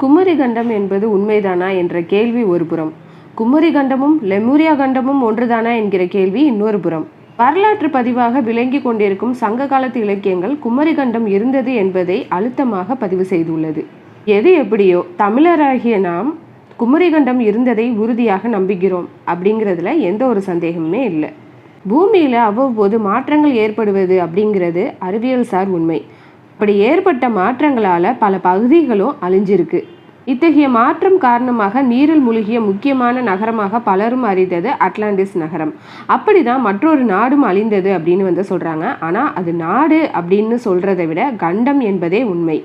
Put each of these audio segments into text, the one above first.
குமரி கண்டம் என்பது உண்மைதானா என்ற கேள்வி ஒரு புறம், குமரி கண்டமும் லெமூரியா கண்டமும் ஒன்றுதானா என்கிற கேள்வி இன்னொரு புறம். வரலாற்று பதிவாக விளங்கி கொண்டிருக்கும் சங்க காலத்து இலக்கியங்கள் குமரி கண்டம் இருந்தது என்பதை அழுத்தமாக பதிவு செய்துள்ளது. எது எப்படியோ தமிழராகிய நாம் குமரி கண்டம் இருந்ததை உறுதியாக நம்புகிறோம் அப்படிங்கிறதுல எந்த ஒரு சந்தேகமுமே இல்லை. பூமியில் அவ்வப்போது மாற்றங்கள் ஏற்படுவது அப்படிங்கிறது அறிவியல் சார் உண்மை. அப்படி ஏற்பட்ட மாற்றங்களால் பல பகுதிகளும் அழிஞ்சிருக்கு. இத்தகைய மாற்றம் காரணமாக நீரில் மூழ்கிய முக்கியமான நகரமாக பலரும் அறிந்தது அட்லாண்டிஸ் நகரம். அப்படிதான் மற்றொரு நாடும் அழிந்தது அப்படின்னு சொல்கிறாங்க. ஆனால் அது நாடு அப்படின்னு சொல்கிறத விட கண்டம் என்பதே உண்மை.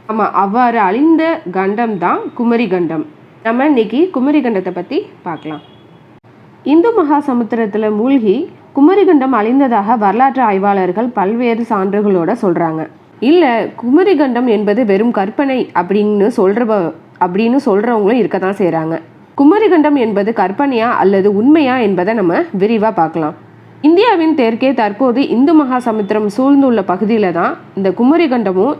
ஆமாம், அவ்வாறு அழிந்த கண்டம் தான் குமரி கண்டம். நம்ம இன்னைக்கு குமரி கண்டத்தை பற்றி பார்க்கலாம். இந்து மகா சமுத்திரத்தில் மூழ்கி குமரி கண்டம் அழிந்ததாக வரலாற்று ஆய்வாளர்கள் பல்வேறு சான்றுகளோட சொல்கிறாங்க. இல்லை, குமரி கண்டம் என்பது வெறும் கற்பனை அப்படின்னு சொல்கிறவங்களும் இருக்க தான் செய்கிறாங்க. குமரி கண்டம் என்பது கற்பனையா அல்லது உண்மையா என்பதை நம்ம விரிவாக பார்க்கலாம். இந்தியாவின் தெற்கே தற்போது இந்து மகா சமுத்திரம் சூழ்ந்துள்ள பகுதியில் தான் இந்த குமரி கண்டமும்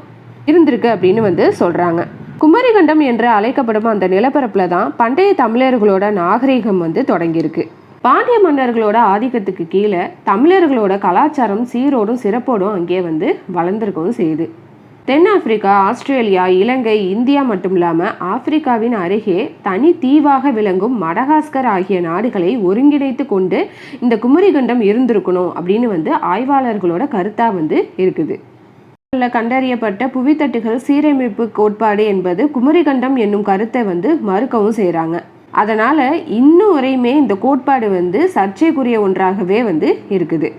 இருந்திருக்கு அப்படின்னு சொல்கிறாங்க. குமரி கண்டம் என்று அழைக்கப்படும் அந்த நிலப்பரப்பில் தான் பண்டைய தமிழர்களோட நாகரிகம் தொடங்கியிருக்கு. பாண்டிய மன்னர்களோட ஆதிக்கத்துக்கு கீழே தமிழர்களோட கலாச்சாரம் சீரோடும் சிறப்போடும் அங்கே வளர்ந்துருக்கவும் செய்யுது. தென்னாப்பிரிக்கா, ஆஸ்திரேலியா, இலங்கை, இந்தியா மட்டும் இல்லாமல் ஆப்பிரிக்காவின் அருகே தனி தீவாக விளங்கும் மடகாஸ்கர் ஆகிய நாடுகளை ஒருங்கிணைத்து கொண்டு இந்த குமரி கண்டம் இருந்திருக்கணும் அப்படின்னு ஆய்வாளர்களோட கருத்தாக இருக்குது. கண்டறியப்பட்ட புவித்தட்டுகள் சீரமைப்பு கோட்பாடு என்பது குமரி கண்டம் என்னும் கருத்தை மறுக்கவும் செய்கிறாங்க. அதனால் இன்னும் வரையுமே இந்த கோட்பாடு சர்ச்சைக்குரிய ஒன்றாகவே இருக்குது.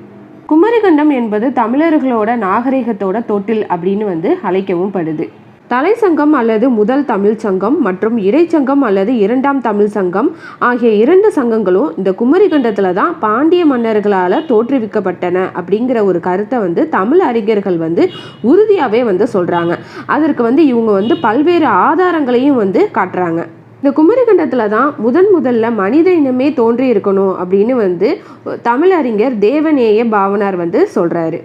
குமரி கண்டம் என்பது தமிழர்களோட நாகரிகத்தோட தொட்டில் அப்படின்னு அழைக்கவும் படுது. தலை சங்கம் அல்லது முதல் தமிழ் சங்கம் மற்றும் இறைச்சங்கம் அல்லது இரண்டாம் தமிழ் சங்கம் ஆகிய இரண்டு சங்கங்களும் இந்த குமரி கண்டத்தில் தான் பாண்டிய மன்னர்களால் தோற்றுவிக்கப்பட்டன அப்படிங்கிற ஒரு கருத்தை தமிழ் அறிஞர்கள் உறுதியாகவே சொல்கிறாங்க. அதற்கு இவங்க பல்வேறு ஆதாரங்களையும் காட்டுறாங்க. இந்த குமரி கண்டத்தில் தான் முதல்ல மனித இனமே தோன்றி இருக்கணும் அப்படின்னு தமிழறிஞர் தேவநேய பாவனார் சொல்கிறாரு.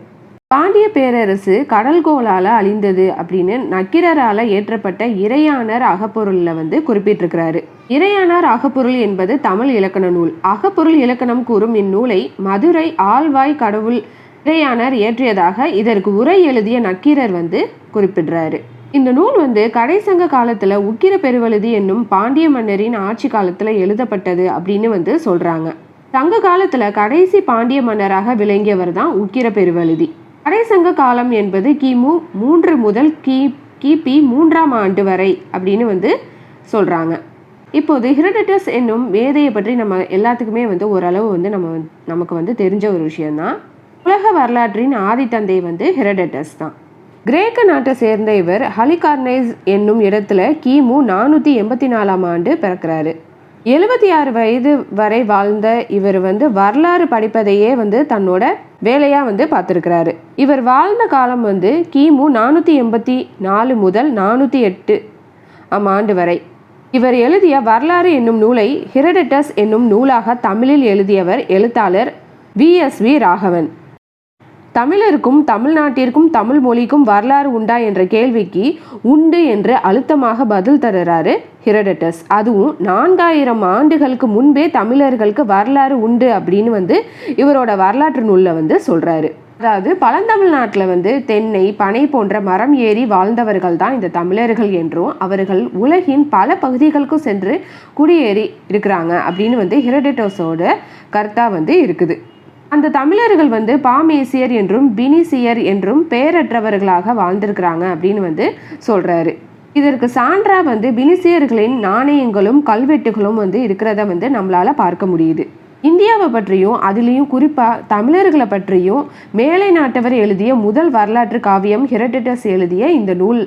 பாண்டிய பேரரசு கடல்கோளால் அழிந்தது அப்படின்னு நக்கீரரால் ஏற்றப்பட்ட இறையாணர் அகப்பொருளில் குறிப்பிட்டிருக்கிறாரு. இறையாணர் அகப்பொருள் என்பது தமிழ் இலக்கண நூல். அகப்பொருள் இலக்கணம் கூறும் இந்நூலை மதுரை ஆழ்வாய் கடவுள் இறையாணர் இயற்றியதாக இதற்கு உரை எழுதிய நக்கீரர் குறிப்பிடுறாரு. இந்த நூல் கடைசங்க காலத்தில் உக்கிர பெருவழுதி என்னும் பாண்டிய மன்னரின் ஆட்சி காலத்தில் எழுதப்பட்டது அப்படின்னு சொல்கிறாங்க. சங்க காலத்தில் கடைசி பாண்டிய மன்னராக விளங்கியவர் தான் உக்கிர பெருவழுதி. கடைசங்க காலம் என்பது கிமு 3 முதல் கிபி 3ஆம் ஆண்டு வரை அப்படின்னு சொல்கிறாங்க. இப்போது ஹெரோடோட்டஸ் என்னும் மேதையை பற்றி நம்ம எல்லாத்துக்குமே ஓரளவு நமக்கு தெரிஞ்ச ஒரு விஷயம்தான். உலக வரலாற்றின் ஆதி தந்தை ஹெரோடோட்டஸ் தான். கிரேக்க நாட்டை சேர்ந்த இவர் ஹலிகார்னைஸ் என்னும் இடத்துல கிமு 484ஆம் ஆண்டு பிறக்கிறாரு. 76 வயது வரை வாழ்ந்த இவர் வரலாறு படிப்பதையே தன்னோட வேலையா பார்த்துருக்கிறாரு. இவர் வாழ்ந்த காலம் கிமு 484 முதல் 408 ஆண்டு வரை. இவர் எழுதிய வரலாறு என்னும் நூலை ஹெரோடோட்டஸ் என்னும் நூலாக தமிழில் எழுதியவர் எழுத்தாளர் VSV ராகவன். தமிழருக்கும் தமிழ்நாட்டிற்கும் தமிழ் மொழிக்கும் வரலாறு உண்டா என்ற கேள்விக்கு உண்டு என்று அழுத்தமாக பதில் தருகிறாரு ஹெரோடோட்டஸ். அதுவும் 4000 ஆண்டுகளுக்கு முன்பே தமிழர்களுக்கு வரலாறு உண்டு அப்படின்னு இவரோட வரலாற்று நூலில் சொல்கிறாரு. அதாவது பழந்தமிழ்நாட்டில் தென்னை, பனை போன்ற மரம் ஏறி வாழ்ந்தவர்கள் தான் இந்த தமிழர்கள் என்றும் அவர்கள் உலகின் பல பகுதிகளுக்கும் சென்று குடியேறி இருக்கிறாங்க அப்படின்னு ஹெரோடோட்டஸோட கருத்தாக இருக்குது. அந்த தமிழர்கள் பாமேசியர் என்றும் பினிசியர் என்றும் பெயரற்றவர்களாக வாழ்ந்திருக்கிறாங்க அப்படின்னு சொல்கிறாரு. இதற்கு சான்றா பினிசியர்களின் நாணயங்களும் கல்வெட்டுகளும் இருக்கிறத நம்மளால் பார்க்க முடியுது. இந்தியாவை பற்றியும் அதுலேயும் குறிப்பாக தமிழர்களை பற்றியும் மேலை நாட்டவர் எழுதிய முதல் வரலாற்று காவியம் ஹெரோடோட்டஸ் எழுதிய இந்த நூல்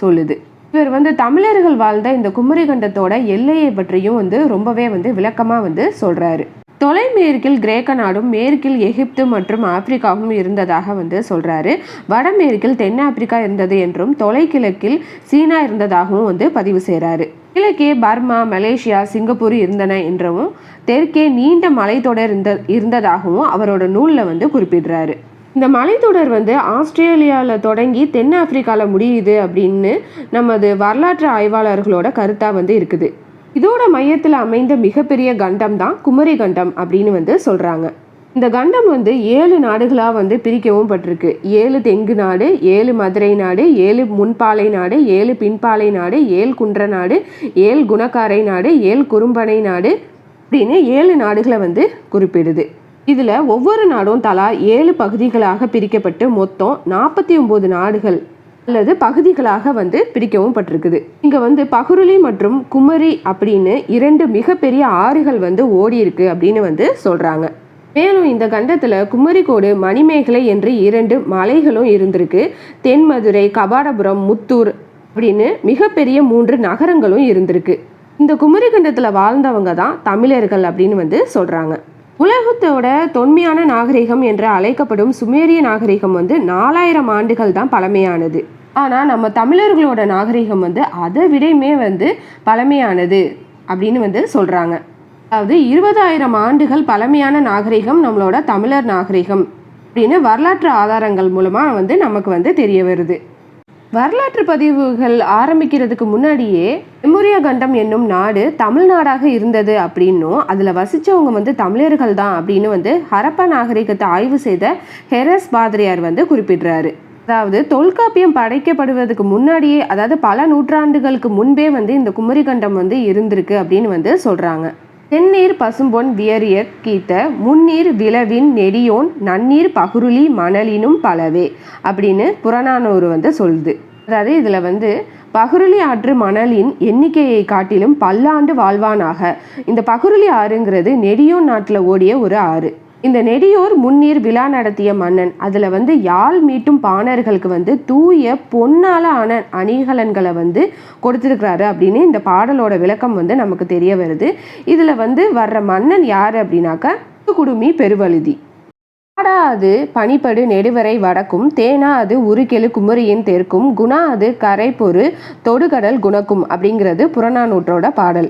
சொல்லுது. இவர் தமிழர்கள் வாழ்ந்த இந்த குமரி கண்டத்தோட எல்லையை பற்றியும் ரொம்பவே விளக்கமாக சொல்கிறாரு. தொலைமேற்கில் கிரேக்க நாடும் மேற்கில் எகிப்து மற்றும் ஆப்பிரிக்காவும் இருந்ததாக சொல்கிறாரு. வடமேற்கில் தென்னாப்பிரிக்கா இருந்தது என்றும் தொலைக்கிழக்கில் சீனா இருந்ததாகவும் பதிவு செய்கிறாரு. கிழக்கே பர்மா, மலேசியா, சிங்கப்பூர் இருந்தன என்றும் தெற்கே நீண்ட மலைத்தொடர் இருந்ததாகவும் அவரோட நூலில் குறிப்பிடுறாரு. இந்த மலைத்தொடர் வந்து ஆஸ்திரேலியாவில் தொடங்கி தென்னாப்பிரிக்காவில் முடியுது அப்படின்னு நமது வரலாற்று ஆய்வாளர்களோட கருத்தாக வந்து இருக்குது. இதோட மையத்தில் அமைந்த மிகப்பெரிய கண்டம் தான் குமரி கண்டம் அப்படின்னு வந்து சொல்கிறாங்க. இந்த கண்டம் வந்து 7 நாடுகளாக வந்து பிரிக்கவும் பட்டிருக்கு. 7 தெங்கு நாடு, 7 மதுரை நாடு, 7 முன்பாலை நாடு, 7 பின்பாலை நாடு, 7 குன்ற நாடு, 7 குணக்காரை நாடு, 7 குறும்பனை நாடு அப்படின்னு 7 நாடுகளை வந்து குறிப்பிடுது. இதில் ஒவ்வொரு நாடும் தலா 7 பகுதிகளாக பிரிக்கப்பட்டு மொத்தம் 49 நாடுகள் அல்லது பகுதிகளாக வந்து பிரிக்கவும் பட்டிருக்குது. இங்கே வந்து பகுருளி மற்றும் குமரி அப்படின்னு 2 மிகப்பெரிய ஆறுகள் வந்து ஓடி இருக்கு அப்படின்னு வந்து சொல்கிறாங்க. மேலும் இந்த கண்டத்தில் குமரிக்கோடு, மணிமேகலை என்று 2 மலைகளும் இருந்திருக்கு. தென்மதுரை, கபாடபுரம், முத்தூர் அப்படின்னு மிகப்பெரிய 3 நகரங்களும் இருந்திருக்கு. இந்த குமரி கண்டத்தில் வாழ்ந்தவங்க தான் தமிழர்கள் அப்படின்னு வந்து சொல்கிறாங்க. உலகத்தோட தொன்மையான நாகரிகம் என்று அழைக்கப்படும் சுமேரிய நாகரிகம் வந்து 4000 ஆண்டுகள் தான் பழமையானது. ஆனால் நம்ம தமிழர்களோட நாகரிகம் வந்து அதை விடையுமே வந்து பழமையானது அப்படின்னு வந்து சொல்கிறாங்க. அதாவது 20,000 ஆண்டுகள் பழமையான நாகரிகம் நம்மளோட தமிழர் நாகரிகம் அப்படின்னு வரலாற்று ஆதாரங்கள் மூலமாக வந்து நமக்கு வந்து தெரிய வருது. வரலாற்று பதிவுகள் ஆரம்பிக்கிறதுக்கு முன்னாடியே லெமுரியா கண்டம் என்னும் நாடு தமிழ்நாடாக இருந்தது அப்படின்னும் அதில் வசித்தவங்க வந்து தமிழர்கள் தான் அப்படின்னு வந்து ஹரப்பா நாகரிகத்தை ஆய்வு செய்த ஹெரஸ் பாதிரியார் வந்து குறிப்பிடுறாரு. அதாவது தொல்காப்பியம் படைக்கப்படுவதற்கு முன்னாடியே, அதாவது பல நூற்றாண்டுகளுக்கு முன்பே வந்து இந்த குமரி கண்டம் வந்து இருந்திருக்கு அப்படின்னு வந்து சொல்கிறாங்க. தென்னீர் பசும்பொன் வியரியக் கீத்த முன்னீர் விளவின் நெடியோன் நன்னீர் பகுருளி மணலினும் பலவே அப்படின்னு புறநானூறு வந்து சொல்லுது. அதாவது இதில் வந்து பகுருளி ஆற்று மணலின் எண்ணிக்கையை காட்டிலும் பல்லாண்டு வாழ்வானாக. இந்த பகுருளி ஆறுங்கிறது நெடியோன் நாட்டில் ஓடிய ஒரு ஆறு. இந்த நெடியோர் முன்னீர் விழா நடத்திய மன்னன். அதில் வந்து யாழ் மீட்டும் பாணர்களுக்கு வந்து தூய பொன்னால ஆன அணிகலன்களை வந்து கொடுத்துருக்கிறாரு அப்படின்னு இந்த பாடலோட விளக்கம் வந்து நமக்கு தெரிய வருது. இதில் வந்து வர்ற மன்னன் யார் அப்படின்னாக்கா குடுமி பெருவழுதி. பாடா அது பனிப்படு நெடுவரை வடக்கும், தேனா அது உருக்கெழு குமரியின் தெற்கும், குணா அது கரை பொறு தொடுகடல் குணக்கும் அப்படிங்கிறது புறநானூற்றோட பாடல்.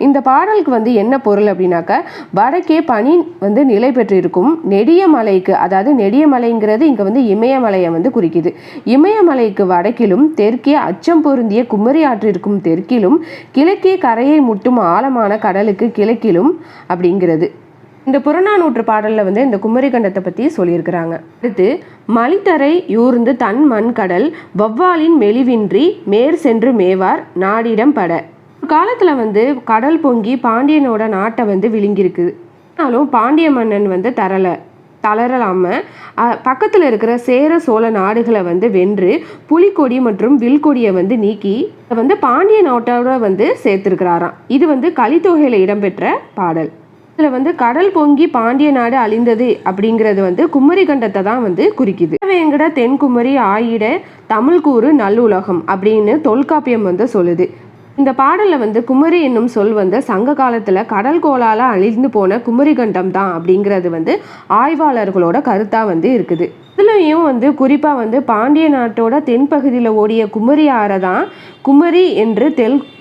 இந்த பாடலுக்கு வந்து என்ன பொருள் அப்படின்னாக்க, வடக்கே பனி வந்து நிலை பெற்றிருக்கும் நெடிய மலைக்கு, அதாவது நெடிய மலைங்கிறது இங்கே வந்து இமயமலையை வந்து குறிக்குது. இமயமலைக்கு வடக்கிலும் தெற்கே அச்சம் பொருந்திய குமரி ஆற்றிற்கும் தெற்கிலும் கிழக்கே கரையை முட்டும் ஆழமான கடலுக்கு கிழக்கிலும் அப்படிங்கிறது. இந்த புறநானூற்று பாடலில் வந்து இந்த குமரி கண்டத்தை பற்றி சொல்லியிருக்கிறாங்க. அடுத்து மலித்தரை யூர்ந்து தன் மண் கடல் வவ்வாலின் மெலிவின்றி மேற் சென்று மேவார் நாடிடம் பட. ஒரு காலத்தில் வந்து கடல் பொங்கி பாண்டியனோட நாட்டை வந்து விழுங்கியிருக்கு. ஆனாலும் பாண்டிய மன்னன் வந்து தளரலாமல் பக்கத்தில் இருக்கிற சேர சோழ நாடுகளை வந்து வென்று புலிக்கொடி மற்றும் வில்கொடியை வந்து நீக்கி வந்து பாண்டிய நாட்டோட வந்து சேர்த்துருக்கிறாராம். இது வந்து கலித்தொகையில் இடம்பெற்ற பாடல். இதில் வந்து கடல் பொங்கி பாண்டிய நாடு அழிந்தது அப்படிங்கிறது வந்து குமரி கண்டத்தை தான் வந்து குறிக்குது. வேங்கட தென்குமரி ஆயிட தமிழ் கூறு நல்லுலகம் அப்படின்னு தொல்காப்பியம் வந்து சொல்லுது. இந்த பாடலில் வந்து குமரி என்னும் சொல் வந்து சங்க காலத்தில் கடல் கோளால் அழிந்து போன குமரி கண்டம் தான் அப்படிங்கிறது வந்து ஆய்வாளர்களோட கருத்தாக வந்து இருக்குது. இதுலையும் வந்து குறிப்பாக வந்து பாண்டிய நாட்டோட தென்பகுதியில் ஓடிய குமரி ஆறை தான் குமரி என்று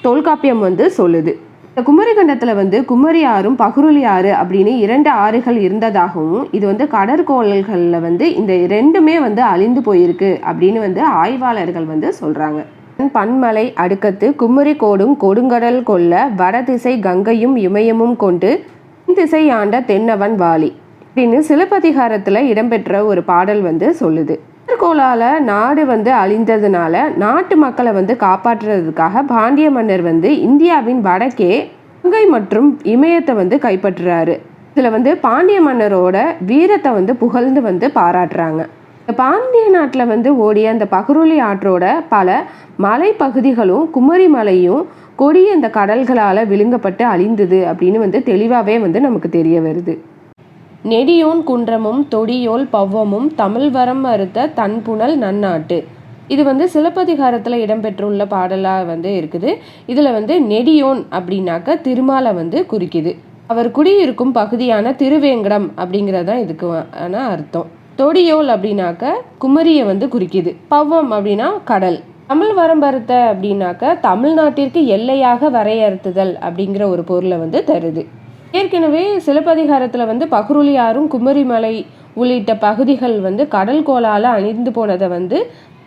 தொல்காப்பியம் வந்து சொல்லுது. இந்த குமரி கண்டத்தில் வந்து குமரி ஆறும் பகுருளி ஆறு அப்படின்னு 2 ஆறுகள் இருந்ததாகவும், இது வந்து கடற்கோள்களில் வந்து இந்த 2மே வந்து அழிந்து போயிருக்கு அப்படின்னு வந்து ஆய்வாளர்கள் வந்து சொல்கிறாங்க. பன்மலை அடுக்கத்து குமரி கோடும் கொடுங்கடல் கொல்ல வடதிசை கங்கையும் இமயமும் கொண்டு திசை ஆண்ட தென்னவன் வாலி அப்படின்னு சிலப்பதிகாரத்தில் இடம்பெற்ற ஒரு பாடல் வந்து சொல்லுது. கடற்கோளால் நாடு வந்து அழிந்ததுனால நாட்டு மக்களை வந்து காப்பாற்றுறதுக்காக பாண்டிய மன்னர் வந்து இந்தியாவின் வடக்கே கங்கை மற்றும் இமயத்தை வந்து கைப்பற்றுறாரு. இதில் வந்து பாண்டிய மன்னரோட வீரத்தை வந்து புகழ்ந்து வந்து பாராட்டுறாங்க. இந்த பாண்டிய நாட்டில் வந்து ஓடிய அந்த பகுருளி ஆற்றோட பல மலைப்பகுதிகளும் குமரி மலையும் கொடிய இந்த கடல்களால் விழுங்கப்பட்டு அழிந்தது அப்படின்னு வந்து தெளிவாகவே வந்து நமக்கு தெரிய வருது. நெடியோன் குன்றமும் தொடியோல் பவ்வமும் தமிழ் வரம் மறுத்த தன்புணல் நன்னாட்டு. இது வந்து சிலப்பதிகாரத்தில் இடம்பெற்றுள்ள பாடலாக வந்து இருக்குது. இதில் வந்து நெடியோன் அப்படின்னாக்க திருமாலை வந்து குறிக்குது. அவர் குடியிருக்கும் பகுதியான திருவேங்கடம் அப்படிங்கிறதான் இதுக்கான அர்த்தம். தொடியோல் அப்படின்னாக்க குமரியை வந்து குறிக்குது. பவ்வம் அப்படின்னா கடல். தமிழ் வரம்பறுத்த அப்படின்னாக்க தமிழ்நாட்டிற்கு எல்லையாக வரையறுத்துதல் அப்படிங்கிற ஒரு பொருளை வந்து தருது. ஏற்கனவே சிலப்பதிகாரத்தில் வந்து பகுருளியாரும் குமரிமலை உள்ளிட்ட பகுதிகள் வந்து கடல் கோளால் அணிந்து போனதை வந்து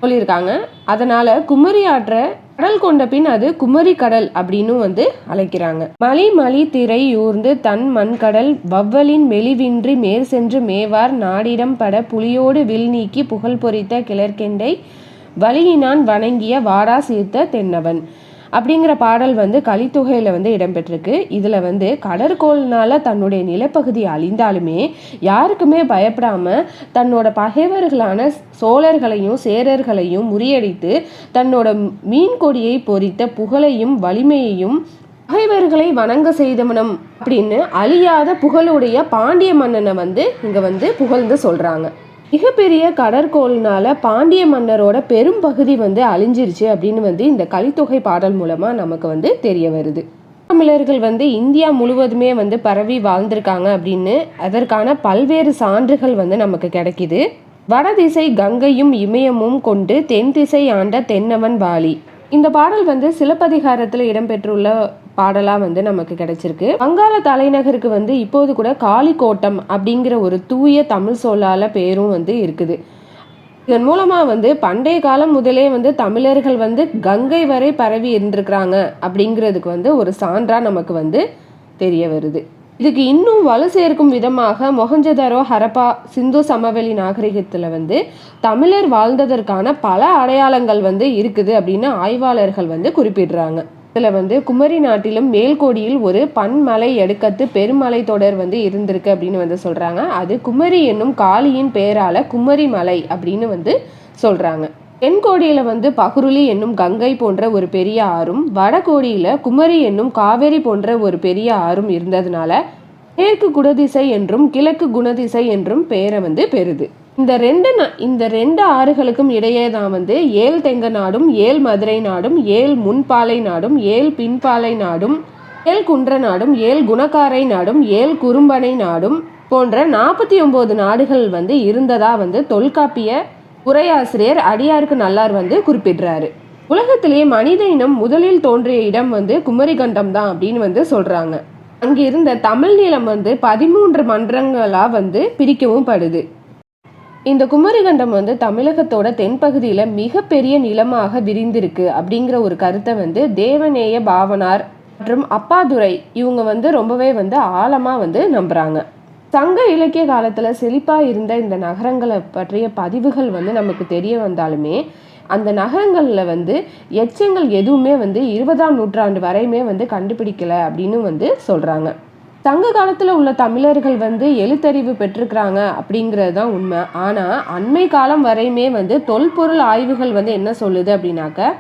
சொல்லியிருக்காங்க. அதனால் குமரி ஆற்றை கடல் கொண்ட பின் அது குமரி கடல் அப்படின்னு வந்து அழைக்கிறாங்க. மலி மலி திரை ஊர்ந்து தன் மண்கடல் வவ்வலின் மெலிவின்றி மேற் சென்று மேவார் நாடிடம் பட புலியோடு வில் நீக்கி புகழ் பொறித்த கிளர்கெண்டை வலியினான் வணங்கிய வாடா சீர்த்த தென்னவன் அப்படிங்கிற பாடல் வந்து கலித்தொகையில் வந்து இடம்பெற்றிருக்கு. இதில் வந்து கடற்கோள்னால தன்னுடைய நிலப்பகுதி அழிந்தாலுமே யாருக்குமே பயப்படாமல் தன்னோட பகைவர்களான சோழர்களையும் சேரர்களையும் முறியடித்து தன்னோட மீன் கொடியை பொறித்த புகழையும் வலிமையையும் பகைவர்களை வணங்க செய்தவனம் அப்படின்னு அழியாத புகழுடைய பாண்டிய மன்னனை வந்து இங்கே வந்து புகழ்ந்து சொல்கிறாங்க. மிகப்பெரிய கடற்கோள்னால பாண்டிய மன்னரோட பெரும் பகுதி வந்து அழிஞ்சிருச்சு அப்படின்னு வந்து இந்த கலித்தொகை பாடல் மூலமாக நமக்கு வந்து தெரிய வருது. தமிழர்கள் வந்து இந்தியா முழுவதுமே வந்து பரவி வாழ்ந்திருக்காங்க அப்படின்னு அதற்கான பல்வேறு சான்றுகள் வந்து நமக்கு கிடைக்கிது. வடதிசை கங்கையும் இமயமும் கொண்டு தென் திசை ஆண்ட தென்னவன் வாலி. இந்த பாடல் வந்து சிலப்பதிகாரத்தில் இடம்பெற்றுள்ள பாடலாக வந்து நமக்கு கிடைச்சிருக்கு. வங்காள தலைநகருக்கு வந்து இப்போது கூட காளிக்கோட்டம் அப்படிங்கிற ஒரு தூய தமிழ் சொல்லால பேரும் வந்து இருக்குது. இதன் மூலமாக வந்து பண்டைய காலம் முதலே வந்து தமிழர்கள் வந்து கங்கை வரை பரவி இருந்திருக்கிறாங்க அப்படிங்கிறதுக்கு வந்து ஒரு சான்றாக நமக்கு வந்து தெரிய வருது. இதுக்கு இன்னும் வலு சேர்க்கும் விதமாக மொஹஞ்சதாரோ ஹரப்பா சிந்து சமவெளி நாகரிகத்தில் வந்து தமிழர் வாழ்ந்ததற்கான பல அடையாளங்கள் வந்து இருக்குது அப்படின்னு ஆய்வாளர்கள் வந்து குறிப்பிடுறாங்க. இதில் வந்து குமரி நாட்டிலும் மேல்கோடியில் ஒரு பன்மலை அடுக்கத்து பெருமலை தொடர் வந்து இருந்திருக்கு அப்படின்னு வந்து சொல்கிறாங்க. அது குமரி என்னும் காளியின் பெயரால் குமரி மலை அப்படின்னு வந்து சொல்கிறாங்க. தென்கோடியில் வந்து பகுருளி என்னும் கங்கை போன்ற ஒரு பெரிய ஆறும் வடகோடியில் குமரி என்னும் காவேரி போன்ற ஒரு பெரிய ஆறும் இருந்ததுனால மேற்கு குணதிசை என்றும் கிழக்கு குணதிசை என்றும் பெயரை வந்து பெறுது. இந்த ரெண்டு ஆறுகளுக்கும் இடையே தான் வந்து ஏழ் தெங்க நாடும் ஏழ் மதுரை நாடும் ஏழ் முன்பாலை நாடும் ஏழ் பின்பாலை நாடும் ஏழ் குன்ற நாடும் ஏழ் குணக்காரை நாடும் ஏழ் குறும்பனை நாடும் போன்ற 49 நாடுகள் வந்து இருந்ததா வந்து தொல்காப்பிய உரையாசிரியர் அடியாருக்கு நல்லார் வந்து குறிப்பிடுறாரு. உலகத்திலேயே மனித இனம் முதலில் தோன்றிய இடம் வந்து குமரிகண்டம் தான் அப்படின்னு வந்து சொல்றாங்க. அங்கே இருந்த தமிழ் நிலம் வந்து 13 மன்றங்களா வந்து பிரிக்கவும் படுது. இந்த குமரிகண்டம் வந்து தமிழகத்தோட தென்பகுதியில மிகப்பெரிய நிலமாக விரிந்திருக்கு அப்படிங்கிற ஒரு கருத்தை வந்து தேவநேய பாவனார் மற்றும் அப்பாதுரை இவங்க வந்து ரொம்பவே வந்து ஆழமா வந்து நம்புறாங்க. சங்க இலக்கிய காலத்தில் செழிப்பாக இருந்த இந்த நகரங்களை பற்றிய பதிவுகள் வந்து நமக்கு தெரிய வந்தாலுமே அந்த நகரங்களில் வந்து எச்சங்கள் எதுவுமே வந்து 20ஆம் நூற்றாண்டு வரையுமே வந்து கண்டுபிடிக்கலை அப்படின்னு வந்து சொல்கிறாங்க. சங்க காலத்தில் உள்ள தமிழர்கள் வந்து எழுத்தறிவு பெற்றிருக்கிறாங்க அப்படிங்கிறது தான் உண்மை. ஆனால் அண்மை காலம் வரையுமே வந்து தொல்பொருள் ஆய்வுகள் வந்து என்ன சொல்லுது அப்படின்னாக்க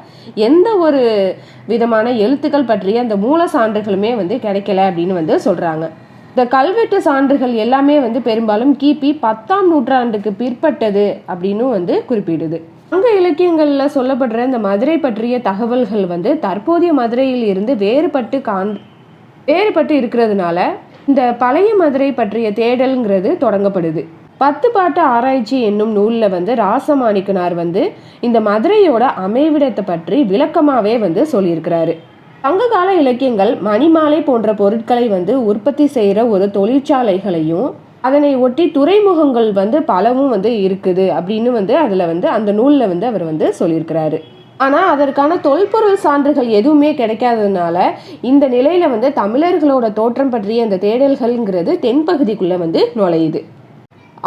எந்த ஒரு விதமான எழுத்துக்கள் பற்றிய அந்த மூல சான்றுகளுமே வந்து கிடைக்கல அப்படின்னு வந்து சொல்கிறாங்க. இந்த கல்வெட்டு சான்றுகள் எல்லாமே வந்து பெரும்பாலும் கிபி 10ஆம் நூற்றாண்டுக்கு பிற்பட்டது அப்படின்னு வந்து குறிப்பிடுது. சங்க இலக்கியங்களில் சொல்லப்படுற இந்த மதுரை பற்றிய தகவல்கள் வந்து தற்போதைய மதுரையில் இருந்து வேறுபட்டு இருக்கிறதுனால இந்த பழைய மதுரை பற்றிய தேடல்ங்கிறது தொடங்கப்படுது. 10 பாட்டு ஆராய்ச்சி என்னும் நூலில் வந்து ராசமாணிக்கனார் வந்து இந்த மதுரையோட அமைவிடத்தை பற்றி விளக்கமாகவே வந்து சொல்லியிருக்கிறாரு. சங்ககால இலக்கியங்கள் மணிமாலை போன்ற பொருட்களை வந்து உற்பத்தி செய்கிற ஒரு தொழிற்சாலைகளையும் அதனை ஒட்டி துறைமுகங்கள் வந்து பலவும் வந்து இருக்குது அப்படின்னு வந்து அதில் வந்து அந்த நூலில் வந்து அவர் வந்து சொல்லியிருக்கிறாரு. ஆனால் அதற்கான தொல்பொருள் சான்றுகள் எதுவுமே கிடைக்காததுனால இந்த நிலையில் வந்து தமிழர்களோட தோற்றம் பற்றிய இந்த தேடல்கள்ங்கிறது தென்பகுதிக்குள்ளே வந்து நுழையுது.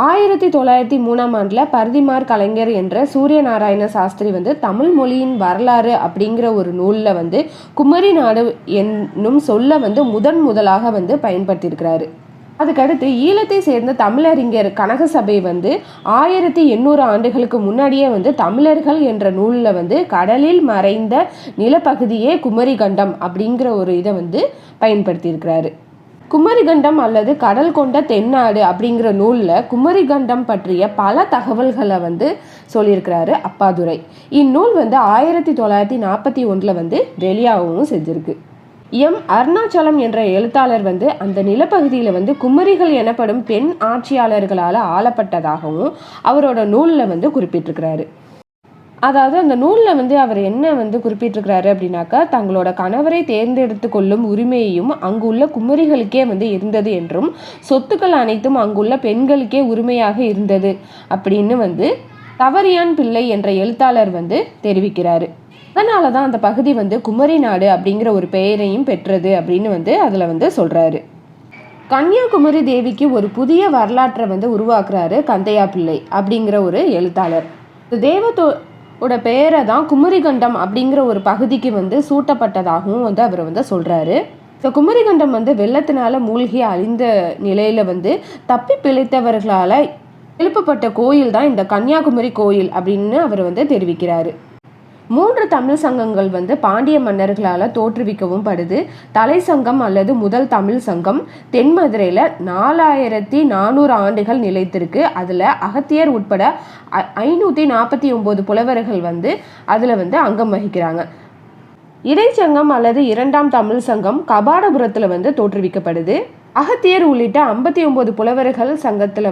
1903ஆம் ஆண்டில் பரதிமார் கலைஞர் என்ற சூரிய நாராயண சாஸ்திரி வந்து தமிழ் மொழியின் வரலாறு அப்படிங்கிற ஒரு நூலில் வந்து குமரி நாடு என்னும் சொல்ல வந்து முதலாக வந்து பயன்படுத்தியிருக்கிறாரு. அதுக்கடுத்து ஈழத்தை சேர்ந்த தமிழறிஞர் கனகசபை வந்து 1800 ஆண்டுகளுக்கு முன்னாடியே வந்து தமிழர்கள் என்ற நூலில் வந்து கடலில் மறைந்த நிலப்பகுதியே குமரிகண்டம் அப்படிங்கிற ஒரு இதை வந்து பயன்படுத்தியிருக்கிறாரு. குமரிகண்டம் அல்லது கடல் கொண்ட தென்னாடு அப்படிங்கிற நூலில் குமரிகண்டம் பற்றிய பல தகவல்களை வந்து சொல்லியிருக்கிறாரு அப்பாதுரை. இந்நூல் வந்து 1941 வந்து வெளியாகவும் செஞ்சிருக்கு. அருணாச்சலம் என்ற எழுத்தாளர் வந்து அந்த நிலப்பகுதியில் வந்து குமரிகள் எனப்படும் பெண் ஆட்சியாளர்களால் ஆளப்பட்டதாகவும் அவரோட நூலில் வந்து குறிப்பிட்டிருக்கிறாரு. அதாவது அந்த நூலில் வந்து அவர் என்ன குறிப்பிட்டிருக்கிறாரு அப்படின்னாக்கா, தங்களோட கணவரை தேர்ந்தெடுத்து கொள்ளும் உரிமையையும் அங்குள்ள குமரிகளுக்கே இருந்தது என்றும், சொத்துக்கள் அனைத்தும் அங்குள்ள பெண்களுக்கே உரிமையாக இருந்தது அப்படின்னு தவறியான் பிள்ளை என்ற எழுத்தாளர் தெரிவிக்கிறாரு. அதனால தான் அந்த பகுதி குமரி நாடு அப்படிங்கிற ஒரு பெயரையும் பெற்றது அப்படின்னு அதில் சொல்றாரு. கன்னியாகுமரி தேவிக்கு ஒரு புதிய வரலாற்றை உருவாக்குறாரு கந்தையா பிள்ளை அப்படிங்கிற ஒரு எழுத்தாளர். தேவத்தோட பெயரை தான் குமரிகண்டம் அப்படிங்கிற ஒரு பகுதிக்கு சூட்டப்பட்டதாகவும் அவர் சொல்றாரு. ஸோ குமரிகண்டம் வெள்ளத்தினால மூழ்கி அழிந்த நிலையில தப்பி பிழைத்தவர்களால் எழுப்பப்பட்ட கோயில் தான் இந்த கன்னியாகுமரி கோயில் அப்படின்னு அவர் தெரிவிக்கிறாரு. 3 தமிழ் சங்கங்கள் பாண்டிய மன்னர்களால் தோற்றுவிக்கவும் படுது. தலை சங்கம் அல்லது முதல் தமிழ் சங்கம் தென்மதுரையில் 4400 ஆண்டுகள் நிலைத்திருக்கு. அதில் அகத்தியர் உட்பட 549 புலவர்கள் அதில் அங்கம் வகிக்கிறாங்க. இடைச்சங்கம் அல்லது 2ஆம் தமிழ் சங்கம் கபாடபுரத்தில் தோற்றுவிக்கப்படுது. அகத்தியர் உள்ளிட்ட 59 புலவர்கள் சங்கத்தில்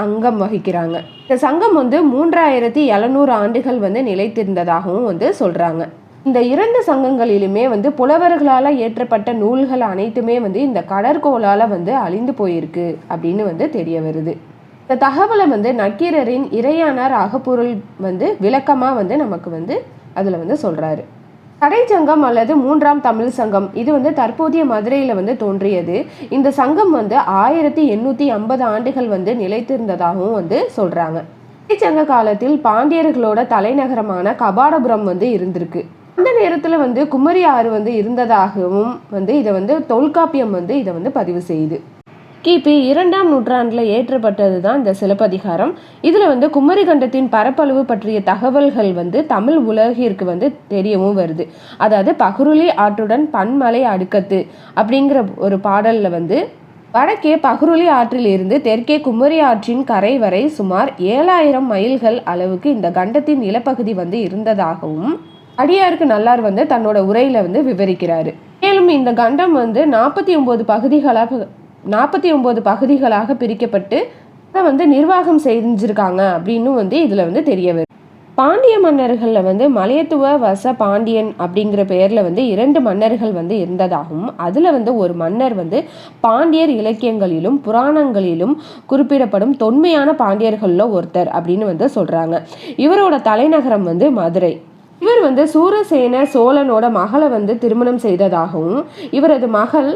அங்கம் வகிக்கிறாங்க. இந்த சங்கம் 3700 ஆண்டுகள் நிலைத்திருந்ததாகவும் சொல்றாங்க. இந்த 2 சங்கங்களிலுமே புலவர்களால் ஏற்றப்பட்ட நூல்கள் அனைத்துமே இந்த கடற்கோளால் அழிந்து போயிருக்கு அப்படின்னு தெரிய வருது. இந்த தகவலை நக்கீரரின் இறையானார் அகப்பொருள் விளக்கமாக நமக்கு அதில் சொல்றாரு. கடைச்சங்கம் அல்லது 3ஆம் தமிழ் சங்கம் இது தற்போதைய மதுரையில் தோன்றியது. இந்த சங்கம் 1850 ஆண்டுகள் நிலைத்திருந்ததாகவும் சொல்றாங்க. கடைச்சங்க காலத்தில் பாண்டியர்களோட தலைநகரமான கபாடபுரம் இருந்திருக்கு. அந்த நேரத்தில் குமரி ஆறு இருந்ததாகவும் இதை தொல்காப்பியம் இதை பதிவு செய்யுது. கிபி 2ஆம் நூற்றாண்டில் ஏற்றப்பட்டது தான் இந்த சிலப்பதிகாரம். இதில் குமரிகண்டத்தின் பரப்பளவு பற்றிய தகவல்கள் தமிழ் உலகிற்கு தெரியவும் வருது. அதாவது பகுருளி ஆற்றுடன் பன்மலை அடுக்கத்து அப்படிங்கிற ஒரு பாடலில் வடக்கே பகுருளி ஆற்றில் இருந்து தெற்கே குமரி ஆற்றின் கரை வரை சுமார் 7000 மைல்கள் அளவுக்கு இந்த கண்டத்தின் நிலப்பகுதி இருந்ததாகவும் அடியாருக்கு நல்லார் தன்னோட உரையில விவரிக்கிறாரு. மேலும் இந்த கண்டம் 49 பகுதிகளாக பிரிக்கப்பட்டு அதை நிர்வாகம் செஞ்சிருக்காங்க அப்படின்னு இதுல தெரிய வருது. பாண்டிய மன்னர்களில் மலையத்துவ வச பாண்டியன் அப்படிங்கிற பெயர்ல 2 மன்னர்கள் இருந்ததாகவும் அதுல ஒரு மன்னர் பாண்டியர் இலக்கியங்களிலும் புராணங்களிலும் குறிப்பிடப்படும் தொன்மையான பாண்டியர்கள்ல ஒருத்தர் அப்படின்னு சொல்றாங்க. இவரோட தலைநகரம் மதுரை. இவர் சூரசேன சோழனோட மகளை திருமணம் செய்ததாகவும் இவரது மகளை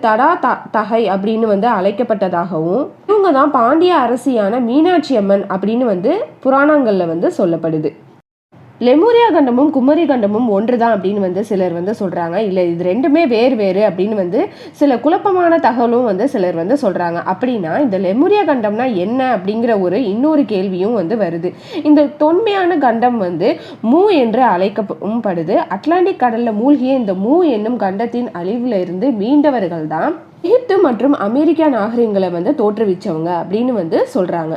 தடா தகை அப்படின்னு அழைக்கப்பட்டதாகவும் இவங்க தான் பாண்டிய அரசியான மீனாட்சி அம்மன் அப்படின்னு புராணங்கள்ல சொல்லப்படுது. லெமூரியா கண்டமும் குமரி கண்டமும் ஒன்றுதான் அப்படின்னு சிலர் சொல்றாங்க. இல்லை, இது ரெண்டுமே வேறு அப்படின்னு சில குழப்பமான தகவலும் சிலர் சொல்றாங்க. அப்படின்னா இந்த லெமூரியா கண்டம்னா என்ன அப்படிங்கிற இன்னொரு கேள்வியும் வருது. இந்த தொன்மையான கண்டம் மூ என்று அழைக்கவும் படுது. அட்லாண்டிக் கடல்ல மூழ்கிய இந்த மூ என்னும் கண்டத்தின் அழிவுல இருந்து மீண்டவர்கள் தான் எகிப்து மற்றும் அமெரிக்கா நாகரிகங்களை தோற்றுவிச்சவங்க அப்படின்னு சொல்றாங்க.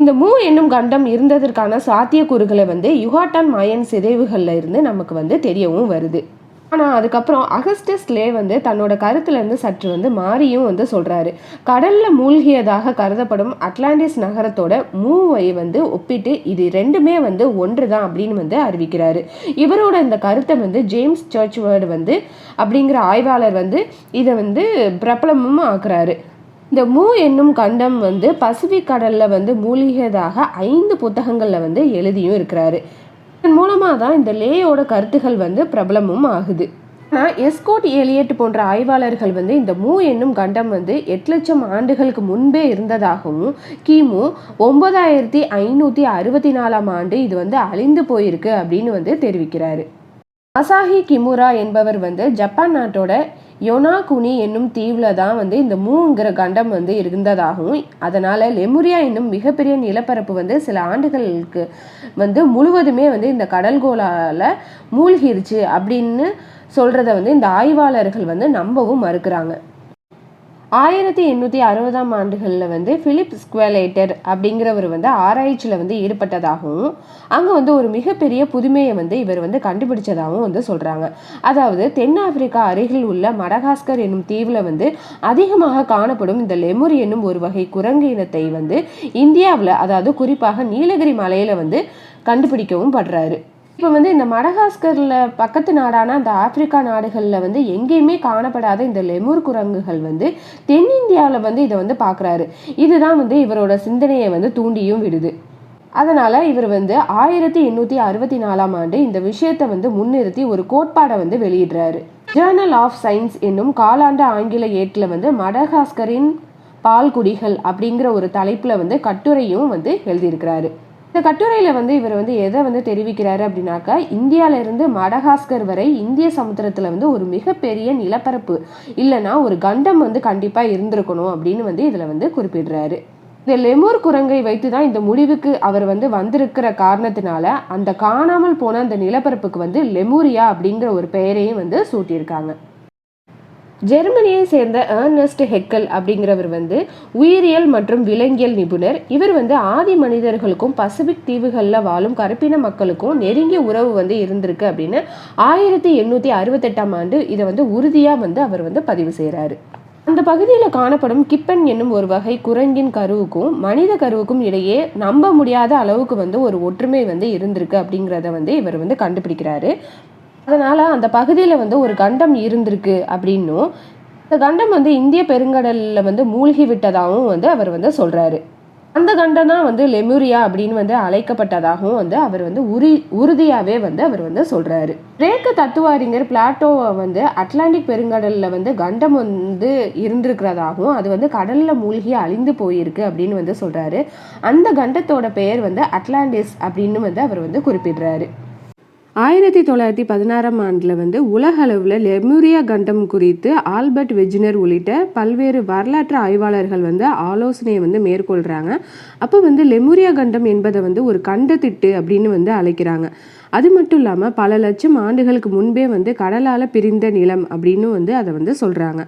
இந்த மூ என்னும் கண்டம் இருந்ததற்கான சாத்தியக்கூறுகளை யுகாட்டான் மாயன் சிதைவுகள்ல இருந்து நமக்கு தெரியவும் வருது. ஆனால் அதுக்கப்புறம் அகஸ்டஸ் லே தன்னோட கருத்துலேருந்து சற்று மாறியும் சொல்கிறாரு. கடலில் மூழ்கியதாக கருதப்படும் அட்லாண்டிஸ் நகரத்தோட மூவை ஒப்பிட்டு இது ரெண்டுமே ஒன்று தான் அப்படின்னு அறிவிக்கிறாரு. இவரோட இந்த கருத்தை ஜேம்ஸ் சர்ச்வர்ட் அப்படிங்கிற ஆய்வாளர் இதை பிரபலமும் ஆக்குறாரு. இந்த மூ என்னும் கண்டம் பசிபிக் கடல்ல மூழ்கியதாக 5 புத்தகங்கள்ல எழுதியும் இருக்கிறாரு. இதன் மூலமாக தான் இந்த லேயோட கருத்துகள் பிரபலமும் ஆகுது. ஆனால் எஸ்கோட் எலியட் போன்ற ஆய்வாளர்கள் இந்த மூ என்னும் கண்டம் 8 லட்சம் ஆண்டுகளுக்கு முன்பே இருந்ததாகவும் கிமு 9564ஆம் ஆண்டு இது அழிந்து போயிருக்கு அப்படின்னு தெரிவிக்கிறாரு. அசாஹி கிமுரா என்பவர் ஜப்பான் நாட்டோட யோனாகுனி என்னும் தீவுல தான் இந்த மூங்கிற கண்டம் இருந்ததாகவும் அதனால லெமுரியா என்னும் மிகப்பெரிய நிலப்பரப்பு சில ஆண்டுகளுக்கு முழுவதுமே இந்த கடல்கோளால மூழ்கிருச்சு அப்படின்னு சொல்றத இந்த ஆய்வாளர்கள் நம்பவும் மறுக்கிறாங்க. 1860ஆம் ஆண்டுகளில் வந்து பிலிப் ஸ்குவலேட்டர் அப்படிங்கிறவர் வந்து ஆராய்ச்சியில் வந்து ஈடுபட்டதாகவும் அங்கே வந்து ஒரு மிகப்பெரிய புதுமையை வந்து இவர் வந்து கண்டுபிடிச்சதாகவும் வந்து சொல்கிறாங்க. அதாவது தென்னாப்பிரிக்கா அருகில் உள்ள மடகாஸ்கர் என்னும் தீவில் வந்து அதிகமாக காணப்படும் இந்த லெமுர் என்னும் ஒரு வகை குரங்கு இனத்தை வந்து இந்தியாவில், அதாவது குறிப்பாக நீலகிரி மலையில் வந்து கண்டுபிடிக்கவும் படுறாரு. இப்போ வந்து இந்த மடகாஸ்கரில் பக்கத்து நாடான அந்த ஆப்பிரிக்கா நாடுகளில் வந்து எங்கேயுமே காணப்படாத இந்த லெமுர் குரங்குகள் வந்து தென்னிந்தியாவில் வந்து இதை வந்து பார்க்குறாரு. இதுதான் வந்து இவரோட சிந்தனையை வந்து தூண்டியும் விடுது. அதனால் இவர் வந்து 1864ஆம் ஆண்டு இந்த விஷயத்தை வந்து முன்னிறுத்தி ஒரு கோட்பாடை வந்து வெளியிடுறாரு. ஜேர்னல் ஆஃப் சயின்ஸ் என்னும் காலாண்டு ஆங்கில ஏட்டில் வந்து மடகாஸ்கரின் பால்குடிகள் அப்படிங்கிற ஒரு தலைப்பில் வந்து கட்டுரையும் வந்து எழுதியிருக்கிறாரு. இந்த கட்டுரையில் வந்து இவர் வந்து எதை வந்து தெரிவிக்கிறாரு அப்படின்னாக்கா, இந்தியாவிலிருந்து மடகாஸ்கர் வரை இந்திய சமுத்திரத்தில் வந்து ஒரு மிகப்பெரிய நிலப்பரப்பு இல்லைன்னா ஒரு கண்டம் வந்து கண்டிப்பாக இருந்திருக்கணும் அப்படின்னு வந்து இதில் வந்து குறிப்பிடுறாரு. இந்த லெமுர் குரங்கை வைத்து தான் இந்த முடிவுக்கு அவர் வந்து வந்திருக்கிற காரணத்தினால அந்த காணாமல் போன அந்த நிலப்பரப்புக்கு வந்து லெமூரியா அப்படிங்கிற ஒரு பெயரையும் வந்து சூட்டியிருக்காங்க. ஜெர்மனியை சேர்ந்த ஏர்னஸ்ட் ஹெக்கல் அப்படிங்கிறவர் வந்து உயிரியல் மற்றும் விலங்கியல் நிபுணர். இவர் வந்து ஆதி மனிதர்களுக்கும் பசிபிக் தீவுகளில் வாழும் கருப்பின மக்களுக்கும் நெருங்கிய உறவு வந்து இருந்திருக்கு அப்படின்னு 1868ஆம் ஆண்டு இதை வந்து உறுதியாக வந்து அவர் வந்து பதிவு செய்கிறாரு. அந்த பகுதியில் காணப்படும் கிப்பன் என்னும் ஒரு வகை குரங்கின் கருவுக்கும் மனித கருவுக்கும் இடையே நம்ப முடியாத அளவுக்கு வந்து ஒரு ஒற்றுமை வந்து இருந்திருக்கு அப்படிங்கிறத வந்து இவர் வந்து கண்டுபிடிக்கிறாரு. அதனால் அந்த பகுதியில் வந்து ஒரு கண்டம் இருந்திருக்கு அப்படின்னும் இந்த கண்டம் வந்து இந்திய பெருங்கடலில் வந்து மூழ்கி விட்டதாகவும் வந்து அவர் வந்து சொல்கிறாரு. அந்த கண்டம் தான் வந்து லெமுரியா அப்படின்னு வந்து அழைக்கப்பட்டதாகவும் வந்து அவர் வந்து உறுதியாகவே வந்து அவர் வந்து சொல்கிறாரு. கிரேக்க தத்துவ அறிஞர் பிளாட்டோவை வந்து அட்லாண்டிக் பெருங்கடலில் வந்து கண்டம் வந்து இருந்திருக்கிறதாகவும் அது வந்து கடலில் மூழ்கி அழிந்து போயிருக்கு அப்படின்னு வந்து சொல்கிறாரு. அந்த கண்டத்தோட பெயர் வந்து அட்லாண்டிஸ் அப்படின்னு வந்து அவர் வந்து குறிப்பிடுறாரு. 1916ஆம் ஆண்டில் வந்து உலக அளவில் லெமுரியா கண்டம் குறித்து ஆல்பர்ட் வெஜ்னர் உள்ளிட்ட பல்வேறு வரலாற்று ஆய்வாளர்கள் வந்து ஆலோசனையை வந்து மேற்கொள்கிறாங்க. அப்போ வந்து லெமுரியா கண்டம் என்பதை வந்து ஒரு கண்டத்திட்டு அப்படின்னு வந்து அழைக்கிறாங்க. அது மட்டும் இல்லாமல் பல லட்சம் ஆண்டுகளுக்கு முன்பே வந்து கடலால் பிரிந்த நிலம் அப்படின்னு வந்து அதை வந்து சொல்கிறாங்க.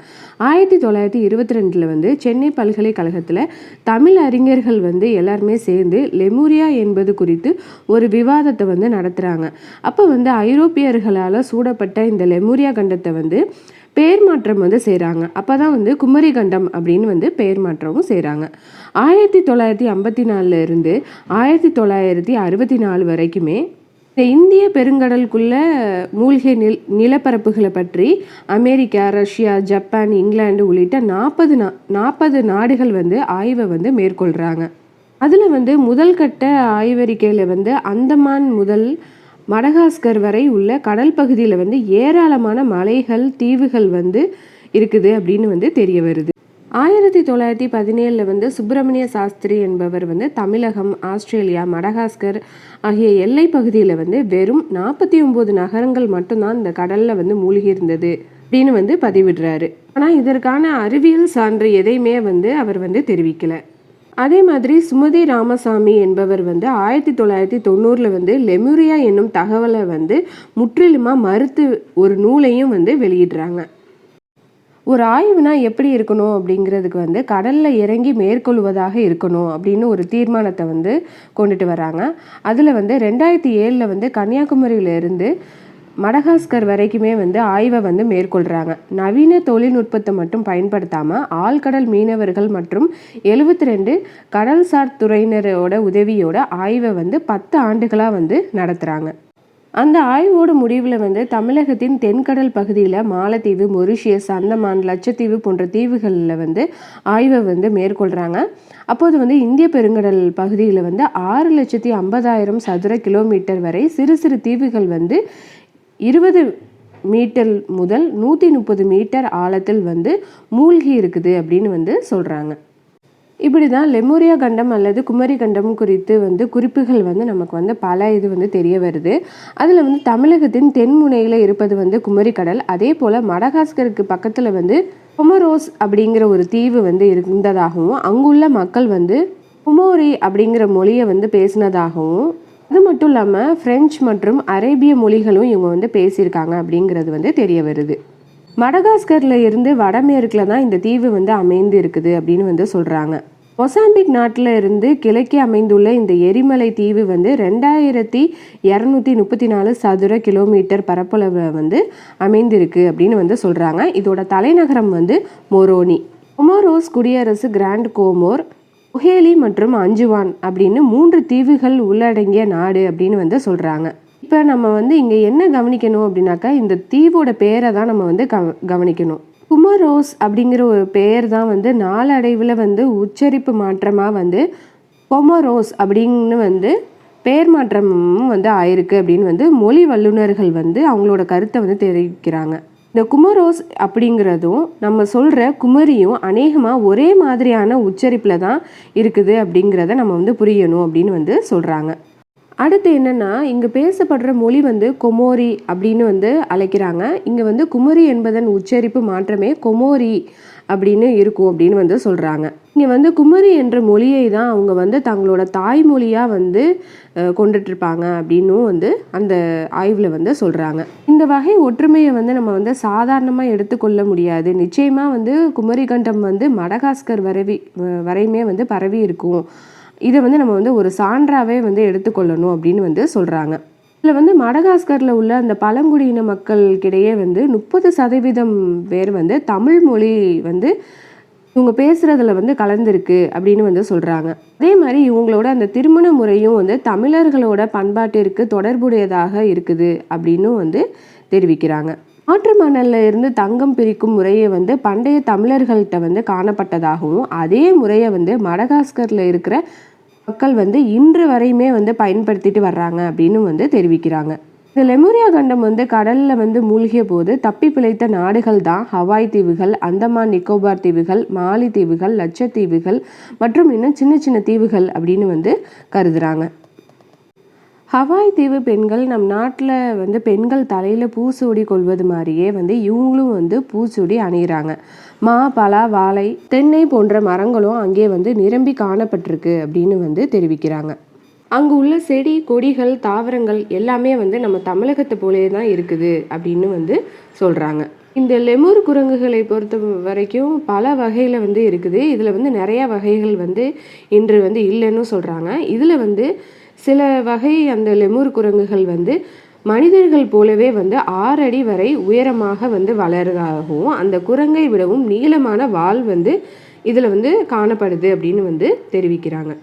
1922 வந்து சென்னை பல்கலைக்கழகத்தில் தமிழ் அறிஞர்கள் வந்து எல்லாருமே சேர்ந்து லெமுரியா என்பது குறித்து ஒரு விவாதத்தை வந்து நடத்துகிறாங்க. அப்போ வந்து ஐரோப்பியர்களால் சூடப்பட்ட இந்த லெமுரியா கண்டத்தை வந்து பெயர் மாற்றம் வந்து செய்கிறாங்க. அப்போ தான் வந்து குமரி கண்டம் அப்படின்னு வந்து பெயர் மாற்றமும் செய்கிறாங்க. 1954 இருந்து 1964 வரைக்குமே இந்த இந்திய பெருங்கடலுக்குள்ள மூழ்கிய நிலப்பரப்புகளை பற்றி அமெரிக்கா, ரஷ்யா, ஜப்பான், இங்கிலாந்து உள்ளிட்ட 40 நாடுகள் வந்து ஆய்வை வந்து மேற்கொள்கிறாங்க. அதில் வந்து முதல் கட்ட ஆய்வறிக்கையில் வந்து அந்தமான் முதல் மடகாஸ்கர் வரை உள்ள கடல் பகுதியில் வந்து ஏராளமான மலைகள், தீவுகள் வந்து இருக்குது அப்படின்னு வந்து தெரிய வருது. 1917 வந்து சுப்பிரமணிய சாஸ்திரி என்பவர் வந்து தமிழகம், ஆஸ்திரேலியா, மடகாஸ்கர் ஆகிய எல்லை பகுதியில் வந்து வெறும் 49 நகரங்கள் மட்டும்தான் இந்த கடலில் வந்து மூழ்கி இருந்தது அப்படின்னு வந்து பதிவிடுறாரு. ஆனால் இதற்கான அறிவியல் சான்று எதையுமே வந்து அவர் வந்து தெரிவிக்கலை. அதே மாதிரி சுமதி ராமசாமி என்பவர் வந்து 1990 வந்து லெமுரியா என்னும் தகவலை வந்து முற்றிலுமாக மறுத்து ஒரு நூலையும் வந்து வெளியிடுறாங்க. ஒரு ஆய்வுனா எப்படி இருக்கணும் அப்படிங்கிறதுக்கு வந்து கடலில் இறங்கி மேற்கொள்வதாக இருக்கணும் அப்படின்னு ஒரு தீர்மானத்தை வந்து கொண்டுட்டு வராங்க. அதில் வந்து 2007 வந்து கன்னியாகுமரியிலிருந்து மடகாஸ்கர் வரைக்குமே வந்து ஆய்வை வந்து மேற்கொள்கிறாங்க. நவீன தொழில்நுட்பத்தை மட்டும் பயன்படுத்தாமல் ஆழ்கடல் மீனவர்கள் மற்றும் 72 கடல்சார் துறையினரோட உதவியோட ஆய்வை வந்து 10 ஆண்டுகளாக வந்து நடத்துகிறாங்க. அந்த ஆய்வோட முடிவில் வந்து தமிழகத்தின் தென்கடல் பகுதியில் மாலத்தீவு, மொரிஷியஸ், அந்தமான், லட்சத்தீவு போன்ற தீவுகளில் வந்து ஆய்வை வந்து மேற்கொள்கிறாங்க. அப்போது வந்து இந்திய பெருங்கடல் பகுதியில் வந்து 6,50,000 சதுர கிலோமீட்டர் வரை சிறு சிறு தீவுகள் வந்து 20 மீட்டர் முதல் 130 மீட்டர் ஆழத்தில் வந்து மூழ்கி இருக்குது அப்படின்னு வந்து சொல்கிறாங்க. இப்படி தான் லெமுரியா கண்டம் அல்லது குமரி கண்டம் குறித்து வந்து குறிப்புகள் வந்து நமக்கு வந்து பல இது வந்து தெரிய வருது. அதில் வந்து தமிழகத்தின் தென்முனையில் இருப்பது வந்து குமரி கடல். அதே போல் மடகாஸ்கருக்கு பக்கத்தில் வந்து கொமரோஸ் அப்படிங்கிற ஒரு தீவு வந்து இருந்ததாகவும் அங்குள்ள மக்கள் வந்து குமோரி அப்படிங்கிற மொழியை வந்து பேசினதாகவும், அது மட்டும் இல்லாமல் பிரெஞ்சு மற்றும் அரேபிய மொழிகளும் இவங்க வந்து பேசியிருக்காங்க அப்படிங்கிறது வந்து தெரிய வருது. மடகாஸ்கர்ல இருந்து வடமேற்குல தான் இந்த தீவு வந்து அமைந்து இருக்குது அப்படின்னு வந்து சொல்கிறாங்க. மொசாம்பிக் நாட்டில் இருந்து கிழக்கே அமைந்துள்ள இந்த எரிமலை தீவு வந்து 2234 சதுர கிலோமீட்டர் பரப்பளவு வந்து அமைந்திருக்கு அப்படின்னு வந்து சொல்கிறாங்க. இதோட தலைநகரம் வந்து மொரோனி. கொமோரோஸ் குடியரசு, கிராண்ட் கோமோர், ஒஹேலி மற்றும் அஞ்சுவான் அப்படின்னு 3 தீவுகள் உள்ளடங்கிய நாடு அப்படின்னு வந்து சொல்கிறாங்க. இப்போ நம்ம வந்து இங்கே என்ன கவனிக்கணும் அப்படின்னாக்கா, இந்த தீவோட பேரை தான் நம்ம வந்து கவனிக்கணும். குமரோஸ் அப்படிங்கிற ஒரு பெயர் தான் வந்து நாளடைவில் வந்து உச்சரிப்பு மாற்றமாக வந்து கொமரோஸ் அப்படின்னு வந்து பெயர் மாற்றமும் வந்து ஆயிருக்கு அப்படின்னு வந்து மொழி வல்லுநர்கள் வந்து அவங்களோட கருத்தை வந்து தெரிவிக்கிறாங்க. இந்த குமரோஸ் அப்படிங்கிறதும் நம்ம சொல்கிற குமரியும் அநேகமாக ஒரே மாதிரியான உச்சரிப்பில் தான் இருக்குது அப்படிங்கிறத நம்ம வந்து புரியணும் அப்படின்னு வந்து சொல்கிறாங்க. அடுத்து என்னென்னா, இங்கே பேசப்படுற மொழி வந்து கொமோரி அப்படின்னு வந்து அழைக்கிறாங்க. இங்கே வந்து குமரி என்பதன் உச்சரிப்பு மாற்றமே கொமோரி அப்படின்னு இருக்கும் அப்படின்னு வந்து சொல்கிறாங்க. இங்கே வந்து குமரி என்ற மொழியை தான் அவங்க வந்து தங்களோட தாய்மொழியாக வந்து கொண்டுட்ருப்பாங்க அப்படின்னும் வந்து அந்த ஆய்வில் வந்து சொல்கிறாங்க. இந்த வகை ஒற்றுமையை வந்து நம்ம வந்து சாதாரணமாக எடுத்துக்கொள்ள முடியாது. நிச்சயமாக வந்து குமரிக்கண்டம் வந்து மடகாஸ்கர் வரையுமே வந்து பரவி இருக்கும். இதை வந்து நம்ம வந்து ஒரு சான்றாகவே வந்து எடுத்துக்கொள்ளணும் அப்படின்னு வந்து சொல்கிறாங்க. இதில் வந்து மடகாஸ்கரில் உள்ள அந்த பழங்குடியின மக்களுக்கிடையே வந்து 30% பேர் வந்து தமிழ் மொழி வந்து இவங்க பேசுகிறதுல வந்து கலந்துருக்கு அப்படின்னு வந்து சொல்கிறாங்க. அதே மாதிரி இவங்களோட அந்த திருமண முறையும் வந்து தமிழர்களோட பண்பாட்டிற்கு தொடர்புடையதாக இருக்குது அப்படின்னு வந்து தெரிவிக்கிறாங்க. ஆற்று மணல்ல இருந்து தங்கம் பிரிக்கும் முறையை வந்து பண்டைய தமிழர்கள்ட்ட வந்து காணப்பட்டதாகவும், அதே முறையை வந்து மடகாஸ்கரில் இருக்கிற மக்கள் வந்து இன்று வரையுமே வந்து பயன்படுத்திட்டு வர்றாங்க அப்படின்னு வந்து தெரிவிக்கிறாங்க. இந்த லெமுரியா கண்டம் வந்து கடலில் வந்து மூழ்கிய போது தப்பி பிழைத்த நாடுகள் தான் ஹவாய் தீவுகள், அந்தமான் நிக்கோபார் தீவுகள், மாலி தீவுகள், லட்சத்தீவுகள் மற்றும் இன்னும் சின்ன சின்ன தீவுகள் அப்படின்னு வந்து கருதுறாங்க. ஹவாய் தீவு பெண்கள் நம் நாட்டில் வந்து பெண்கள் தலையில் பூச்சூடி கொள்வது மாதிரியே வந்து இவங்களும் வந்து பூச்சூடி அணிகிறாங்க. மா, பலா, வாழை, தென்னை போன்ற மரங்களும் அங்கே வந்து நிரம்பி காணப்பட்டிருக்கு அப்படின்னு வந்து தெரிவிக்கிறாங்க. அங்கே உள்ள செடி, கொடிகள், தாவரங்கள் எல்லாமே வந்து நம்ம தமிழகத்தை போலே தான் இருக்குது அப்படின்னு வந்து சொல்கிறாங்க. இந்த லெமூர் குரங்குகளை பொறுத்த வரைக்கும் பல வகையில் வந்து இருக்குது. இதில் வந்து நிறையா வகைகள் வந்து இன்று வந்து இல்லைன்னு சொல்கிறாங்க. இதில் வந்து சில வகை அந்த லெமூர் குரங்குகள் வந்து மனிதர்கள் போலவே வந்து 6 அடி வரை உயரமாக வந்து வளர்றதாகவும், அந்த குரங்கை விடவும் நீளமான வால் வந்து இதில் வந்து காணப்படுது அப்படின்னு வந்து தெரிவிக்கிறாங்க.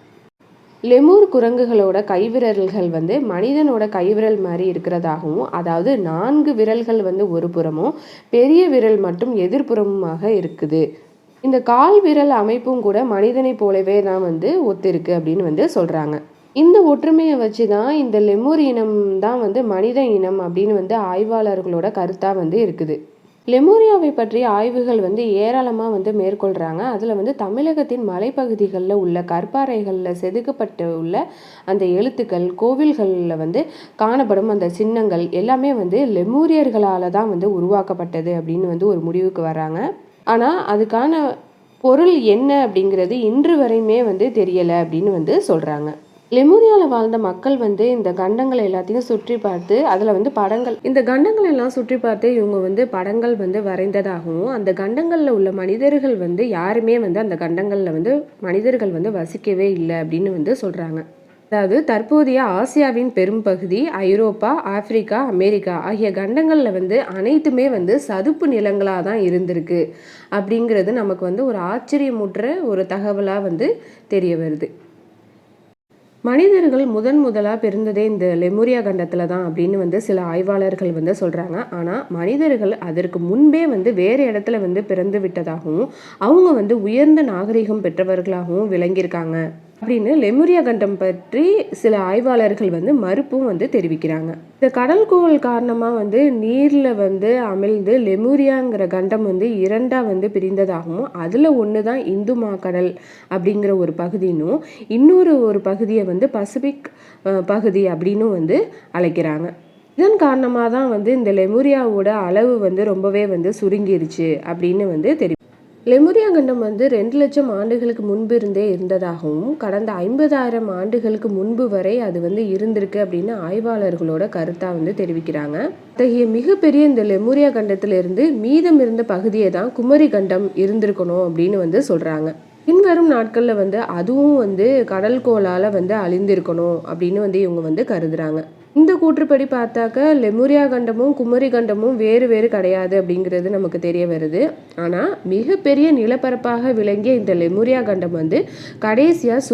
லெமூர் குரங்குகளோட கைவிரல்கள் வந்து மனிதனோட கைவிரல் மாதிரி இருக்கிறதாகவும், அதாவது 4 விரல்கள் வந்து ஒரு புறமும் பெரிய விரல் மட்டும் எதிர்ப்புறமுமாக இருக்குது. இந்த கால் விரல் அமைப்பும் கூட மனிதனை போலவே தான் வந்து ஒத்திருக்கு அப்படின்னு வந்து சொல்கிறாங்க. இந்த ஒற்றுமையை வச்சு தான் இந்த லெமூர் இனம் தான் வந்து மனித இனம் அப்படின்னு வந்து ஆய்வாளர்களோட கருத்தாக வந்து இருக்குது. லெமூரியாவை பற்றிய ஆய்வுகள் வந்து ஏராளமாக வந்து மேற்கொள்கிறாங்க. அதில் வந்து தமிழகத்தின் மலைப்பகுதிகளில் உள்ள கற்பாறைகளில் செதுக்கப்பட்டு உள்ள அந்த எழுத்துக்கள், கோவில்களில் வந்து காணப்படும் அந்த சின்னங்கள் எல்லாமே வந்து லெமூரியர்களால் தான் வந்து உருவாக்கப்பட்டது அப்படின்னு வந்து ஒரு முடிவுக்கு வராங்க. ஆனால் அதுக்கான பொருள் என்ன அப்படிங்கிறது இன்று வரையுமே வந்து தெரியலை அப்படின்னு வந்து சொல்கிறாங்க. லெமூரியாவில் வாழ்ந்த மக்கள் வந்து இந்த கண்டங்கள் எல்லாத்தையும் சுற்றி பார்த்து அதில் வந்து படங்கள், இந்த கண்டங்கள் எல்லாம் சுற்றி பார்த்து இவங்க வந்து படங்கள் வந்து வரைந்ததாகவும், அந்த கண்டங்களில் உள்ள மனிதர்கள் வந்து யாருமே வந்து அந்த கண்டங்களில் வந்து மனிதர்கள் வந்து வசிக்கவே இல்லை அப்படின்னு வந்து சொல்கிறாங்க. அதாவது தற்போதைய ஆசியாவின் பெரும் பகுதி, ஐரோப்பா, ஆப்பிரிக்கா, அமெரிக்கா ஆகிய கண்டங்களில் வந்து அனைத்துமே வந்து சதுப்பு நிலங்களாக தான் இருந்திருக்கு அப்படிங்கிறது நமக்கு வந்து ஒரு ஆச்சரியமூட்டுற ஒரு தகவலாக வந்து தெரிய வருது. மனிதர்கள் முதலாக பிறந்ததே இந்த லெமூரியா கண்டத்தில் தான் அப்படின்னு வந்து சில ஆய்வாளர்கள் வந்து சொல்கிறாங்க. ஆனால் மனிதர்கள் அதற்கு முன்பே வந்து வேறு இடத்துல வந்து பிறந்து விட்டதாகவும், அவங்க வந்து உயர்ந்த நாகரிகம் பெற்றவர்களாகவும் விளங்கியிருக்காங்க அப்படின்னு லெமூரியா கண்டம் பற்றி சில ஆய்வாளர்கள் வந்து மறுப்பும் வந்து தெரிவிக்கிறாங்க. இந்த கடல்கோள் காரணமாக வந்து நீரில் வந்து அமிழ்ந்து லெமூரியாங்கிற கண்டம் வந்து 2ஆக வந்து பிரிந்ததாகவும், அதில் ஒன்று தான் இந்து மாக்கடல் அப்படிங்கிற ஒரு பகுதினும், இன்னொரு பகுதியை வந்து பசிபிக் பகுதி அப்படின்னும் வந்து அழைக்கிறாங்க. இதன் காரணமாக தான் வந்து இந்த லெமூரியாவோட அளவு வந்து ரொம்பவே வந்து சுருங்கிருச்சு அப்படின்னு வந்து தெரியும். லெமுரியா கண்டம் 2,00,000 ஆண்டுகளுக்கு முன்பு இருந்தே இருந்ததாகவும் கடந்த 50,000 ஆண்டுகளுக்கு முன்பு வரை அது இருந்திருக்கு அப்படின்னு ஆய்வாளர்களோட கருத்தா தெரிவிக்கிறாங்க. அத்தகைய மிகப்பெரிய இந்த லெமுரியா கண்டத்திலிருந்து மீதம் இருந்த பகுதியை தான் குமரி கண்டம் இருந்திருக்கணும் அப்படின்னு சொல்றாங்க. பின்வரும் நாட்கள்ல அதுவும் கடல் கோளால அழிந்திருக்கணும் அப்படின்னு இவங்க கருதுறாங்க. இந்த கூற்றுப்படி பார்த்தாக்க லெமுரியா கண்டமும் குமரி கண்டமும் வேறு வேறு கிடையாது அப்படிங்கிறது நமக்கு தெரிய வருது. ஆனால் மிகப்பெரிய நிலப்பரப்பாக விளங்கிய இந்த லெமுரியா கண்டம் கடைசியாக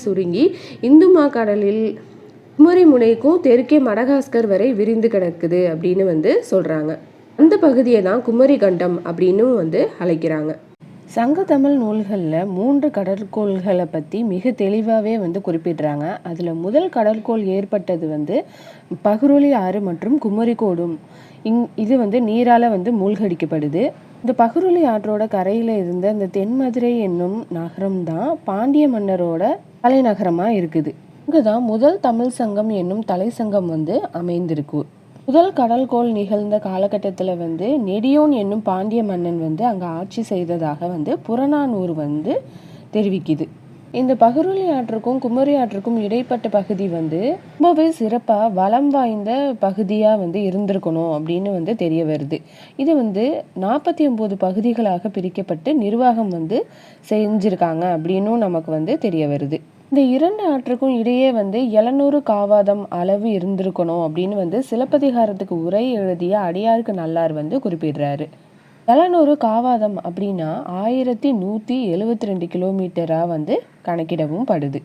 சுருங்கி இந்து கடலில் குமரி முனைக்கும் தெற்கே மடகாஸ்கர் வரை விரிந்து கிடக்குது அப்படின்னு சொல்கிறாங்க. அந்த பகுதியை தான் குமரி கண்டம் அப்படின்னு அழைக்கிறாங்க. சங்க தமிழ் நூல்களில் 3 கடற்கோள்களை பற்றி மிக தெளிவாகவே குறிப்பிடுறாங்க. அதில் முதல் கடற்கோள் ஏற்பட்டது பகுருளி ஆறு மற்றும் குமரிக்கோடும். இது நீரால் மூழ்கடிக்கப்படுது. இந்த பகுருளி ஆற்றோட கரையில் இருந்த இந்த தென்மதுரை என்னும் நகரம் தான் பாண்டிய மன்னரோட தலைநகரமாக இருக்குது. இங்கே தான் முதல் தமிழ் சங்கம் என்னும் தலை சங்கம் அமைந்திருக்கு. முதல் கடல்கோள் நிகழ்ந்த காலகட்டத்தில் நெடியோன் என்னும் பாண்டிய மன்னன் அங்கே ஆட்சி செய்ததாக புறநானூறு தெரிவிக்குது. இந்த பகுருளி ஆற்றுக்கும் குமரி ஆற்றுக்கும் இடைப்பட்ட பகுதி ரொம்பவே சிறப்பாக வளம் வாய்ந்த பகுதியாக இருந்திருக்கணும் அப்படின்னு தெரிய வருது. இது 49 பகுதிகளாக பிரிக்கப்பட்டு நிர்வாகம் செஞ்சுருக்காங்க அப்படின்னும் நமக்கு தெரிய வருது. இந்த 2 ஆற்றுக்கும் இடையே 700 காவாதம் அளவு இருந்திருக்கணும் அப்படின்னு சிலப்பதிகாரத்துக்கு உரை எழுதிய அடியாருக்கு நல்லார் குறிப்பிடுறாரு. 700 காவாதம் அப்படின்னா 1172 கிலோமீட்டரா கணக்கிடவும் படுது.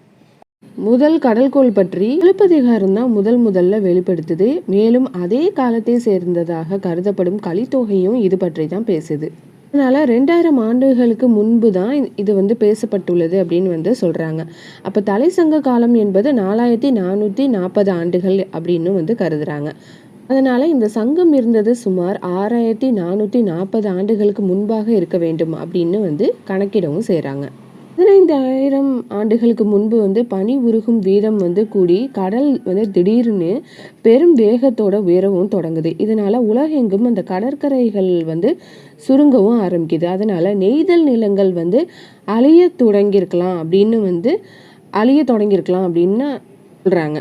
முதல் கடல்கோள் பற்றி சிலப்பதிகாரம் தான் முதல்ல வெளிப்படுத்துது. மேலும் அதே காலத்தை சேர்ந்ததாக கருதப்படும் கலித்தொகையும் இது பற்றி தான் பேசுது. அதனால் 2000 ஆண்டுகளுக்கு முன்பு தான் இது பேசப்பட்டுள்ளது அப்படின்னு சொல்கிறாங்க. அப்போ தலைசங்க காலம் என்பது 4440 ஆண்டுகள் அப்படின்னு கருதுகிறாங்க. அதனால் இந்த சங்கம் இருந்தது சுமார் 6440 ஆண்டுகளுக்கு முன்பாக இருக்க வேண்டும் அப்படின்னு கணக்கிடவும் செய்கிறாங்க. 15,000 ஆண்டுகளுக்கு முன்பு பனி உருகும் வீதம் கூடி கடல் திடீர்னு பெரும் வேகத்தோட உயரவும் தொடங்குது. இதனால உலகெங்கும் அந்த கடற்கரைகள் சுருங்கவும் ஆரம்பிக்குது. அதனால நெய்தல் நிலங்கள் அழிய தொடங்கியிருக்கலாம் அப்படின்னு சொல்றாங்க.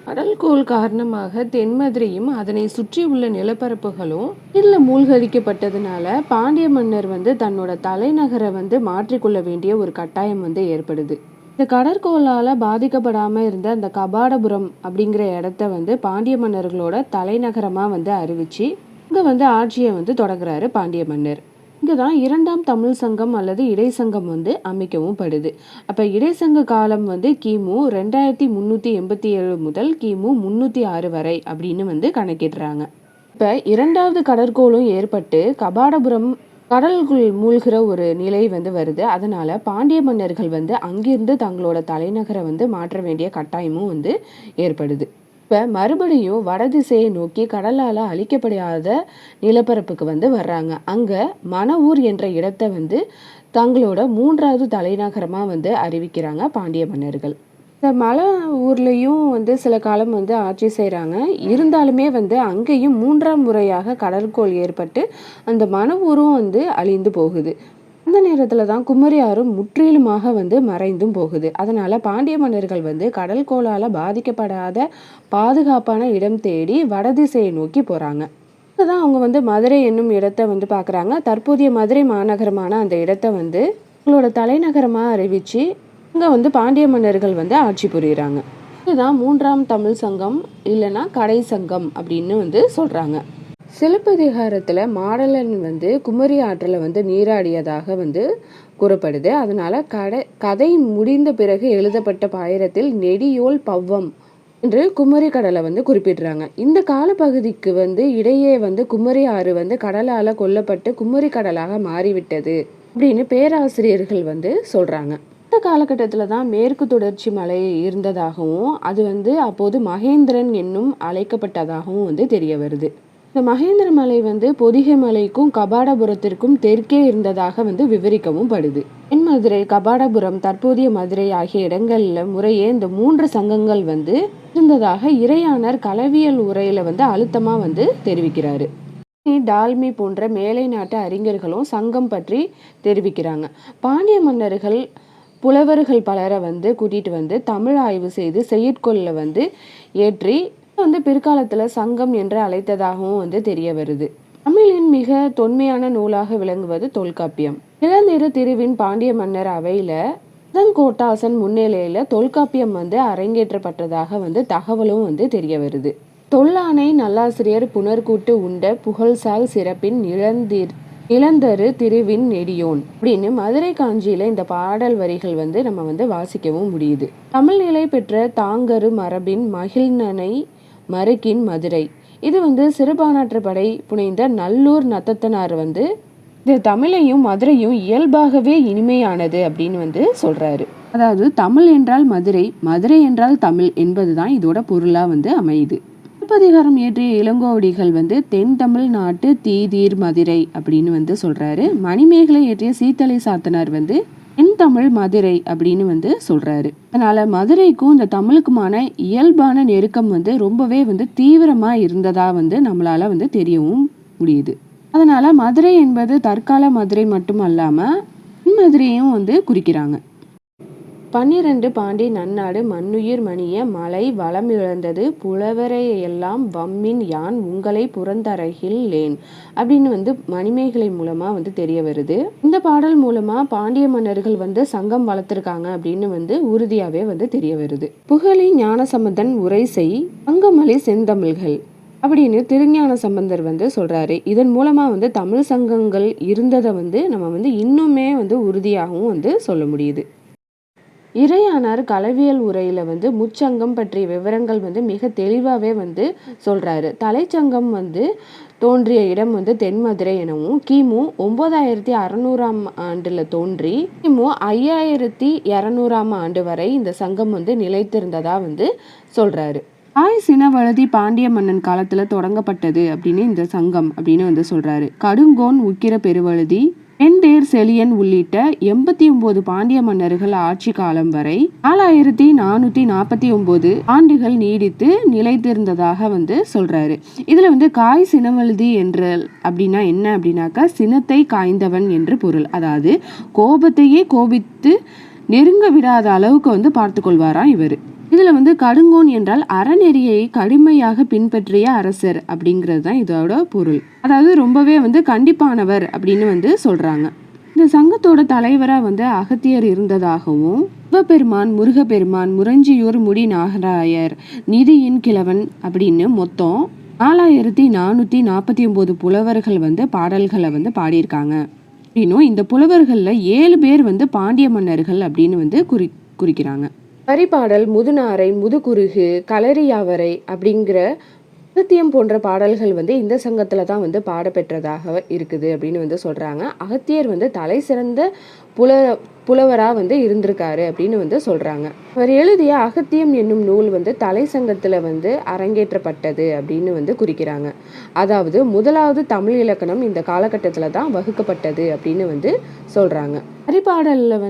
கடல்கோள் காரணமாக தென்மதுரையும் அதனை சுற்றி உள்ள நிலப்பரப்புகளும் நீரில் மூழ்கடிக்கப்பட்டதுனால பாண்டிய மன்னர் தன்னோட தலைநகரை மாற்றிக்கொள்ள வேண்டிய ஒரு கட்டாயம் ஏற்படுது. இந்த கடற்கோளால பாதிக்கப்படாம இருந்த அந்த கபாடபுரம் அப்படிங்கிற இடத்த பாண்டிய மன்னர்களோட தலைநகரமா அறிவிச்சு இங்க ஆட்சியை தொடங்குறாரு பாண்டிய மன்னர். இங்கே தான் 2ஆம் தமிழ் சங்கம் அல்லது இடைசங்கம் அமைக்கவும் படுது. அப்போ இடைசங்க காலம் கிமு 2387 முதல் கிமு 306 வரை அப்படின்னு கணக்கிடுறாங்க. இப்போ 2வது கடற்கோளும் ஏற்பட்டு கபாடபுரம் கடலுக்குள் மூழ்கிற ஒரு நிலை வருது. அதனால பாண்டிய மன்னர்கள் அங்கிருந்து தங்களோட தலைநகரை மாற்ற வேண்டிய கட்டாயமும் ஏற்படுது. இப்போ மறுபடியும் வடதிசையை நோக்கி கடலால் அழிக்கப்படாத நிலப்பரப்புக்கு வர்றாங்க. அங்கே மணவூர் என்ற இடத்தை தங்களோட 3வது தலைநகரமாக அறிவிக்கிறாங்க பாண்டிய மன்னர்கள். இந்த மலை ஊர்லேயும் சில காலம் ஆட்சி செய்கிறாங்க. இருந்தாலுமே அங்கேயும் 3ஆம் முறையாக கடற்கோள் ஏற்பட்டு அந்த மணவூரும் அழிந்து போகுது. அந்த நேரத்தில் தான் குமரி ஆறு முற்றிலுமாக மறைந்தும் போகுது. அதனால் பாண்டிய மன்னர்கள் கடல்கோளால் பாதிக்கப்படாத பாதுகாப்பான இடம் தேடி வடதிசையை நோக்கி போகிறாங்க. அதுதான் அவங்க மதுரை என்னும் இடத்தை பார்க்குறாங்க. தற்போதைய மதுரை மாநகரமான அந்த இடத்த அவங்களோட தலைநகரமாக அறிவித்து இங்கே பாண்டிய மன்னர்கள் ஆட்சி புரிகிறாங்க. இதுதான் 3ஆம் தமிழ் சங்கம் இல்லைன்னா கடை சங்கம் அப்படின்னு சொல்கிறாங்க. சிலப்பதிகாரத்தில் மாடலன் குமரி ஆற்றில் நீராடியதாக கூறப்படுது. அதனால கதை முடிந்த பிறகு எழுதப்பட்ட பாயிரத்தில் நெடியோல் பவ்வம் என்று குமரி கடலை குறிப்பிடுறாங்க. இந்த காலப்பகுதிக்கு இடையே குமரி ஆறு கடலால் கொல்லப்பட்டு குமரி கடலாக மாறிவிட்டது அப்படின்னு பேராசிரியர்கள் சொல்கிறாங்க. இந்த காலகட்டத்தில் தான் மேற்கு தொடர்ச்சி மலை இருந்ததாகவும் அது அப்போது மகேந்திரன் என்னும் அழைக்கப்பட்டதாகவும் தெரிய வருது. இந்த மகேந்திர மலை பொதிகை மலைக்கும் கபாடபுரத்திற்கும் தெற்கே இருந்ததாக விவரிக்கவும் படுது. தென்மதுரை, கபாடபுரம், தற்போதைய மதுரை ஆகிய இடங்கள்ல முறையே இந்த 3 சங்கங்கள் இருந்ததாக இறையாணர் களவியல் உரையில அழுத்தமா தெரிவிக்கிறாரு. டால்மி போன்ற மேலை நாட்டு அறிஞர்களும் சங்கம் பற்றி தெரிவிக்கிறாங்க. பாண்டிய மன்னர்கள் புலவர்கள் பலரை கூட்டிட்டு தமிழ் ஆய்வு செய்து செயற்கொள்ள ஏற்றி பிற்காலத்துல சங்கம் என்று அழைத்ததாகவும் தெரிய வருது. தமிழின் மிக தொன்மையான நூலாக விளங்குவது தொல்காப்பியம். இளந்திரு திருவின் பாண்டிய மன்னர் அவையில கோட்டாசன் முன்னிலையில தொல்காப்பியம் அரங்கேற்றப்பட்டதாக தகவலும் தெரிய வருது. தொல்லானை நல்லாசிரியர் புனர்கூட்டு உண்ட புகழ்சால் சிறப்பின் இளந்தரு திருவின் நெடியோன் அப்படின்னு மதுரை காஞ்சியில இந்த பாடல் வரிகள் நம்ம வாசிக்கவும் முடியுது. தமிழ் நிலை பெற்ற தாங்கரு மரபின் மகிழ்நனை மறுக்கின் மதுரை. இது சிறுபானாற்று படை புனைந்த நல்லூர் நத்தத்தனார் இந்த தமிழையும் மதுரையும் இயல்பாகவே இனிமையானது அப்படின்னு சொல்றாரு. அதாவது தமிழ் என்றால் மதுரை, மதுரை என்றால் தமிழ் என்பதுதான் இதோட பொருளா அமையுது. சிலப்பதிகாரம் இயற்றிய இளங்கோவடிகள் தென் தமிழ் நாட்டு தீதீர் மதுரை அப்படின்னு சொல்றாரு. மணிமேகலை இயற்றிய சீத்தலை சாத்தனார் தென் தமிழ் மதுரை அப்படின்னு சொல்றாரு. அதனால மதுரைக்கும் இந்த தமிழுக்குமான இயல்பான நெருக்கம் ரொம்பவே தீவிரமா இருந்ததா நம்மளால தெரியவும் முடியுது. அதனால மதுரை என்பது தற்கால மதுரை மட்டும் அல்லாம மதுரையும் குறிக்கிறாங்க. 12 பாண்டி நன்னாடு மண்ணுயிர் மணிய மலை வளம் இழந்தது புலவரையெல்லாம் வம்மின் யான் உங்களை புறந்தரகில்லேன் அப்படின்னு மணிமேகலை மூலமா தெரிய வருது. இந்த பாடல் மூலமா பாண்டிய மன்னர்கள் சங்கம் வளர்த்திருக்காங்க அப்படின்னு உறுதியாவே தெரிய வருது. புகழி ஞானசம்பந்தன் உரை செய் அங்கமலை செந்தமிழ்கள் அப்படின்னு திருஞான சம்பந்தர் சொல்றாரு. இதன் மூலமா தமிழ் சங்கங்கள் இருந்ததை நம்ம இன்னுமே உறுதியாகவும் சொல்ல முடியுது. இறையானார் களவியல் உரையில முச்சங்கம் பற்றிய விவரங்கள் மிக தெளிவாகவே சொல்றாரு. தலைச்சங்கம் தோன்றிய இடம் தென்மதுரை எனவும் கிமு 9600ஆம் ஆண்டுல தோன்றி கிமு 5200ஆம் ஆண்டு வரை இந்த சங்கம் நிலைத்திருந்ததா சொல்றாரு. சினவழுதி பாண்டிய மன்னன் காலத்துல தொடங்கப்பட்டது அப்படின்னு இந்த சங்கம் அப்படின்னு சொல்றாரு. கடுங்கோன் உக்கிர பெருவழுதி வெண்டேர் செலியன் உள்ளிட்ட 89 பாண்டிய மன்னர்கள் ஆட்சி காலம் வரை 4449 ஆண்டுகள் நீடித்து நிலைத்திருந்ததாக சொல்றாரு. இதுல காய் சினவழுதி என்று அப்படின்னா என்ன அப்படின்னாக்கா சினத்தை காய்ந்தவன் என்று பொருள். அதாவது கோபத்தையே கோபித்து நெருங்க விடாத அளவுக்கு பார்த்து கொள்வாராம் இவர். இதுல கடுங்கோன் என்றால் அறநெறியை கடுமையாக பின்பற்றிய அரசர் அப்படிங்கிறது தான் இதோட பொருள். அதாவது ரொம்பவே கண்டிப்பானவர் அப்படின்னு சொல்றாங்க. இந்த சங்கத்தோட தலைவரா அகத்தியர் இருந்ததாகவும் சிவபெருமான், முருகப்பெருமான், முரஞ்சியூர் முடி நாகராயர், நிதியின் கிழவன் அப்படின்னு மொத்தம் 4449 புலவர்கள் பாடல்களை பாடியிருக்காங்க அப்படின்னும் இந்த புலவர்கள்ல 7 பேர் பாண்டிய மன்னர்கள் அப்படின்னு குறிக்கிறாங்க. பரிபாடல், முதுநாரை, முதுகுருகு, களரியாவரை அப்படிங்கிற அகத்தியம் போன்ற பாடல்கள் இந்த சங்கத்துல தான் பாடப்பெற்றதாக இருக்குது அப்படின்னு சொல்றாங்க. அகத்தியர் தலை சிறந்த புலவரா இருந்திருக்காரு அப்படின்னு சொல்றாங்க. அவர் எழுதிய அகத்தியம் என்னும் நூல் தலை சங்கத்துல அரங்கேற்றப்பட்டது அப்படின்னு குறிக்கிறாங்க. அதாவது முதலாவது தமிழ் இலக்கணம் இந்த காலகட்டத்துல தான் வகுக்கப்பட்டது அப்படின்னு சொல்றாங்க. பரிபாடல்ல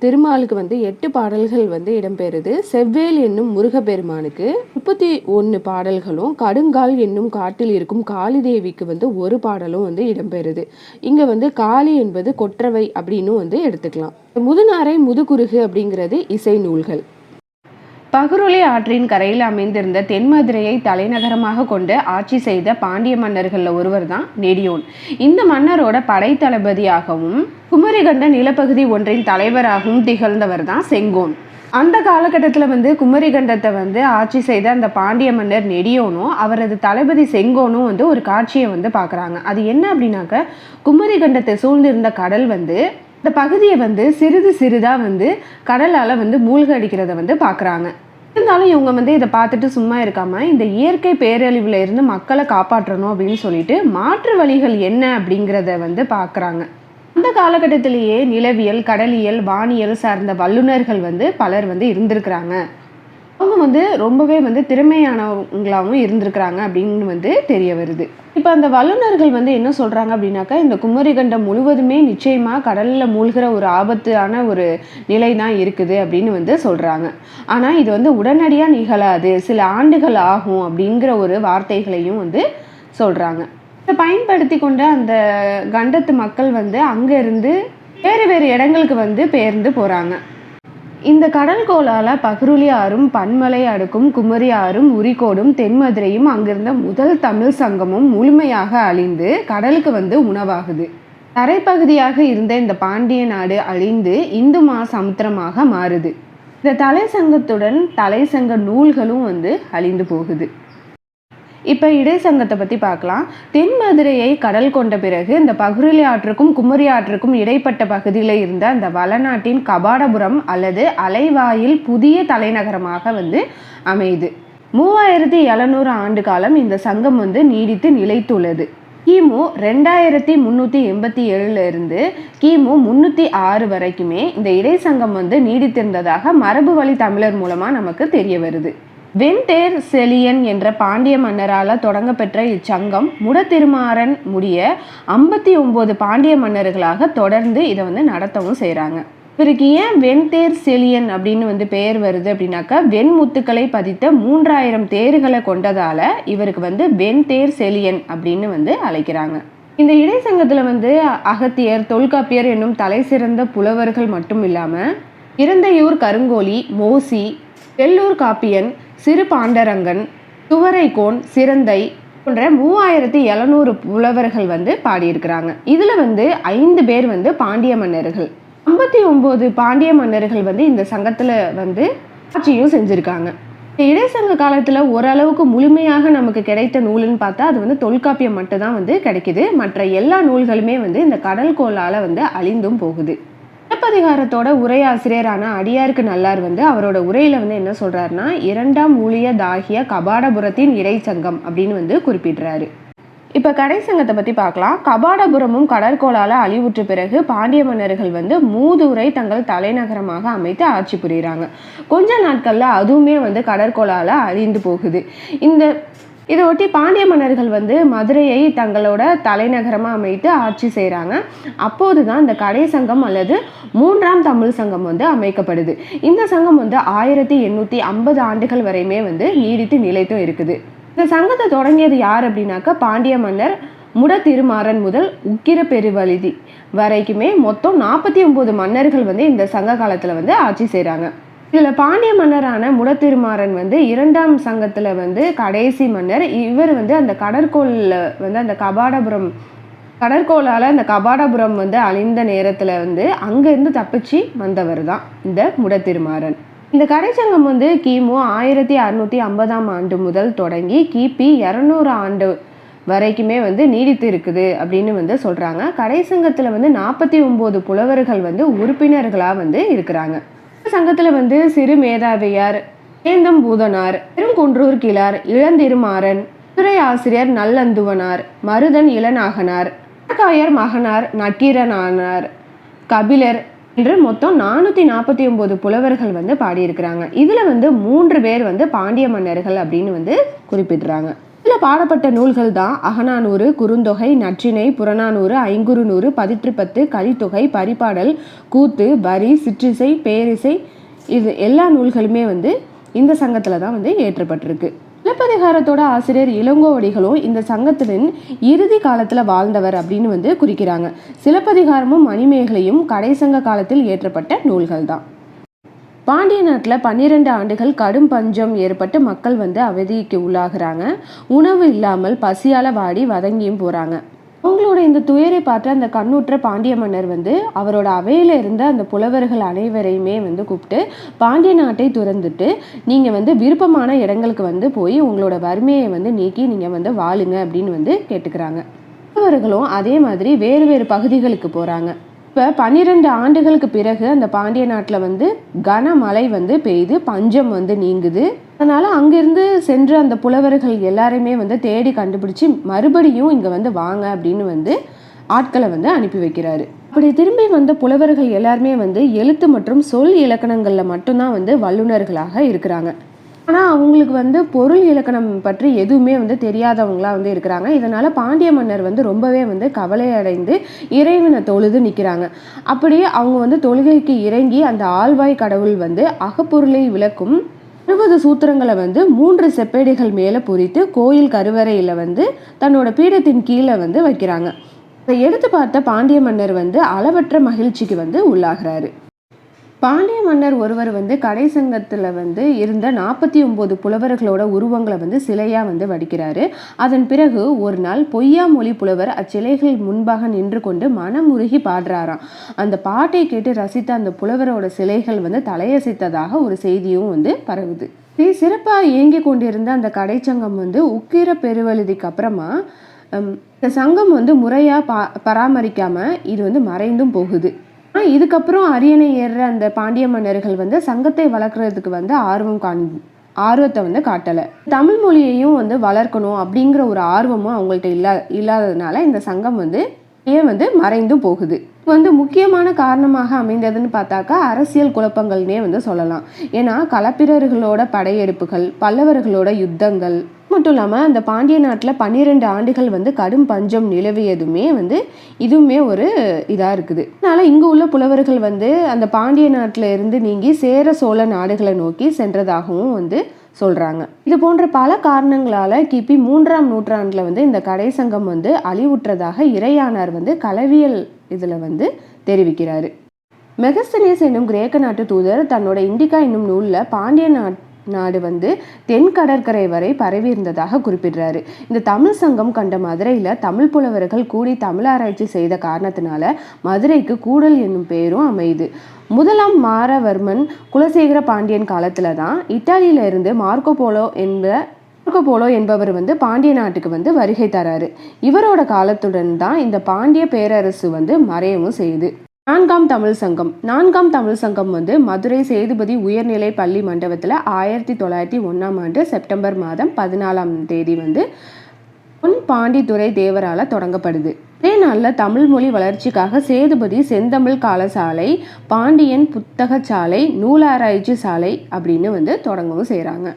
திருமாலுக்கு 8 பாடல்கள் இடம்பெறுது. செவ்வேல் என்னும் முருகப்பெருமானுக்கு 31 பாடல்களும், கடுங்கால் என்னும் காட்டில் இருக்கும் காளி தேவிக்கு 1 பாடலும் இடம்பெறுது. இங்க காளி என்பது கொற்றவை அப்படின்னு எடுத்துக்கலாம். முதுநாரை, முதுகுருகு அப்படிங்கிறது இசை நூல்கள். பகுருளி ஆற்றின் கரையில் அமைந்திருந்த தென்மதுரையை தலைநகரமாக கொண்டு ஆட்சி செய்த பாண்டிய மன்னர்கள்ல ஒருவர் தான் நெடியோன். இந்த மன்னரோட படை தளபதியாகவும் குமரிகண்ட நிலப்பகுதி ஒன்றின் தலைவராகவும் திகழ்ந்தவர் தான் செங்கோன். அந்த காலகட்டத்தில் குமரிகண்டத்தை ஆட்சி செய்த அந்த பாண்டிய மன்னர் நெடியோனும் அவரது தளபதி செங்கோனும் ஒரு காட்சியை பார்க்குறாங்க. அது என்ன அப்படின்னாக்க, குமரிகண்டத்தை சூழ்ந்திருந்த கடல் இந்த பகுதியை சிறிது சிறிதா கடலால் மூழ்க அடிக்கிறத பார்க்குறாங்க. இருந்தாலும் இவங்க இதை பார்த்துட்டு சும்மா இருக்காம இந்த இயற்கை பேரழிவுல இருந்து மக்களை காப்பாற்றணும் அப்படின்னு சொல்லிட்டு மாற்று வழிகள் என்ன அப்படிங்கிறத பார்க்குறாங்க. அந்த காலகட்டத்திலேயே நிலவியல், கடலியல், வானியல் சார்ந்த வல்லுநர்கள் பலர் இருந்திருக்கிறாங்க. அவங்க ரொம்பவே திறமையானவங்களாகவும் இருந்திருக்கிறாங்க அப்படின்னு தெரிய வருது. இப்போ அந்த வல்லுநர்கள் என்ன சொல்றாங்க அப்படின்னாக்கா, இந்த குமரிகண்டம் முழுவதுமே நிச்சயமா கடல்ல மூழ்கிற ஒரு ஆபத்தான ஒரு நிலை தான் இருக்குது அப்படின்னு சொல்றாங்க. ஆனா இது உடனடியா நிகழாது, சில ஆண்டுகள் ஆகும் அப்படிங்கிற ஒரு வார்த்தைகளையும் சொல்றாங்க. இதை பயன்படுத்தி கொண்ட அந்த கண்டத்து மக்கள் வந்து அங்கேருந்து வேறு வேறு இடங்களுக்கு வந்து பெயர்ந்து போகிறாங்க. இந்த கடல்கோளால் பக்ருலி ஆறும் பன்மலை அடுக்கும் குமரி ஆறும் உரிக்கோடும் தென்மதுரையும் அங்கிருந்த முதல் தமிழ் சங்கமும் முழுமையாக அழிந்து கடலுக்கு வந்து உணவாகுது. தரைப்பகுதியாக இருந்த இந்த பாண்டிய நாடு அழிந்து இந்து மகாசமுத்திரமாக மாறுது. இந்த தலை சங்கத்துடன் தலை சங்க நூல்களும் வந்து அழிந்து போகுது. இப்போ இடைச்சங்கத்தை பற்றி பார்க்கலாம். தென்மதுரையை கடல் கொண்ட பிறகு இந்த பகுருலி ஆற்றுக்கும் குமரி ஆற்றுக்கும் இடைப்பட்ட பகுதியில் இருந்த அந்த வளநாட்டின் கபாடபுரம் அல்லது அலைவாயில் புதிய தலைநகரமாக வந்து அமையுது. 3700 ஆண்டு காலம் இந்த சங்கம் வந்து நீடித்து நிலைத்துள்ளது. கிமு 2387 இருந்து கிமு 306 வரைக்குமே இந்த இடைச்சங்கம் வந்து நீடித்திருந்ததாக மரபு வழி தமிழர் மூலமாக நமக்கு தெரிய வருது. வெண்தேர் செலியன் என்ற பாண்டிய மன்னரால் தொடங்கப்பெற்ற இச்சங்கம் முடத்திருமாறன் முடிய 59 பாண்டிய மன்னர்களாக தொடர்ந்து இதை வந்து நடத்தவும் செய்கிறாங்க. இவருக்கு ஏன் வெண்தேர் செலியன் அப்படின்னு வந்து பெயர் வருது அப்படின்னாக்கா, வெண்முத்துக்களை பதித்த 3000 தேர்களை கொண்டதால இவருக்கு வந்து வெண்தேர் செலியன் அப்படின்னு வந்து அழைக்கிறாங்க. இந்த இடைச்சங்கத்தில் வந்து அகத்தியர், தொல்காப்பியர் என்னும் தலை சிறந்த புலவர்கள் மட்டும் இல்லாமல் இறந்தையூர் கருங்கோழி, மோசி, வெள்ளூர் காப்பியன், சிறு பாண்டரங்கன், துவரைக்கோன், சிறந்தை போன்ற 3700 புலவர்கள் வந்து பாடியிருக்கிறாங்க. இதில் வந்து 5 பேர் வந்து பாண்டிய மன்னர்கள். 59 பாண்டிய மன்னர்கள் வந்து இந்த சங்கத்தில் வந்து ஆட்சியும் செஞ்சுருக்காங்க. இந்த இடைச்சங்க காலத்தில் ஓரளவுக்கு முழுமையாக நமக்கு கிடைத்த நூலுன்னு பார்த்தா அது வந்து தொல்காப்பியம் மட்டும்தான் வந்து கிடைக்குது. மற்ற எல்லா நூல்களுமே வந்து இந்த கடல்கோளால் வந்து அழிந்தும் போகுது. சிலப்பதிகாரத்தோட உரையாசிரியரான அடியாருக்கு நல்லார் வந்து அவரோட உரையில வந்து என்ன சொல்றாருன்னா, 2ஆம் ஊழியதாகிய கபாடபுரத்தின் இடைச்சங்கம் அப்படின்னு வந்து குறிப்பிடுறாரு. இப்ப கடைச்சங்கத்தை பத்தி பார்க்கலாம். கபாடபுரமும் கடற்கோளால அழிவுற்ற பிறகு பாண்டிய மன்னர்கள் வந்து மூதுரை தங்கள் தலைநகரமாக அமைத்து ஆட்சி புரியுறாங்க. கொஞ்ச நாட்கள்ல அதுவுமே வந்து கடற்கோளால அழிந்து போகுது. இதை ஒட்டி பாண்டிய மன்னர்கள் வந்து மதுரையை தங்களோட தலைநகரமாக அமைத்து ஆட்சி செய்கிறாங்க. அப்போது தான் இந்த கடை சங்கம் அல்லது 3ஆம் தமிழ் சங்கம் வந்து அமைக்கப்படுது. இந்த சங்கம் வந்து 1850 ஆண்டுகள் வரையுமே வந்து நீடித்து நிலைத்தும் இருக்குது. இந்த சங்கத்தை தொடங்கியது யார் அப்படின்னாக்கா, பாண்டிய மன்னர் முடத்திருமாறன் முதல் உக்கிர பெருவழுதி வரைக்குமே மொத்தம் 49 மன்னர்கள் வந்து இந்த சங்க காலத்தில் வந்து ஆட்சி செய்கிறாங்க. இதில் பாண்டிய மன்னரான முடத்திருமாறன் வந்து 2ஆம் சங்கத்தில் வந்து கடைசி மன்னர். இவர் வந்து அந்த கடற்கோளில் வந்து அந்த கடற்கோளால் அந்த கபாடபுரம் வந்து அழிந்த நேரத்தில் வந்து அங்கேருந்து தப்பிச்சு வந்தவர் தான் இந்த முடத்திருமாறன். இந்த கடைச்சங்கம் வந்து கிமு 1650ஆம் ஆண்டு முதல் தொடங்கி கிபி 200 ஆண்டு வரைக்குமே வந்து நீடித்து இருக்குது அப்படின்னு வந்து சொல்கிறாங்க. கடைச்சங்கத்தில் வந்து 49 புலவர்கள் வந்து உறுப்பினர்களாக வந்து இருக்கிறாங்க. சங்கத்தில் வந்து சிறு மேதாவியார், சேந்தம்பூதனார், பெருங்குன்றூர் கிழார், இளந்திருமாறன், துறை ஆசிரியர் நல்லந்துவனார், மருதன் இளநாகனார், காயர் மகனார், நக்கீரனானார், கபிலர் என்று மொத்தம் 449 புலவர்கள் வந்து பாடியிருக்கிறாங்க. இதில் வந்து 3 பேர் வந்து பாண்டிய மன்னர்கள் அப்படின்னு வந்து குறிப்பிடுறாங்க. இதில் பாடப்பட்ட நூல்கள் தான் அகநானூறு, குறுந்தொகை, நற்றிணை, புறநானூறு, ஐங்குறுநூறு, பதிற்றுப்பத்து, கலித்தொகை, பரிபாடல், கூத்து, வரி, சிற்றிசை, பேரிசை. இது எல்லா நூல்களுமே வந்து இந்த சங்கத்தில் தான் வந்து ஏற்றப்பட்டிருக்கு. சிலப்பதிகாரத்தோட ஆசிரியர் இளங்கோவடிகளும் இந்த சங்கத்தின் இறுதி காலத்தில் வாழ்ந்தவர் அப்படின்னு வந்து குறிக்கிறாங்க. சிலப்பதிகாரமும் மணிமேகலையும் கடைசங்க காலத்தில் ஏற்றப்பட்ட நூல்கள் தான். பாண்டிய நாட்டில் 12 ஆண்டுகள் கடும் பஞ்சம் ஏற்பட்டு மக்கள் வந்து அவதிக்கு உள்ளாகிறாங்க. உணவு இல்லாமல் பசியால் வாடி வதங்கியும் போகிறாங்க. அவங்களோட இந்த துயரை பார்த்து அந்த கண்ணுற்ற பாண்டிய மன்னர் வந்து அவரோட அவையில் இருந்த அந்த புலவர்கள் அனைவரையுமே வந்து கூப்பிட்டு பாண்டிய நாட்டை துறந்துட்டு நீங்கள் வந்து விருப்பமான இடங்களுக்கு வந்து போய் உங்களோட வறுமையை வந்து நீக்கி நீங்கள் வந்து வாழுங்க அப்படின்னு வந்து கேட்டுக்கிறாங்க. புலவர்களும் அதே மாதிரி வேறு வேறு பகுதிகளுக்கு போகிறாங்க. இப்போ 12 ஆண்டுகளுக்கு பிறகு அந்த பாண்டிய நாட்டில் வந்து கனமழை வந்து பெய்து பஞ்சம் வந்து நீங்குது. அதனால் அங்கேருந்து சென்று அந்த புலவர்கள் எல்லாருமே வந்து தேடி கண்டுபிடிச்சி மறுபடியும் இங்கே வந்து வாங்க அப்படின்னு வந்து ஆட்களை வந்து அனுப்பி வைக்கிறாரு. அப்படி திரும்பி வந்த புலவர்கள் எல்லாருமே வந்து எழுத்து மற்றும் சொல் இலக்கணங்களில் மட்டும்தான் வந்து வல்லுநர்களாக இருக்கிறாங்க. ஆனால் அவங்களுக்கு வந்து பொருள் இலக்கணம் பற்றி எதுவுமே வந்து தெரியாதவங்களாக வந்து இருக்கிறாங்க. இதனால் பாண்டிய மன்னர் வந்து ரொம்பவே வந்து கவலை அடைந்து இறைவனை தொழுது நிற்கிறாங்க. அப்படியே அவங்க வந்து தொழுகைக்கு இறங்கி அந்த ஆழ்வாய் கடவுள் வந்து அகப்பொருளை விளக்கும் 60 சூத்திரங்களை வந்து 3 செப்பேடுகள் மேலே பொறித்து கோயில் கருவறையில் வந்து தன்னோட பீடத்தின் கீழே வந்து வைக்கிறாங்க. இதை எடுத்து பார்த்த பாண்டிய மன்னர் வந்து அளவற்ற மகிழ்ச்சிக்கு வந்து உள்ளாகிறாரு. பாண்டிய மன்னர் ஒருவர் வந்து கடை சங்கத்தில் வந்து இருந்த 49 புலவர்களோட உருவங்களை வந்து சிலையாக வந்து வடிக்கிறாரு. அதன் பிறகு ஒரு நாள் பொய்யாமொழி புலவர் அச்சிலைகள் முன்பாக நின்று கொண்டு மனமுருகி பாடுறாராம். அந்த பாட்டை கேட்டு ரசித்த அந்த புலவரோட சிலைகள் வந்து தலையசைத்ததாக ஒரு செய்தியும் வந்து பரவுது. சிறப்பாக இயங்கி கொண்டிருந்த அந்த கடைச்சங்கம் வந்து உக்கிர பெருவழுதிக்கு அப்புறமா இந்த சங்கம் வந்து முறையாக பராமரிக்காமல் இது வந்து மறைந்தும் போகுது. இதுக்கப்புறம் அரியணை ஏறுற அந்த பாண்டிய மன்னர்கள் வந்து சங்கத்தை வளர்க்குறதுக்கு வந்து ஆர்வத்தை வந்து காட்டலை. தமிழ் மொழியையும் வந்து வளர்க்கணும் அப்படிங்கிற ஒரு ஆர்வமும் அவங்கள்ட்ட இல்லாததுனால இந்த சங்கம் வந்து வந்து மறைந்தும் போகுது. வந்து முக்கியமான காரணமாக அமைந்ததுன்னு பார்த்தாக்கா அரசியல் குழப்பங்கள்னே வந்து சொல்லலாம். ஏன்னா களப்பிரர்களோட படையெடுப்புகள், பல்லவர்களோட யுத்தங்கள் மட்டும் இல்லாமல் அந்த பாண்டிய நாட்டில் 12 ஆண்டுகள் வந்து கடும் பஞ்சம் நிலவியதுமே வந்து இதுவுமே ஒரு இதாக இருக்குது. அதனால் இங்கே உள்ள புலவர்கள் வந்து அந்த பாண்டிய நாட்டில் இருந்து நீங்கி சேர சோழ நாடுகளை நோக்கி சென்றதாகவும் வந்து சொல்கிறாங்க. இது போன்ற பல காரணங்களால் கிபி 3ஆம் நூற்றாண்டில் வந்து இந்த கடை சங்கம் வந்து அழிவுற்றதாக இறையானார் வந்து களவியல் இதில் வந்து தெரிவிக்கிறாரு. மெகஸ்தனேஸ் என்னும் கிரேக்க நாட்டு தூதர் தன்னோட இண்டிகா என்னும் நூலில் பாண்டிய நாடு வந்து தென் கடற்கரை வரை பரவி இருந்ததாக குறிப்பிடுறாரு. இந்த தமிழ் சங்கம் கண்ட மதுரையில் தமிழ் புலவர்கள் கூடி தமிழாராய்ச்சி செய்த காரணத்தினால மதுரைக்கு கூடல் என்னும் பெயரும் அமையுது. 1ஆம் மாரவர்மன் குலசேகர பாண்டியன் காலத்தில் தான் இத்தாலியில இருந்து மார்க்கோ போலோ என்பவர் வந்து பாண்டிய நாட்டுக்கு வந்து வருகை தராரு. இவரோட காலத்துடன் தான் இந்த பாண்டிய பேரரசு வந்து மறையவும் செய்யுது. 4ஆம் தமிழ் சங்கம் வந்து மதுரை சேதுபதி உயர்நிலை பள்ளி மண்டபத்தில் 1901ஆம் ஆண்டு செப்டம்பர் மாதம் 14ஆம் தேதி வந்து பாண்டித்துறை தேவரால தொடங்கப்படுது. அதே நாளில் தமிழ் மொழி வளர்ச்சிக்காக சேதுபதி செந்தமிழ் காலசாலை, பாண்டியன் புத்தகச்சாலை, நூலாராய்ச்சி சாலை அப்படின்னு வந்து தொடங்கவும் செய்கிறாங்க.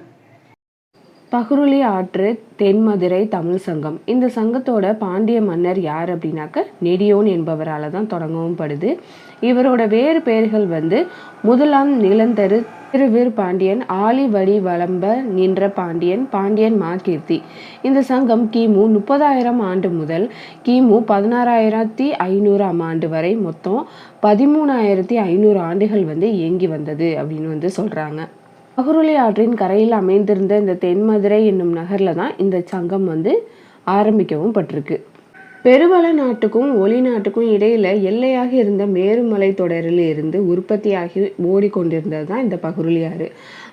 பகுருளி ஆற்று தென்மதுரை தமிழ் சங்கம். இந்த சங்கத்தோட பாண்டிய மன்னர் யார் அப்படின்னாக்க நெடியோன் என்பவரால் தான் தொடங்கவும் படுது. இவரோட வேறு பெயர்கள் வந்து 1ஆம் நிலந்தரு திருவீர் பாண்டியன், ஆலி வடி வளம்ப நின்ற பாண்டியன், பாண்டியன் மாகீர்த்தி. இந்த சங்கம் கிமு 30,000 ஆண்டு முதல் கிமு 16,500ஆம் ஆண்டு வரை மொத்தம் 13,500 ஆண்டுகள் வந்து இயங்கி வந்தது அப்படின்னு வந்து சொல்கிறாங்க. பகுருளி ஆற்றின் கரையில் அமைந்திருந்த இந்த தென்மதுரை என்னும் நகரில் தான் இந்த சங்கம் வந்து ஆரம்பிக்கவும் பட்டிருக்கு. பெருவள நாட்டுக்கும் ஒளி நாட்டுக்கும் இடையில எல்லையாக இருந்த மேருமலை தொடரில் இருந்து உற்பத்தியாகி ஓடிக்கொண்டிருந்தது தான் இந்த பகுருளி ஆறு.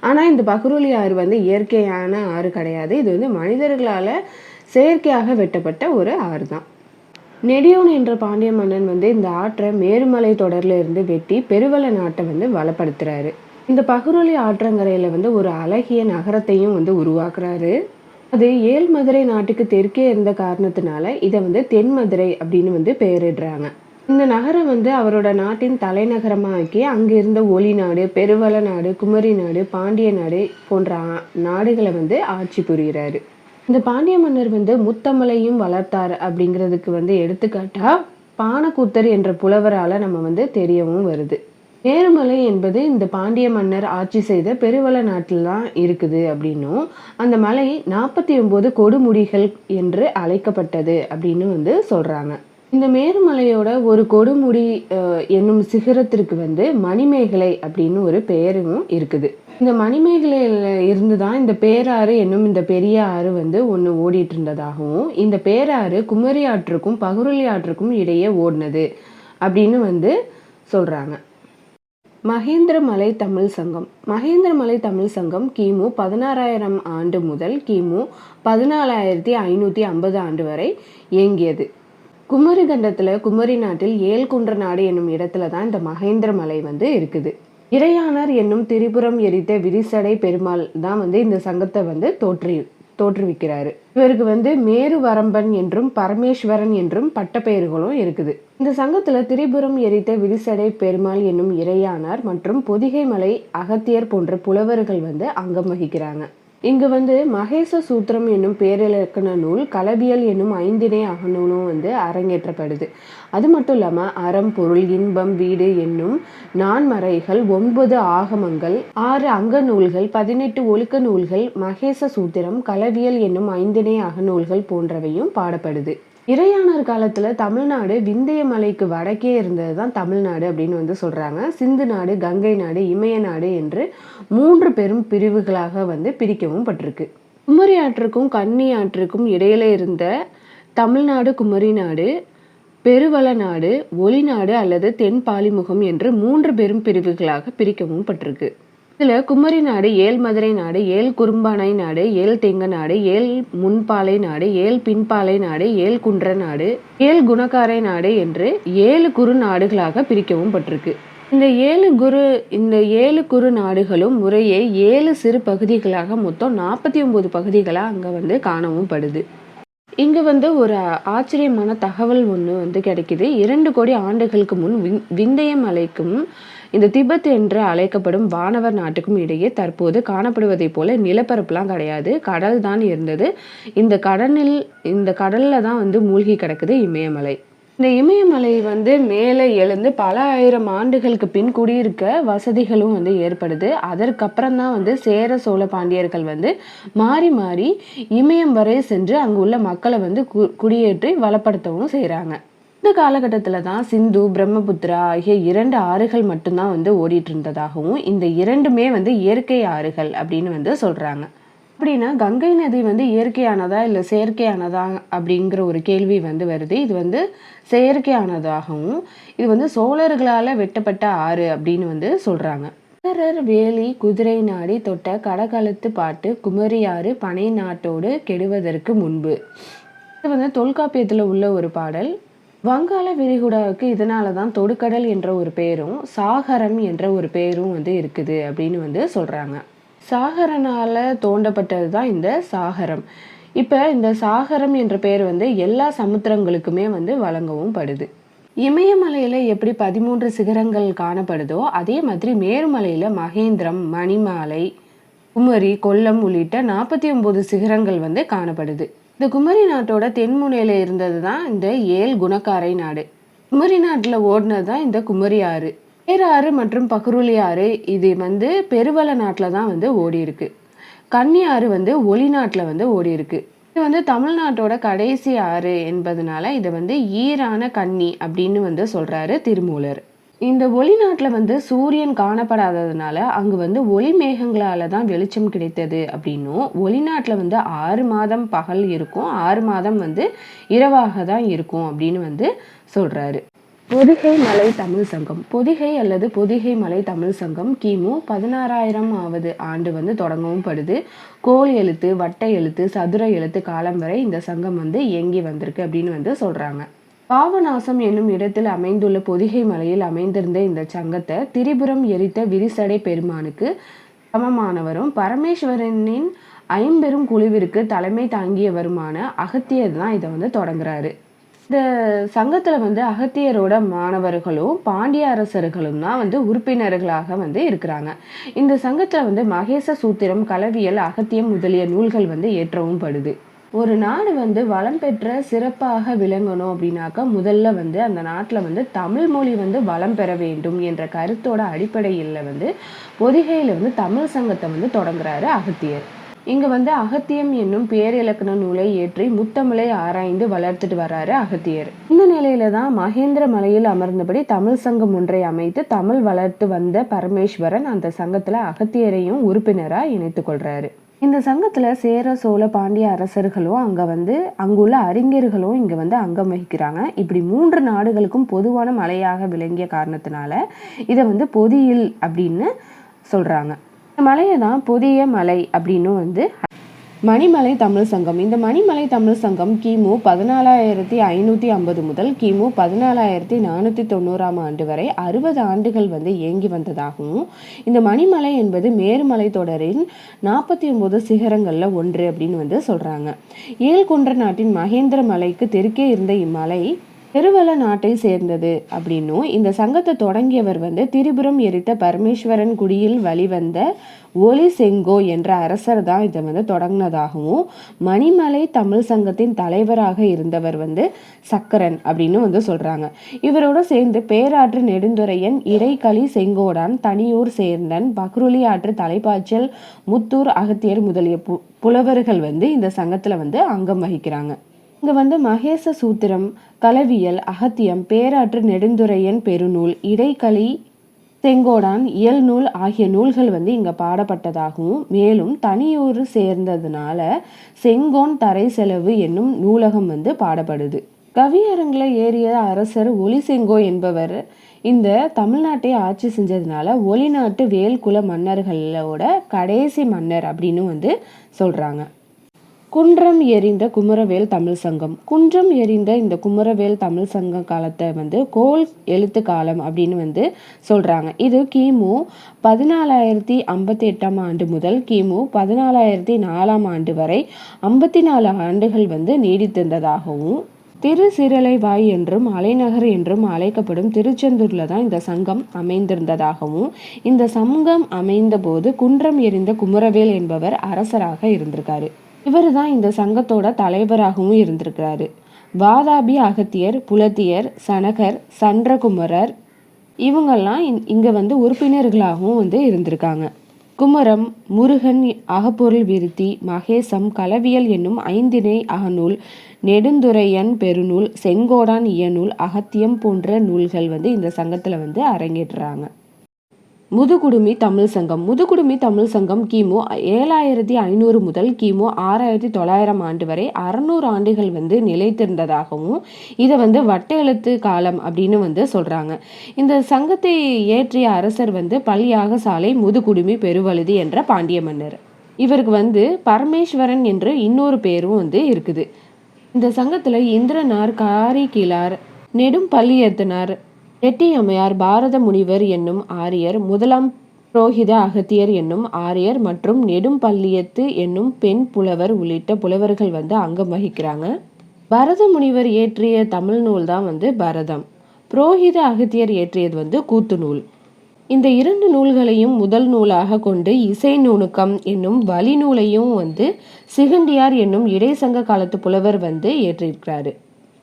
ஆனால் இந்த பகுருளி ஆறு வந்து இயற்கையான ஆறு கிடையாது. இது வந்து மனிதர்களால் செயற்கையாக வெட்டப்பட்ட ஒரு ஆறு தான். நெடியோன் என்ற பாண்டிய மன்னன் வந்து இந்த ஆற்றை மேருமலை தொடரில் இருந்து வெட்டி பெருவள நாட்டை வந்து வளப்படுத்துறாரு. இந்த பகுருளி ஆற்றங்கரையில் வந்து ஒரு அழகிய நகரத்தையும் வந்து உருவாக்குறாரு. அது ஏழ்மதுரை நாட்டுக்கு தெற்கே இருந்த காரணத்தினால இதை வந்து தென்மதுரை அப்படின்னு வந்து பெயரிடுறாங்க. இந்த நகரம் வந்து அவரோட நாட்டின் தலைநகரமாக்கி அங்கே இருந்த ஒளி நாடு, பெருவள நாடு, குமரி நாடு, பாண்டிய நாடு போன்ற நாடுகளை வந்து ஆட்சி புரிகிறாரு. இந்த பாண்டிய மன்னர் வந்து முத்தமலையும் வளர்த்தார் அப்படிங்கிறதுக்கு வந்து எடுத்துக்காட்டா பானக்கூத்தர் என்ற புலவரால் நம்ம வந்து தெரியவும் வருது. மேருமலை என்பது இந்த பாண்டிய மன்னர் ஆட்சி செய்த பெருவள நாட்டில் தான் இருக்குது அப்படின்னும் அந்த மலை 49 கொடுமுடிகள் என்று அழைக்கப்பட்டது அப்படின்னு வந்து சொல்கிறாங்க. இந்த மேருமலையோட ஒரு கொடுமுடி என்னும் சிகரத்திற்கு வந்து மணிமேகலை அப்படின்னு ஒரு பெயரும் இருக்குது. இந்த மணிமேகலையில் இருந்து தான் இந்த பேராறு என்னும் இந்த பெரிய ஆறு வந்து ஒன்று ஓடிட்டு இருந்ததாகவும் இந்த பேராறு குமரி ஆற்றுக்கும் பகுருளி ஆற்றுக்கும் இடையே ஓடினது அப்படின்னு வந்து சொல்கிறாங்க. மகேந்திரமலை தமிழ் சங்கம் கிமு 16,000 ஆண்டு முதல் கிமு 14,550 ஆண்டு வரை இயங்கியது. குமரி கண்டத்தில் குமரி நாட்டில் ஏழ்குன்ற நாடு என்னும் இடத்துல தான் இந்த மகேந்திரமலை வந்து இருக்குது. இறையானார் என்னும் திரிபுரம் எரித்த விரிசடை பெருமாள் தான் வந்து இந்த சங்கத்தை வந்து தோற்றுவிக்கிறாரு. இவருக்கு வந்து மேருவரம்பன் என்றும் பரமேஸ்வரன் என்றும் பட்டப்பெயர்களும் இருக்குது. இந்த சங்கத்துல திரிபுரம் எரித்த விரிசடை பெருமாள் என்னும் இறையானார் மற்றும் பொதிகை மலை அகத்தியர் போன்ற புலவர்கள் வந்து அங்கம் வகிக்கிறாங்க. இங்கு வந்து மகேச சூத்திரம் என்னும் பேரிலக்கண நூல், களவியல் என்னும் 5 அகநூலும் வந்து அரங்கேற்றப்படுது. அது மட்டும் இல்லாமல் அறம், பொருள், இன்பம், வீடு என்னும் 4 மறைகள், 9 ஆகமங்கள், 6 அங்க நூல்கள், 18 ஒழுக்க நூல்கள், மகேச சூத்திரம், களவியல் என்னும் 5 அகநூல்கள் போன்றவையும் பாடப்படுது. இறையாணர் காலத்துல தமிழ்நாடு விந்திய மலைக்கு வடக்கே இருந்தது தான் தமிழ்நாடு அப்படின்னு வந்து சொல்றாங்க. சிந்து நாடு, கங்கை நாடு, இமய நாடு என்று 3 பெரும் பிரிவுகளாக வந்து பிரிக்கவும் பட்டிருக்கு. குமரி ஆற்றுக்கும் கன்னி ஆற்றுக்கும் இடையில இருந்த தமிழ்நாடு, குமரி நாடு, பெருவள நாடு, ஒளிநாடு அல்லது தென் பாலிமுகம் என்று 3 பெரும் பிரிவுகளாக பிரிக்கவும் பட்டிருக்கு. இதில் குமரி நாடு, ஏழ் மதுரை நாடு, ஏழ் குறும்பானை நாடு, ஏழ் தெங்க நாடு, ஏழ் முன்பாலை நாடு, ஏழ் பின்பாலை நாடு, ஏழ் குன்ற நாடு, ஏழ் குணக்காரை நாடு என்று 7 குறு நாடுகளாக பிரிக்கவும் பட்டிருக்கு. இந்த 7 குறு நாடுகளும் முறையே 7 சிறு பகுதிகளாக மொத்தம் 49 பகுதிகளாக அங்கே வந்து காணவும் படுது. இங்கே வந்து ஒரு ஆச்சரியமான தகவல் ஒன்று வந்து கிடைக்குது. 2 கோடி ஆண்டுகளுக்கு முன் விந்திய மலைக்கும் இந்த திபெத் என்று அழைக்கப்படும் வானவர் நாட்டுக்கும் இடையே தற்போது காணப்படுவதைப் போல நிலப்பரப்புலாம் கிடையாது, கடல் தான் இருந்தது. இந்த கடலில் தான் வந்து மூழ்கி கிடக்குது இமயமலை. இந்த இமயமலை வந்து மேலே எழுந்து பல ஆயிரம் ஆண்டுகளுக்கு பின் குடியிருக்க வசதிகளும் வந்து ஏற்படுது. அதற்கப்புறம் தான் வந்து சேர சோழ பாண்டியர்கள் வந்து மாறி மாறி இமயம் வரை சென்று அங்கு உள்ள மக்களை வந்து குடியேற்றி வளப்படுத்தவும் செய்கிறாங்க. இந்த காலகட்டத்தில் தான் சிந்து, பிரம்மபுத்திரா ஆகிய 2 ஆறுகள் மட்டும்தான் வந்து ஓடிட்டு இருந்ததாகவும், இந்த 2மே வந்து இயற்கை ஆறுகள் அப்படின்னு வந்து சொல்கிறாங்க. அப்படின்னா கங்கை நதி வந்து இயற்கையானதா இல்லை செயற்கையானதா அப்படிங்கிற ஒரு கேள்வி வந்து வருது. இது வந்து செயற்கையானதாகவும், இது வந்து சோழர்களால் வெட்டப்பட்ட ஆறு அப்படின்னு வந்து சொல்கிறாங்க. வேலி குதிரை நாடி தொட்ட கடகலத்து பாட்டு குமரியாறு பனை நாட்டோடு கெடுவதற்கு முன்பு. இது வந்து தொல்காப்பியத்தில் உள்ள ஒரு பாடல். வங்காள விரிகுடாவுக்கு இதனால தான் தொடுக்கடல் என்ற ஒரு பேரும் சாகரம் என்ற ஒரு பேரும் வந்து இருக்குது அப்படின்னு வந்து சொல்கிறாங்க. சாகரனால் தோண்டப்பட்டது தான் இந்த சாகரம். இப்போ இந்த சாகரம் என்ற பெயர் வந்து எல்லா சமுத்திரங்களுக்குமே வந்து வழங்கவும் படுது. இமயமலையில் எப்படி 13 சிகரங்கள் காணப்படுதோ அதே மாதிரி மேருமலையில் மகேந்திரம், மணிமாலை, குமரி, கொல்லம் உள்ளிட்ட 49 சிகரங்கள் வந்து காணப்படுது. இந்த குமரி நாட்டோட தென்முனையில் இருந்தது தான் இந்த 7 குணக்காரை நாடு. குமரி நாட்டில் ஓடினது தான் இந்த குமரி ஆறு. பேராறு மற்றும் பகருளி ஆறு இது வந்து பெருவள நாட்டில் தான் வந்து ஓடி இருக்கு. கன்னி ஆறு வந்து ஒளி நாட்டில் வந்து ஓடி இருக்கு. இது வந்து தமிழ்நாட்டோட கடைசி ஆறு என்பதனால இதை வந்து ஈரான கன்னி அப்படின்னு வந்து சொல்றாரு திருமூலர். இந்த ஒளி நாட்டில் வந்து சூரியன் காணப்படாததுனால அங்கு வந்து ஒளி மேகங்களால தான் வெளிச்சம் கிடைத்தது அப்படின்னும், ஒளி நாட்டில் வந்து 6 மாதம் பகல் இருக்கும், 6 மாதம் வந்து இரவாக தான் இருக்கும் அப்படின்னு வந்து சொல்றாரு. பொதிகை மலை தமிழ் சங்கம். பொதிகை அல்லது பொதிகை மலை தமிழ் சங்கம் கிமு 16,000ஆவது ஆண்டு வந்து தொடங்கவும் படுது. கோல் எழுத்து, வட்ட எழுத்து, சதுர எழுத்து காலம் வரை இந்த சங்கம் வந்து இயங்கி வந்திருக்கு அப்படின்னு வந்து சொல்றாங்க. பாவநாசம் என்னும் இடத்தில் அமைந்துள்ள பொதிகை மலையில் அமைந்திருந்த இந்த சங்கத்தை திரிபுரம் எரித்த விரிசடை பெருமானுக்கு சமமானவரும் பரமேஸ்வரனின் 5 பெரும் குழுவிற்கு தலைமை தாங்கியவருமான அகத்தியர் தான் இதை வந்து தொடங்குறாரு. இந்த சங்கத்தில் வந்து அகத்தியரோட மாணவர்களும் பாண்டிய அரசர்களும் தான் வந்து உறுப்பினர்களாக வந்து இருக்கிறாங்க. இந்த சங்கத்தில் வந்து மகேச சூத்திரம், களவியல், அகத்தியம் முதலிய நூல்கள் வந்து ஏற்றவும் படுது. ஒரு நாடு வந்து வளம் பெற்ற சிறப்பாக விளங்கணும் அப்படின்னாக்கா முதல்ல வந்து அந்த நாட்டில் வந்து தமிழ் மொழி வந்து வளம் பெற வேண்டும் என்ற கருத்தோட அடிப்படையில் வந்து பொதிகையில் வந்து தமிழ் சங்கத்தை வந்து தொடங்குறாரு அகத்தியர். இங்க வந்து அகத்தியம் என்னும் பேரிலக்கண நூலை ஏற்றி முத்தமிழை ஆராய்ந்து வளர்த்துட்டு வர்றாரு அகத்தியர். இந்த நிலையில தான் மகேந்திர மலையில் அமர்ந்தபடி தமிழ் சங்கம் ஒன்றை அமைத்து தமிழ் வளர்த்து வந்த பரமேஸ்வரன் அந்த சங்கத்துல அகத்தியரையும் உறுப்பினரா இணைத்து கொள்றாரு. இந்த சங்கத்துல சேர சோழ பாண்டிய அரசர்களும் அங்குள்ள அறிஞர்களும் இங்க வந்து அங்கம் வகிக்கிறாங்க. இப்படி 3 நாடுகளுக்கும் பொதுவான மலையாக விளங்கிய காரணத்தினால இதை வந்து பொதியில் அப்படின்னு சொல்றாங்க. இந்த மலையை தான் பொதிய மலை அப்படின்னு வந்து மணிமலை தமிழ் சங்கம். இந்த மணிமலை தமிழ் சங்கம் கிமு 14,550 முதல் கிமு 14,490 ஆண்டு வரை 60 ஆண்டுகள் வந்து இயங்கி வந்ததாகவும், இந்த மணிமலை என்பது மேருமலை தொடரின் 49 சிகரங்கள்ல ஒன்று அப்படின்னு வந்து சொல்றாங்க. ஏழ்குன்ற நாட்டின் மகேந்திர மலைக்கு தெற்கே இருந்த இம்மலை பெருவள நாட்டை சேர்ந்தது அப்படின்னும் இந்த சங்கத்தை தொடங்கியவர் வந்து திரிபுரம் எரித்த பரமேஸ்வரன் குடியில் வழிவந்த ஒலி செங்கோ என்ற அரசர் தான் இதை வந்து தொடங்கினதாகவும், மணிமலை தமிழ் சங்கத்தின் தலைவராக இருந்தவர் வந்து சக்கரன் அப்படின்னு வந்து சொல்றாங்க. இவரோட சேர்ந்து பேராற்று நெடுந்துரையன், இறைகளி செங்கோடான், தனியூர் சேர்ந்தன், பக்ருலி ஆற்று தலைப்பாய்ச்சல், முத்தூர் அகத்தியர் முதலிய புலவர்கள் வந்து இந்த சங்கத்துல வந்து அங்கம் வகிக்கிறாங்க. இங்க வந்து மகேச சூத்திரம், களவியல், அகத்தியம், பேராற்று நெடுந்துரையன் பெருநூல், இடைகளி செங்கோடான் இயல் நூல் ஆகிய நூல்கள் வந்து இங்க பாடப்பட்டதாகவும், மேலும் தனியூர் சேர்ந்ததுனால செங்கோன் தரை செலவு என்னும் நூலகம் வந்து பாடப்படுது. கவியரங்கில் ஏறிய அரசர் ஒலி செங்கோ என்பவர் இந்த தமிழ்நாட்டை ஆட்சி செஞ்சதுனால ஒலிநாட்டு வேல்குல மன்னர்களோட கடைசி மன்னர் அப்படின்னு வந்து சொல்றாங்க. குன்றம் எறிந்த குமரவேல் தமிழ் சங்கம். குன்றம் எறிந்த இந்த குமரவேல் தமிழ் சங்க காலத்தை வந்து கோல் எழுத்து காலம் அப்படின்னு வந்து சொல்றாங்க. இது கிமு 1458 ஆண்டு முதல் கிமு 1404 வரை 54 ஆண்டுகள் வந்து நீடித்திருந்ததாகவும், திருசிரலைவாய் என்றும் அலைநகர் என்றும் அழைக்கப்படும் திருச்செந்தூர்ல தான் இந்த சங்கம் அமைந்திருந்ததாகவும், இந்த சங்கம் அமைந்த போது குன்றம் எறிந்த குமரவேல் என்பவர் அரசராக இருந்திருக்காரு. இவர் தான் இந்த சங்கத்தோட தலைவராகவும் இருந்திருக்கிறாரு. வாதாபி அகத்தியர், புலத்தியர், சனகர், சந்திரகுமரர் இவங்கெல்லாம் இங்க வந்து உறுப்பினர்களாகவும் வந்து இருந்திருக்காங்க. குமரம், முருகன் அகப்பொருள் விருத்தி, மகேசம், களவியல் என்னும் 5 அகநூல், நெடுந்துரையன் பெருநூல், செங்கோடான் இயநூல், அகத்தியம் போன்ற நூல்கள் வந்து இந்த சங்கத்துல வந்து அரங்கேற்றுறாங்க. முதுகுடுமி தமிழ் சங்கம். முதுகுடுமி தமிழ் சங்கம் கிமு 7500 முதல் கிமு 6900 ஆண்டு வரை 600 ஆண்டுகள் வந்து நிலைத்திருந்ததாகவும், இதை வந்து வட்ட எழுத்து காலம் அப்படின்னு வந்து சொல்றாங்க. இந்த சங்கத்தை இயற்றிய அரசர் வந்து பல்யாகசாலை முதுகுடுமி பெருவழுதி என்ற பாண்டிய மன்னர். இவருக்கு வந்து பரமேஸ்வரன் என்று இன்னொரு பேரும் வந்து இருக்குது. இந்த சங்கத்துல இந்திரனார், காரி கிளார், நெடும் பள்ளியத்தனார், ரெட்டியம்மையார், பாரத முனிவர் என்னும் ஆரியர், முதலாம் புரோகித அகத்தியர் என்னும் ஆரியர் மற்றும் நெடும் பள்ளியத்து என்னும் பெண் புலவர் உள்ளிட்ட புலவர்கள் வந்து அங்கம் வகிக்கிறாங்க. பரத முனிவர் இயற்றிய தமிழ் நூல் தான் வந்து பரதம். புரோகித அகத்தியர் இயற்றியது வந்து கூத்து நூல். இந்த 2 நூல்களையும் முதல் நூலாக கொண்டு இசை நுணுக்கம் என்னும் வழி நூலையும் வந்து சிகண்டியார் என்னும் இடைசங்க காலத்து புலவர் வந்து இயற்றியிருக்கிறாரு.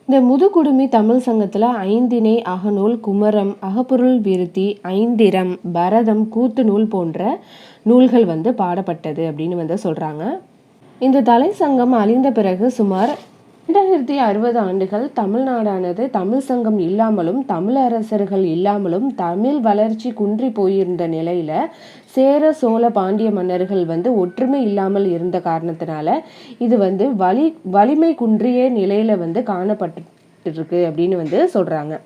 இந்த முதுகுடுமி தமிழ் சங்கத்துல 5 அகநூல், குமரம், அகப்பொருள் விருத்தி, ஐந்திரம், பரதம், கூத்து நூல் போன்ற நூல்கள் வந்து பாடப்பட்டது அப்படின்னு வந்து சொல்றாங்க. இந்த தலை சங்கம் அழிந்த பிறகு சுமார் 2060 ஆண்டுகள் தமிழ்நாடானது தமிழ் சங்கம் இல்லாமலும் தமிழரசர்கள் இல்லாமலும் தமிழ் வளர்ச்சி குன்றி போயிருந்த நிலையில சேர சோழ பாண்டிய மன்னர்கள் வந்து ஒற்றுமை இல்லாமல் இருந்த காரணத்தினால இது வந்து வலிமை குன்றிய நிலையில வந்து காணப்பட்டு இருக்கு அப்படின்னு வந்து சொல்றாங்க.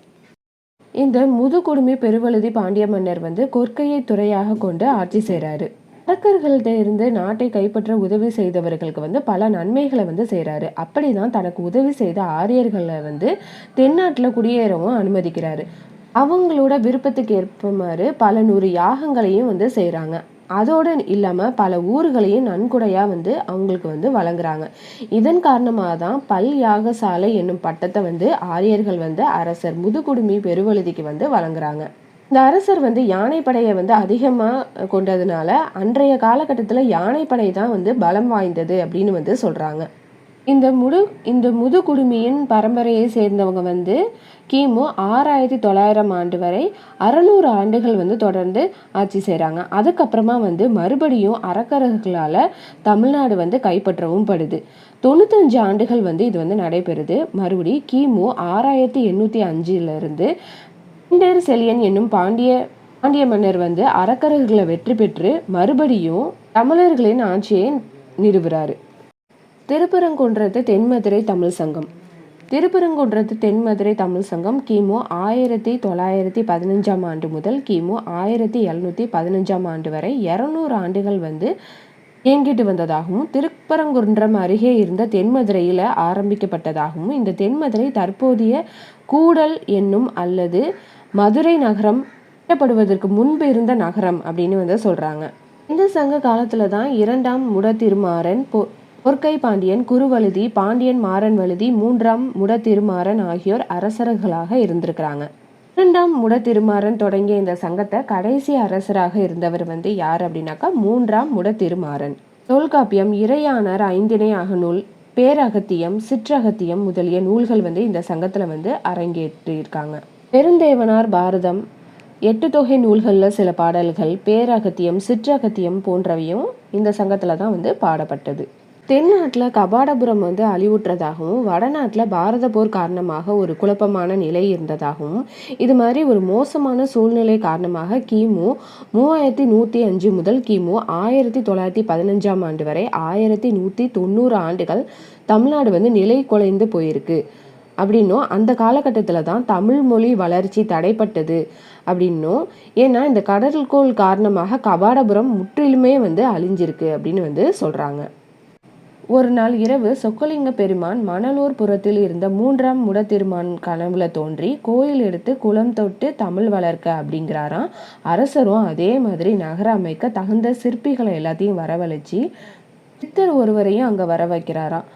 இந்த முதுகுடுமி பெருவழுதி பாண்டிய மன்னர் வந்து கொற்கையை துறையாக கொண்டு ஆட்சி செய்றாரு. அரக்கர்கள்ட்ட இருந்து நாட்டை கைப்பற்ற உதவி செய்தவர்களுக்கு வந்து பல நன்மைகளை வந்து செய்கிறாரு. அப்படிதான் தனக்கு உதவி செய்த ஆரியர்களை வந்து தென்னாட்டில் குடியேறவும் அனுமதிக்கிறாரு. அவங்களோட விருப்பத்துக்கு ஏற்பமாறு பல 100 யாகங்களையும் வந்து செய்கிறாங்க. அதோடு இல்லாமல் பல ஊர்களையும் நன்கொடையாக வந்து அவங்களுக்கு வந்து வழங்குறாங்க. இதன் காரணமாக தான் பல் யாகசாலை என்னும் பட்டத்தை வந்து ஆரியர்கள் வந்து அரசர் முதுகுடுமி பெருவழுதிக்கு வந்து வழங்குறாங்க. இந்த அரசர் வந்து யானைப்படையை வந்து அதிகமாக கொண்டதுனால அன்றைய காலகட்டத்தில் யானைப்படை தான் வந்து பலம் வாய்ந்தது அப்படின்னு வந்து சொல்கிறாங்க. இந்த முதுகுடுமியின் பரம்பரையை சேர்ந்தவங்க வந்து கிமு 6900 ஆண்டு வரை 600 ஆண்டுகள் வந்து தொடர்ந்து ஆட்சி செய்கிறாங்க. அதுக்கப்புறமா வந்து மறுபடியும் அரக்கர்களால் தமிழ்நாடு வந்து கைப்பற்றவும் படுது. 95 ஆண்டுகள் வந்து இது வந்து நடைபெறுது. மறுபடி கிமு 6805 செலியன் என்னும் பாண்டிய மன்னர் வந்து அரக்கர்களை வெற்றி பெற்று மறுபடியும் தமிழர்களின் ஆட்சியை நிறுவுறாரு. திருப்பரங்குன்றத்து தென்மதுரை தமிழ் சங்கம். திருப்பரங்குன்றத்து தென்மதுரை தமிழ் சங்கம் கிமு 1915 ஆண்டு முதல் கிமு 1715 ஆண்டு வரை 200 ஆண்டுகள் வந்து இயங்கிட்டு வந்ததாகவும், திருப்பரங்குன்றம் அருகே இருந்த தென்மதுரையில் ஆரம்பிக்கப்பட்டதாகவும், இந்த தென்மதுரை தற்போதைய கூடல் என்னும் அல்லது மதுரை நகரம் கட்டப்படுவதற்கு முன்பு இருந்த நகரம் அப்படின்னு வந்து சொல்றாங்க. இந்த சங்க காலத்துல தான் 2ஆம் முடத்திருமாறன் கொற்கை பாண்டியன், குறுவழுதி, பாண்டியன் மாறன் வழுதி, 3ஆம் முடத்திருமாறன் ஆகியோர் அரசர்களாக இருந்திருக்கிறாங்க. 2ஆம் முடத்திருமாறன் தொடங்கிய இந்த சங்கத்தை கடைசி அரசராக இருந்தவர் யார் அப்படின்னாக்கா 3ஆம் முடத்திருமாறன். தொல்காப்பியம், இறையாணர், ஐந்திணை அகநூல், பேரகத்தியம், சிற்றகத்தியம் முதலிய நூல்கள் இந்த சங்கத்துல அரங்கேற்றியிருக்காங்க. பெருந்தேவனார் பாரதம், 8 தொகை நூல்களில் சில பாடல்கள், பேரகத்தியம், சிற்றகத்தியம் போன்றவையும் இந்த சங்கத்துல தான் பாடப்பட்டது. தென்னாட்டில் கபாடபுரம் அழிவுற்றதாகவும், வடநாட்டில் பாரத போர் காரணமாக ஒரு குழப்பமான நிலை இருந்ததாகவும், இது மாதிரி ஒரு மோசமான சூழ்நிலை காரணமாக கிமு 3105 முதல் கிமு 1915ஆம் ஆண்டு வரை 1190 ஆண்டுகள் தமிழ்நாடு நிலை குலைந்து போயிருக்கு அப்படின்னும், அந்த காலகட்டத்தில் தான் தமிழ் மொழி வளர்ச்சி தடைப்பட்டது அப்படின்னும், ஏன்னா இந்த கடற்கோள் காரணமாக கபாடபுரம் முற்றிலுமே அழிஞ்சிருக்கு அப்படின்னு சொல்றாங்க. ஒரு நாள் இரவு சொக்கலிங்க பெருமான் மணலூர் புறத்தில் இருந்த 3ஆம் முடத்திருமான் கனவுல தோன்றி கோயில் எடுத்து குளம் தொட்டு தமிழ் வளர்க்க அப்படிங்கிறாராம். அரசரும் அதே மாதிரி நகர அமைக்க தகுந்த சிற்பிகளை எல்லாத்தையும் வரவழைச்சி சித்தர் ஒருவரையும் அங்க வர வைக்கிறாராம்.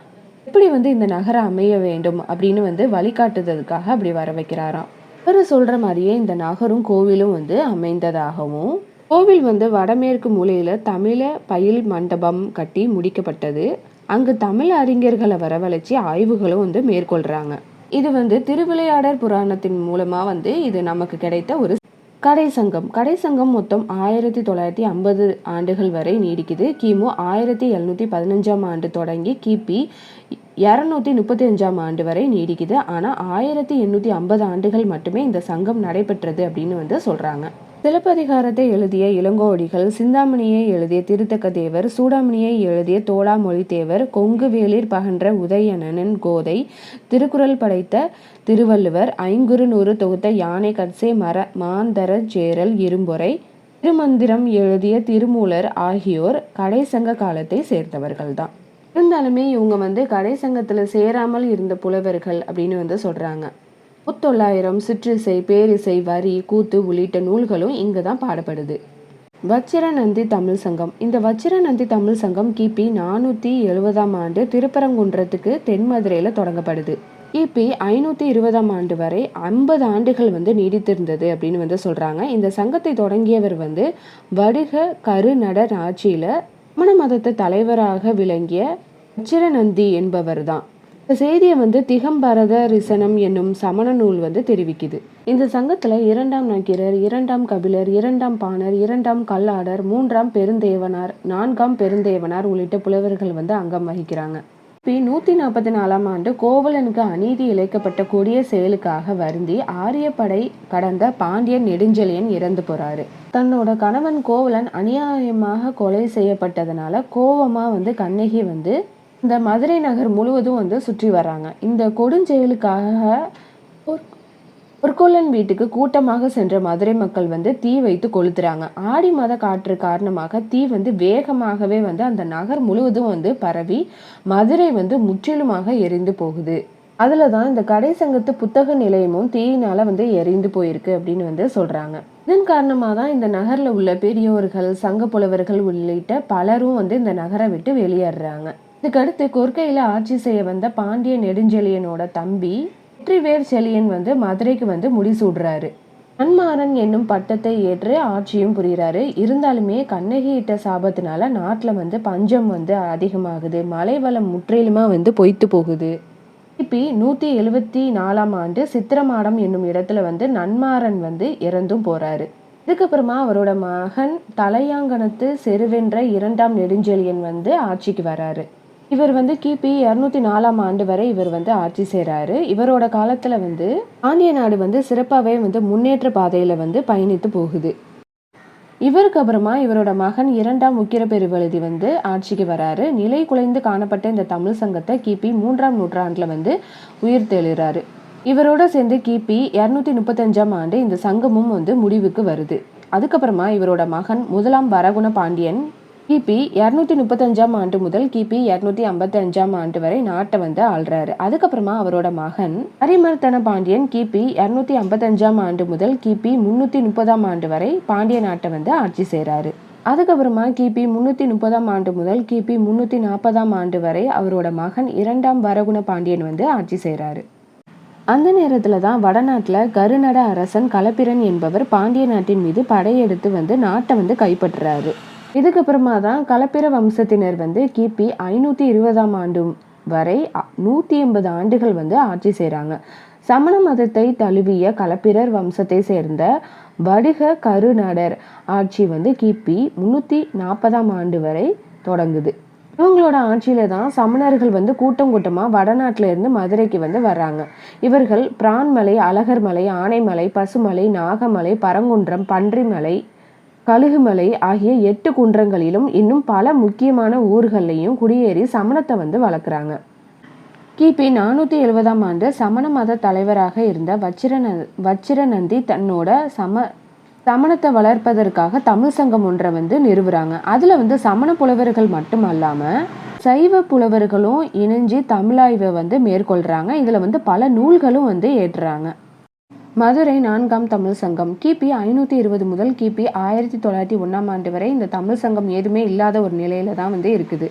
எப்படி இந்த நகரம் அமைய வேண்டும் அப்படின்னு வழிகாட்டுறதுக்காக அப்படி வர வைக்கிறாராம். அவர் சொல்ற மாதிரியே இந்த நகரும் கோவிலும் அமைந்ததாகவும், கோவில் வடமேற்கு மூலையில தமிழ பயில் மண்டபம் கட்டி முடிக்கப்பட்டது. அங்கு தமிழ் அறிஞர்களை வரவழைச்சி ஆய்வுகளும் மேற்கொள்றாங்க. இது திருவிளையாடற் புராணத்தின் மூலமா இது நமக்கு கிடைத்த ஒரு கடைசங்கம் மொத்தம் 1950 ஆண்டுகள் வரை நீடிக்குது. கிமு 1715ஆம் ஆண்டு தொடங்கி கிபி 235ஆம் ஆண்டு வரை நீடிக்குது. ஆனா 1850 ஆண்டுகள் மட்டுமே இந்த சங்கம் நடைபெற்றது அப்படின்னு சொல்றாங்க. சிலப்பதிகாரத்தை எழுதிய இளங்கோவடிகள், சிந்தாமணியை எழுதிய திருத்தக்க தேவர், சூடாமணியை எழுதிய தோளாமொழி தேவர், கொங்கு வேளிர் பகன்ற உதயணன் கோதை, திருக்குறள் படைத்த திருவள்ளுவர், ஐங்குறுநூறு தொகுத்த யானை கட்சே மாந்தர சேரல் இரும்பொறை, திருமந்திரம் எழுதிய திருமூலர் ஆகியோர் கடைசங்க காலத்தை சேர்ந்தவர்கள்தான். இருந்தாலுமே இவங்க கடைசங்கத்துல சேராமல் இருந்த புலவர்கள் அப்படின்னு சொல்றாங்க. முத்தொள்ளாயிரம், சிற்றிசை, பேரிசை, வரி, கூத்து உள்ளிட்ட நூல்களும் இங்கு தான் பாடப்படுது. வச்சிரநந்தி தமிழ் சங்கம். இந்த வச்சிரநந்தி தமிழ் சங்கம் கிபி 470ஆம் ஆண்டு திருப்பரங்குன்றத்துக்கு தென்மதுரையில தொடங்கப்படுது. கிபி 520ஆம் ஆண்டு வரை 50 ஆண்டுகள் நீடித்திருந்தது அப்படின்னு சொல்றாங்க. இந்த சங்கத்தை தொடங்கியவர் வடுக கருநடர் ஆட்சியில சமண மதத்தை தலைவராக விளங்கிய வச்சிரநந்தி என்பவர் தான். இந்த செய்தியை திகம்பரத ரிசனம் என்னும் சமண நூல் தெரிவிக்குது. இந்த சங்கத்துல 2ஆம் நக்கீரர், 2ஆம் கபிலர், 2ஆம் பாணர், 2ஆம் கல்லாடர், 3ஆம் பெருந்தேவனார், 4ஆம் பெருந்தேவனார் உள்ளிட்ட புலவர்கள் அங்கம் வகிக்கிறாங்க. 144ஆம் ஆண்டு கோவலனுக்கு அநீதி இழைக்கப்பட்ட கொடிய செயலுக்காக வருந்தி ஆரியப்படை கடந்த பாண்டியன் நெடுஞ்செழியன் இறந்து போறாரு. தன்னோட கணவன் கோவலன் அநியாயமாக கொலை செய்யப்பட்டதுனால கோவமா கண்ணகி இந்த மதுரை நகர் முழுவதும் சுற்றி வர்றாங்க. இந்த கொடுஞ்செயலுக்காக பொற்கொல்லன் வீட்டுக்கு கூட்டமாக சென்ற மதுரை மக்கள் தீ வைத்து கொளுத்துறாங்க. ஆடி மாத காற்று காரணமாக தீ வேகமாகவே அந்த நகர் முழுவதும் பரவி மதுரை முற்றிலுமாக எரிந்து போகுது. அதுலதான் இந்த கடைசங்கத்து புத்தக நிலையமும் தீயினால எரிந்து போயிருக்கு அப்படின்னு சொல்றாங்க. இதன் காரணமாக தான் இந்த நகர்ல உள்ள பெரியோர்கள், சங்க புலவர்கள் உள்ளிட்ட பலரும் இந்த நகரை விட்டு வெளியேறாங்க. இதுக்கடுத்து கொற்கையில ஆட்சி செய்ய வந்த பாண்டிய நெடுஞ்செழியனோட தம்பி வெற்றிவேர் செழியன் மதுரைக்கு முடிசூடுறாரு. நன்மாறன் என்னும் பட்டத்தை ஏற்று ஆட்சியும் புரிகிறாரு. இருந்தாலுமே கண்ணகி இட்ட சாபத்தினால நாட்டுல பஞ்சம் அதிகமாகுது. மழை வளம் முற்றிலுமா பொய்த்து போகுது. கிபி 174ஆம் ஆண்டு சித்திரமாடம் என்னும் இடத்துல நன்மாறன் இறந்தும் போறாரு. இதுக்கப்புறமா அவரோட மகன் தலையாங்கனத்து செருவென்ற 2ஆம் நெடுஞ்செழியன் ஆட்சிக்கு வராரு. இவர் கிபி 204ஆம் ஆண்டு வரை இவர் ஆட்சி செய்கிறாரு. இவரோட காலத்துல பாண்டிய நாடு சிறப்பாகவே முன்னேற்ற பாதையில பயணித்து போகுது. இவருக்கு அப்புறமா இவரோட மகன் 2ஆம் உக்கிர பெருவழுதி ஆட்சிக்கு வராரு. நிலை குலைந்து காணப்பட்ட இந்த தமிழ் சங்கத்தை கிபி 3ஆம் நூற்றாண்டுல உயிர்த்தெழுறாரு. இவரோட சேர்ந்து கிபி 235ஆம் ஆண்டு இந்த சங்கமும் முடிவுக்கு வருது. அதுக்கப்புறமா இவரோட மகன் 1ஆம் வரகுண பாண்டியன் கிபி 235ஆம் ஆண்டு முதல் கிபி 255ஆம் ஆண்டு வரை நாட்டை ஆள்றாரு. அதுக்கப்புறமா அவரோட மகன் அரிமர்த்தன பாண்டியன் கிபி 255ஆம் ஆண்டு முதல் கிபி 330ஆம் ஆண்டு வரை பாண்டிய நாட்டை ஆட்சி செய்றாரு. அதுக்கப்புறமா கிபி 330ஆம் ஆண்டு முதல் கிபி 340ஆம் ஆண்டு வரை அவரோட மகன் 2ஆம் வரகுண பாண்டியன் வந்து ஆட்சி செய்கிறாரு. அந்த நேரத்தில் தான் வடநாட்டில் கருநட அரசன் களப்பிரன் என்பவர் பாண்டிய நாட்டின் மீது படையெடுத்து வந்து நாட்டை வந்து கைப்பற்றுறாரு. இதுக்கப்புறமா தான் களப்பிர வம்சத்தினர் வந்து கிபி 520ஆம் ஆண்டு வரை 180 ஆண்டுகள் வந்து ஆட்சி செய்கிறாங்க. சமண மதத்தை தழுவிய களப்பிரர் வம்சத்தை சேர்ந்த வடுக கருநடர் ஆட்சி வந்து கிபி 340ஆம் ஆண்டு வரை தொடங்குது. இவங்களோட ஆட்சியில தான் சமணர்கள் வந்து கூட்டம் கூட்டமாக வடநாட்டில இருந்து மதுரைக்கு வந்து வர்றாங்க. இவர்கள் பிரான்மலை, அழகர்மலை, ஆனைமலை, பசுமலை, நாகமலை, பரங்குன்றம், பன்றிமலை, கழுகுமலை ஆகிய 8 குன்றங்களிலும் இன்னும் பல முக்கியமான ஊர்கள்லையும் குடியேறி சமணத்தை வந்து வளர்க்குறாங்க. கிபி 470ஆம் ஆண்டு சமண மத தலைவராக இருந்த வச்சிரநந்தி தன்னோட சமணத்தை வளர்ப்பதற்காக தமிழ் சங்கம் ஒன்றை வந்து நிறுவுறாங்க. அதில் வந்து சமண புலவர்கள் மட்டும் அல்லாமல் சைவ புலவர்களும் இணைஞ்சு தமிழாய்வை வந்து மேற்கொள்கிறாங்க. இதில் வந்து பல நூல்களும் வந்து ஏற்றுறாங்க. மதுரை 4ஆம் தமிழ் சங்கம் கிபி 520 முதல் கிபி 1901ஆம் ஆண்டு வரை இந்த தமிழ் சங்கம் எதுவுமே இல்லாத ஒரு நிலையில தான் வந்து இருக்குது.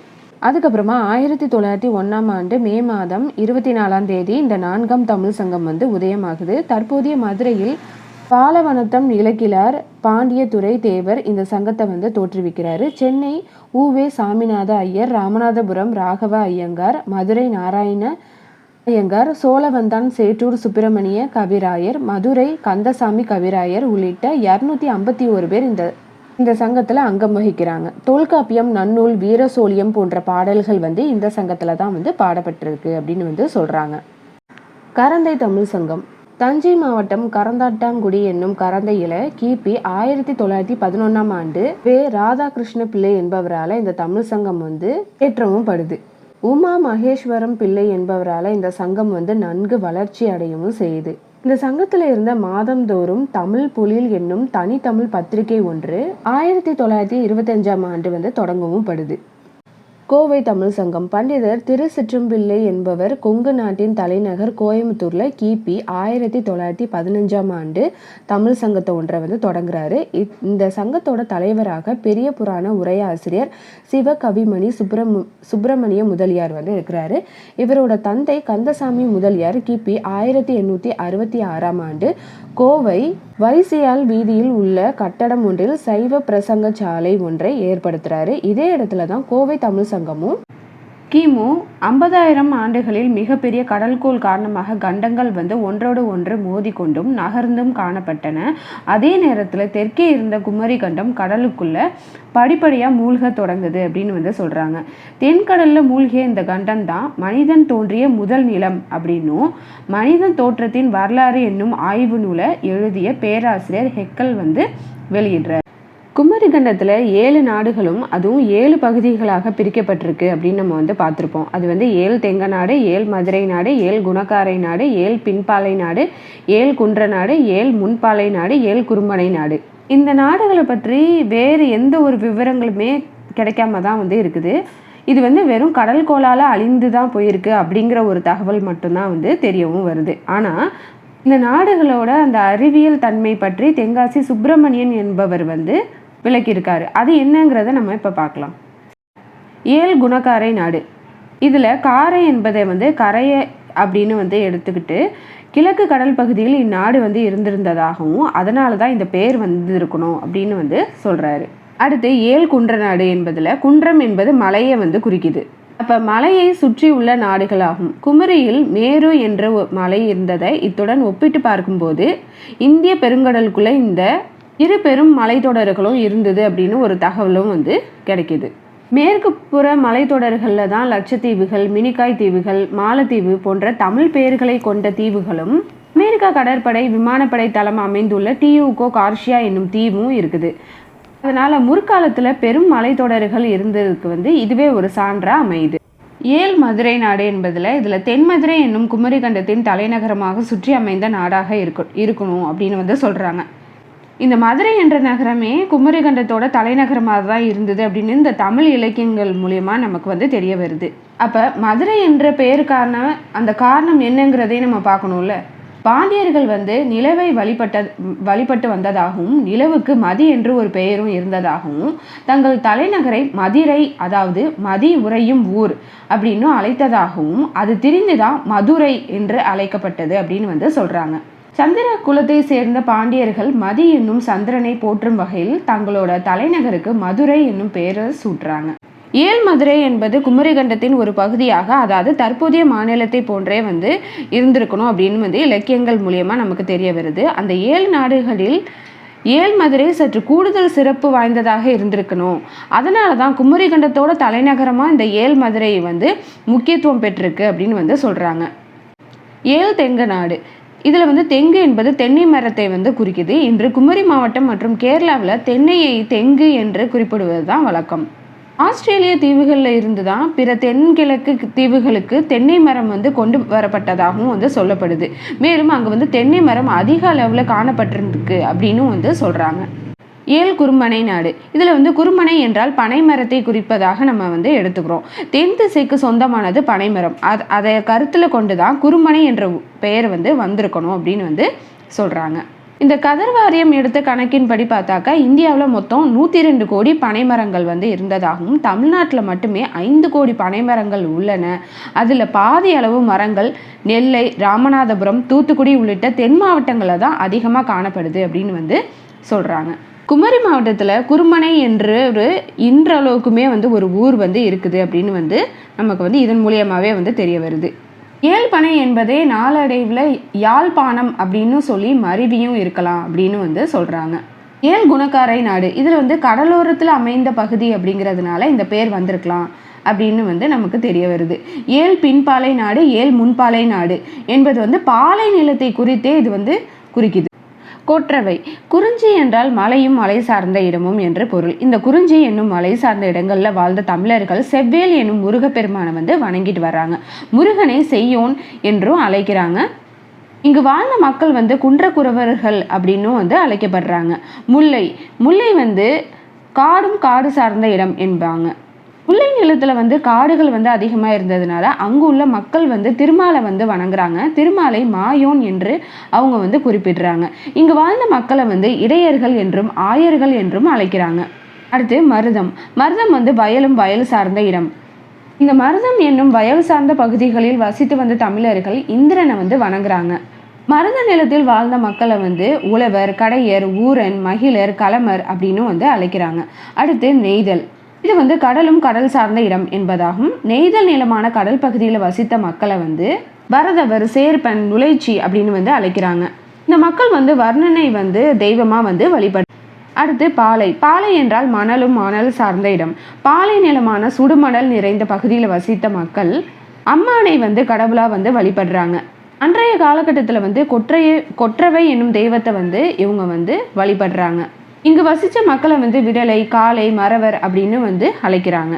அதுக்கப்புறமா 1901ஆம் ஆண்டு மே மாதம் 24ஆம் தேதி இந்த 4ஆம் தமிழ் சங்கம் வந்து உதயமாகுது. தற்போதைய மதுரையில் பாலவனத்தம் இலக்கிலார் பாண்டியத்துறை தேவர் இந்த சங்கத்தை வந்து தோற்றுவிக்கிறாரு. சென்னை உவே சாமிநாத ஐயர், ராமநாதபுரம் ராகவ ஐயங்கார், மதுரை நாராயண ஐயங்கார், சோழவந்தான் சேட்டூர் சுப்பிரமணிய கவிராயர், மதுரை கந்தசாமி கவிராயர் உள்ளிட்ட 251 பேர் இந்த சங்கத்தில் அங்கம் வகிக்கிறாங்க. தொல்காப்பியம், நன்னூல், வீரசோழியம் போன்ற பாடல்கள் வந்து இந்த சங்கத்தில் தான் வந்து பாடப்பட்டிருக்கு அப்படின்னு வந்து சொல்கிறாங்க. கரந்தை தமிழ் சங்கம் தஞ்சை மாவட்டம் கரந்தாட்டாங்குடி என்னும் கரந்தையில கிபி 1911ஆம் ஆண்டு ராதாகிருஷ்ண பிள்ளை என்பவரால் இந்த தமிழ் சங்கம் வந்து ஏற்றவும் படுது. உமா மகேஸ்வரம் பிள்ளை என்பவரால் இந்த சங்கம் வந்து நன்கு வளர்ச்சி அடையவும் செய்யுது. இந்த சங்கத்தில் இருந்த மாதந்தோறும் தமிழ் பொழில் என்னும் தனித்தமிழ் பத்திரிகை ஒன்று 1925ஆம் ஆண்டு வந்து தொடங்கவும் படுது. கோவை தமிழ் சங்கம் பண்டிதர் திருச்சிற்றம்பிள்ளை என்பவர் கொங்கு நாட்டின் தலைநகர் கோயம்புத்தூர்ல கிபி 1915ஆம் ஆண்டு தமிழ் சங்கத்தை ஒன்றை வந்து தொடங்குறாரு. இந்த சங்கத்தோட தலைவராக பெரிய புராண உரையாசிரியர் சிவகவிமணி சுப்பிரமணிய முதலியார் வந்து இருக்கிறாரு. இவரோட தந்தை கந்தசாமி முதலியார் கிபி 1866ஆம் ஆண்டு கோவை வைசியால் வீதியில் உள்ள கட்டடம் ஒன்றில் சைவ பிரசங்க சாலை ஒன்றை ஏற்படுத்துறாரு. இதே இடத்துல தான் கோவை தமிழ் சங்கமும் கிமு 50,000 ஆண்டுகளில் மிகப்பெரிய கடல்கோள் காரணமாக கண்டங்கள் வந்து ஒன்றோடு ஒன்று மோதிக்கொண்டும் நகர்ந்தும் காணப்பட்டன. அதே நேரத்தில் தெற்கே இருந்த குமரி கண்டம் கடலுக்குள்ள படிப்படியாக மூழ்க தொடங்குது அப்படின்னு வந்து சொல்கிறாங்க. தென்கடலில் மூழ்கிய இந்த கண்டம் தான் மனிதன் தோன்றிய முதல் நிலம் அப்படின்னும் மனிதன் தோற்றத்தின் வரலாறு என்னும் ஆய்வு நூலை எழுதிய பேராசிரியர் ஹெக்கல் வந்து வெளியிடுறார். குமரி கண்டத்தில் 7 நாடுகளும் அதுவும் 7 பகுதிகளாக பிரிக்கப்பட்டிருக்கு அப்படின்னு நம்ம வந்து பார்த்துருப்போம். அது வந்து 7 தெங்க நாடு, 7 மதுரை நாடு, 7 குணக்காரை நாடு, 7 பின்பாலை நாடு, 7 குன்ற நாடு, 7 முன்பாலை நாடு, 7 குறும்பனை நாடு. இந்த நாடுகளை பற்றி வேறு எந்த ஒரு விவரங்களுமே கிடைக்காம தான் வந்து இருக்குது. இது வந்து வெறும் கடல்கோளால் அழிந்து தான் போயிருக்கு அப்படிங்கிற ஒரு தகவல் மட்டும்தான் வந்து தெரியவும் வருது. ஆனால் இந்த நாடுகளோட அந்த அறிவியல் தன்மை பற்றி தென்காசி சுப்பிரமணியன் என்பவர் வந்து விளக்கியிருக்காரு. அது என்னங்கிறத நம்ம இப்போ பார்க்கலாம். 7 குணக்காரை நாடு. இதில் காரை என்பதை வந்து கரையை அப்படின்னு வந்து எடுத்துக்கிட்டு கிழக்கு கடல் பகுதியில் இந்நாடு வந்து இருந்திருந்ததாகவும் அதனால தான் இந்த பேர் வந்து இருக்கணும் அப்படின்னு வந்து சொல்கிறாரு. அடுத்து 7 குன்ற நாடு என்பதில் குன்றம் என்பது மலையை வந்து குறிக்குது. அப்போ மலையை சுற்றி உள்ள நாடுகளாகும். குமரியில் மேரு என்ற மலை இருந்ததை இத்துடன் ஒப்பிட்டு பார்க்கும்போது இந்திய பெருங்கடலுக்குள்ளே இந்த 2 பெரும் மலைத்தொடர்களும் இருந்தது அப்படின்னு ஒரு தகவலும் வந்து கிடைக்கிது. மேற்கு புற மலைத்தொடர்களில் தான் லட்சத்தீவுகள், மினிக்காய் தீவுகள், மாலத்தீவு போன்ற தமிழ் பெயர்களை கொண்ட தீவுகளும் அமெரிக்கா கடற்படை விமானப்படை தளம் அமைந்துள்ள டியூகோ கார்ஷியா என்னும் தீவும் இருக்குது. அதனால் முற்காலத்தில் பெரும் மலைத்தொடர்கள் இருந்ததுக்கு வந்து இதுவே ஒரு சான்றாக அமையுது. 7 மதுரை நாடு என்பதில் இதில் தென்மதுரை என்னும் குமரி கண்டத்தின் தலைநகரமாக சுற்றி அமைந்த நாடாக இருக்கணும் அப்படின்னு வந்து சொல்கிறாங்க. இந்த மதுரை என்ற நகரமே குமரி கண்டத்தோட தலைநகரமாக தான் இருந்தது அப்படின்னு இந்த தமிழ் இலக்கியங்கள் மூலயமா நமக்கு வந்து தெரிய வருது. அப்போ மதுரை என்ற பெயருக்கான அந்த காரணம் என்னங்கிறதையும் நம்ம பார்க்கணும்ல. பாண்டியர்கள் வந்து நிலவை வழிபட்டு வந்ததாகவும் நிலவுக்கு மதி என்று ஒரு பெயரும் இருந்ததாகவும் தங்கள் தலைநகரை மதிரை, அதாவது மதி உறையும் ஊர் அப்படின்னு அழைத்ததாகவும் அது திரிந்துதான் மதுரை என்று அழைக்கப்பட்டது அப்படின்னு வந்து சொல்றாங்க. சந்திர குலத்தை சேர்ந்த பாண்டியர்கள் மதி என்னும் சந்திரனை போற்றும் வகையில் தங்களோட தலைநகருக்கு மதுரை என்னும் பெயரை சூட்டுறாங்க. ஏழ்மதுரை என்பது குமரிகண்டத்தின் ஒரு பகுதியாக, அதாவது தற்போதைய மாநிலத்தை போன்றே வந்து இருந்திருக்கணும் அப்படின்னு வந்து இலக்கியங்கள் மூலியமா நமக்கு தெரிய வருது. அந்த 7 நாடுகளில் ஏழ்மதுரை சற்று கூடுதல் சிறப்பு வாய்ந்ததாக இருந்திருக்கணும். அதனால தான் குமரிகண்டத்தோட தலைநகரமாக இந்த ஏழ்மதுரை வந்து முக்கியத்துவம் பெற்றிருக்கு அப்படின்னு வந்து சொல்கிறாங்க. தெங்க நாடு, இதில் வந்து தெங்கு என்பது தென்னை மரத்தை வந்து குறிக்குது. இன்று குமரி மாவட்டம் மற்றும் கேரளாவில் தென்னையை தெங்கு என்று குறிப்பிடுவது தான் வழக்கம். ஆஸ்திரேலிய தீவுகளில் இருந்து தான் பிற தென்கிழக்கு தீவுகளுக்கு தென்னை மரம் வந்து கொண்டு வரப்பட்டதாகவும் வந்து சொல்லப்படுது. மேலும் அங்கே வந்து தென்னை மரம் அதிக அளவில் காணப்பட்டிருக்கு அப்படின்னு வந்து சொல்கிறாங்க. குறும்பனை நாடு, இதில் வந்து குறும்பனை என்றால் பனை மரத்தை குறிப்பதாக நம்ம வந்து எடுத்துக்கிறோம். தென் திசைக்கு சொந்தமானது பனைமரம். அதை கருத்தில் கொண்டு தான் குறும்பனை என்ற பெயர் வந்து வந்திருக்கணும் அப்படின்னு வந்து சொல்கிறாங்க. இந்த கதர் வாரியம் எடுத்த கணக்கின்படி பார்த்தாக்கா இந்தியாவில் மொத்தம் 102 கோடி பனைமரங்கள் வந்து இருந்ததாகவும் தமிழ்நாட்டில் மட்டுமே 5 கோடி பனைமரங்கள் உள்ளன. அதில் பாதி அளவு மரங்கள் நெல்லை, ராமநாதபுரம், தூத்துக்குடி உள்ளிட்ட தென் மாவட்டங்களில் தான் அதிகமாக காணப்படுது அப்படின்னு வந்து சொல்கிறாங்க. குமரி மாவட்டத்தில் குறும்பனை என்று ஒரு இன்றளவுக்குமே வந்து ஒரு ஊர் வந்து இருக்குது அப்படின்னு வந்து நமக்கு வந்து இதன் மூலியமாகவே வந்து தெரிய வருது. ஏழ்பனை என்பதே நாளடைவில் யாழ்ப்பாணம் அப்படின்னு சொல்லி மருவியும் இருக்கலாம் அப்படின்னு வந்து சொல்கிறாங்க. குணக்காரை நாடு, இதில் வந்து கடலோரத்தில் அமைந்த பகுதி அப்படிங்கிறதுனால இந்த பேர் வந்திருக்கலாம் அப்படின்னு வந்து நமக்கு தெரிய வருது. பின்பாலை நாடு, முன்பாலை நாடு என்பது வந்து பாலை நிலத்தை குறித்தே இது வந்து குறிக்குது. கொற்றவை, குறிஞ்சி என்றால் மலையும் மலை சார்ந்த இடமும் என்று பொருள். இந்த குறிஞ்சி என்னும் மலை சார்ந்த இடங்கள்ல வாழ்ந்த தமிழர்கள் செவ்வேல் என்னும் முருகப்பெருமானை வந்து வணங்கிட்டு வர்றாங்க. முருகனை செய்யோன் என்றும் அழைக்கிறாங்க. இங்கு வாழ்ந்த மக்கள் வந்து குன்றக்குறவர்கள் அப்படின்னும் வந்து அழைக்கப்படுறாங்க. முல்லை வந்து காடு சார்ந்த இடம் என்பாங்க. முல்லை நிலத்தில் வந்து காடுகள் வந்து அதிகமாக இருந்ததுனால அங்கு உள்ள மக்கள் வந்து திருமாலை வந்து வணங்குறாங்க. திருமாலை மாயோன் என்று அவங்க வந்து குறிப்பிடுறாங்க. இங்கு வாழ்ந்த மக்களை வந்து இடையர்கள் என்றும் ஆயர்கள் என்றும் அழைக்கிறாங்க. அடுத்து மருதம் வந்து வயல் சார்ந்த இடம். இந்த மருதம் என்னும் வயல் சார்ந்த பகுதிகளில் வசித்து வந்த தமிழர்கள் இந்திரனை வந்து வணங்குறாங்க. மருத நிலத்தில் வாழ்ந்த மக்களை வந்து உழவர், கடையர், ஊரன், மகிழர், களமர் அப்படின்னு வந்து அழைக்கிறாங்க. அடுத்து நெய்தல், இது வந்து கடலும் கடல் சார்ந்த இடம் என்பதாகும். நெய்தல் நிலமான கடல் பகுதியில் வசித்த மக்களை வந்து பரதவர், சேர்ப்பன், நுழைச்சி அப்படின்னு வந்து அழைக்கிறாங்க. இந்த மக்கள் வந்து வர்ணனை வந்து தெய்வமா வந்து வழிபடு. அடுத்து பாலை என்றால் மணல் சார்ந்த இடம். பாலை நிலமான சுடுமணல் நிறைந்த பகுதியில் வசித்த மக்கள் அம்மானை வந்து கடவுளா வந்து வழிபடுறாங்க. அன்றைய காலகட்டத்தில் வந்து கொற்றவை என்னும் தெய்வத்தை வந்து இவங்க வந்து வழிபடுறாங்க. இங்கு வசித்த மக்களை வந்து விடலை, காளை, மறவர் அப்படின்னு வந்து அழைக்கிறாங்க.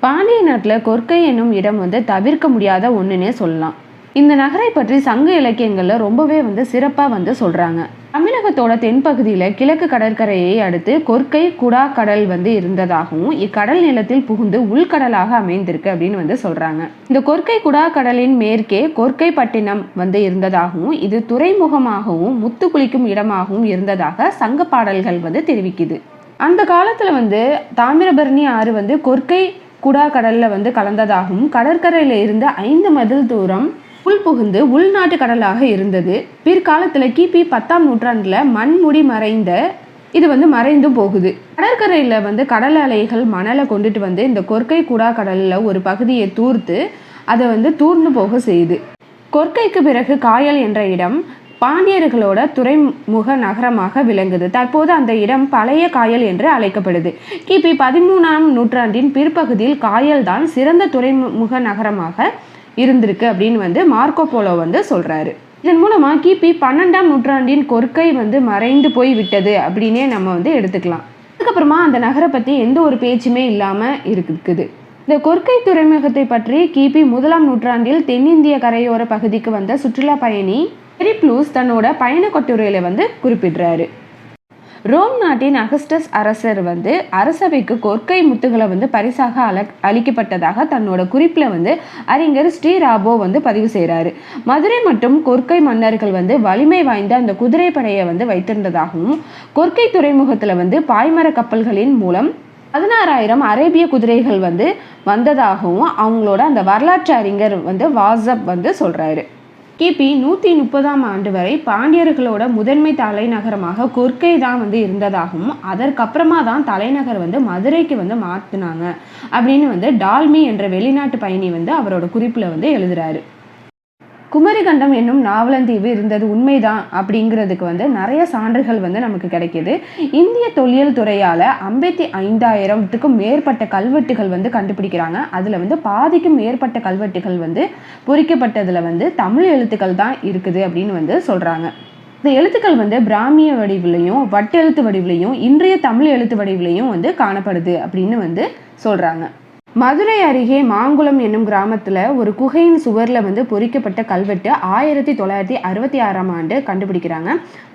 பாண்டிய நாட்டில் கொற்கை என்னும் இடம் வந்து தவிர்க்க முடியாத ஒன்றுனே சொல்லலாம். இந்த நகரை பற்றி சங்க இலக்கியங்களில் ரொம்பவே வந்து சிறப்பாக வந்து சொல்கிறாங்க. தமிழகத்தோட தென்பகுதியில் கிழக்கு கடற்கரையை அடுத்து கொற்கை குடா கடல் வந்து இருந்ததாகவும் இக்கடல் நிலத்தில் புகுந்து உள்கடலாக அமைந்திருக்கு அப்படின்னு வந்து சொல்கிறாங்க. இந்த கொற்கை குடா கடலின் மேற்கே கொற்கை பட்டினம் வந்து இருந்ததாகவும் இது துறைமுகமாகவும் முத்து குளிக்கும் இடமாகவும் இருந்ததாக சங்க பாடல்கள் வந்து தெரிவிக்குது. அந்த காலத்தில் வந்து தாமிரபரணி ஆறு வந்து கொற்கை குடா கடலில் வந்து கலந்ததாகவும் கடற்கரையில் இருந்து 5 மைல் தூரம் புகுந்து உள்நாட்டு கடலாக இருந்தது. பிற்காலத்தில் கிபி 10ஆம் நூற்றாண்டுல மண்முடி இது வந்து மறைந்தும் போகுது. கடற்கரையில் வந்து கடல் அலைகள் மணலை கொண்டுட்டு வந்து இந்த கொற்கை குடா கடலில் ஒரு பகுதியை தூர்த்து அதை வந்து தூர்ந்து போக செய்யுது. கொற்கைக்கு பிறகு காயல் என்ற இடம் பாண்டியர்களோட துறைமுக நகரமாக விளங்குது. தற்போது அந்த இடம் பழைய காயல் என்று அழைக்கப்படுது. கிபி 13ஆம் நூற்றாண்டின் பிற்பகுதியில் காயல் தான் சிறந்த துறைமுக நகரமாக இருந்திருக்கு அப்படின்னு வந்து மார்க்கோ போலோ வந்து சொல்றாரு. இதன் மூலமா கிபி 12ஆம் நூற்றாண்டின் கொற்கை வந்து மறைந்து போய் விட்டது அப்படின்னே நம்ம வந்து எடுத்துக்கலாம். அதுக்கப்புறமா அந்த நகரை பத்தி எந்த ஒரு பேச்சுமே இல்லாம இருக்குது. இந்த கொற்கை துறைமுகத்தை பற்றி கிபி 1ஆம் நூற்றாண்டில் தென்னிந்திய கரையோர பகுதிக்கு வந்த சுற்றுலா பயணி பெரிப்ளூஸ் தன்னோட பயண கட்டுரையில வந்து குறிப்பிடுறாரு. ரோம் நாட்டின் அகஸ்டஸ் அரசர் வந்து அரசவைக்கு கொற்கை முத்துகளை வந்து பரிசாக அளிக்கப்பட்டதாக தன்னோட குறிப்பில் வந்து அறிஞர் ஸ்ரீராபோ வந்து பதிவு செய்கிறாரு. மதுரை மற்றும் கொற்கை மன்னர்கள் வந்து வலிமை வாய்ந்த அந்த குதிரைப்படையை வந்து வைத்திருந்ததாகவும் கொற்கை துறைமுகத்தில் வந்து பாய்மர கப்பல்களின் மூலம் 16,000 அரேபிய குதிரைகள் வந்து வந்ததாகவும் அவங்களோட அந்த வரலாற்று அறிஞர் வந்து வாசப் வந்து சொல்றாரு. கிபி 130ஆம் ஆண்டு வரை பாண்டியர்களோட முதன்மை தலைநகரமாக கொற்கை தான் வந்து இருந்ததாகவும் அதற்கப்புறமா தான் தலைநகர் வந்து மதுரைக்கு வந்து மாற்றினாங்க அப்படின்னு வந்து டால்மி என்ற வெளிநாட்டு பயணி வந்து அவரோட குறிப்பில் வந்து எழுதுறாரு. குமரிகண்டம் என்னும் நாவலந்தீவு இருந்தது உண்மைதான் அப்படிங்கிறதுக்கு வந்து நிறைய சான்றுகள் வந்து நமக்கு கிடைக்கிது. இந்திய தொல்லியல் துறையால் 55,000க்கும் மேற்பட்ட கல்வெட்டுகள் வந்து கண்டுபிடிக்கிறாங்க. அதில் வந்து பாதிக்கும் மேற்பட்ட கல்வெட்டுகள் வந்து பொறிக்கப்பட்டதில் வந்து தமிழ் எழுத்துக்கள் தான் இருக்குது அப்படின்னு வந்து சொல்கிறாங்க. இந்த எழுத்துக்கள் வந்து பிராமிய வடிவிலையும் வட்டெழுத்து வடிவிலையும் இன்றைய தமிழ் எழுத்து வடிவிலையும் வந்து காணப்படுது அப்படின்னு வந்து சொல்கிறாங்க. மதுரை அருகே மாங்குளம் என்னும் கிராமத்தில் ஒரு குகையின் சுவரில் வந்து பொறிக்கப்பட்ட கல்வெட்டு 1966ஆம் ஆண்டு கண்டுபிடிக்கிறாங்க.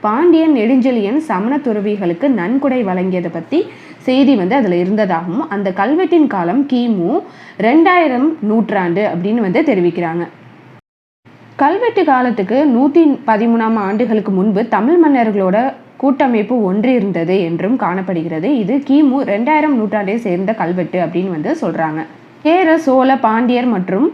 பாண்டியன் நெடுஞ்செழியன் சமண துறவிகளுக்கு நன்கொடை வழங்கியதை பற்றி செய்தி வந்து அதில் இருந்ததாகவும் அந்த கல்வெட்டின் காலம் கிமு 2000 நூற்றாண்டு அப்படின்னு வந்து தெரிவிக்கிறாங்க. கல்வெட்டு காலத்துக்கு 113ஆம் ஆண்டுகளுக்கு முன்பு தமிழ் மன்னர்களோட கூட்டமைப்பு ஒன்று இருந்தது என்றும் காணப்படுகிறது. இது கிமு 2000 நூற்றாண்டை சேர்ந்த கல்வெட்டு அப்படின்னு வந்து சொல்றாங்க. சேர, சோழ, பாண்டியர் மற்றும்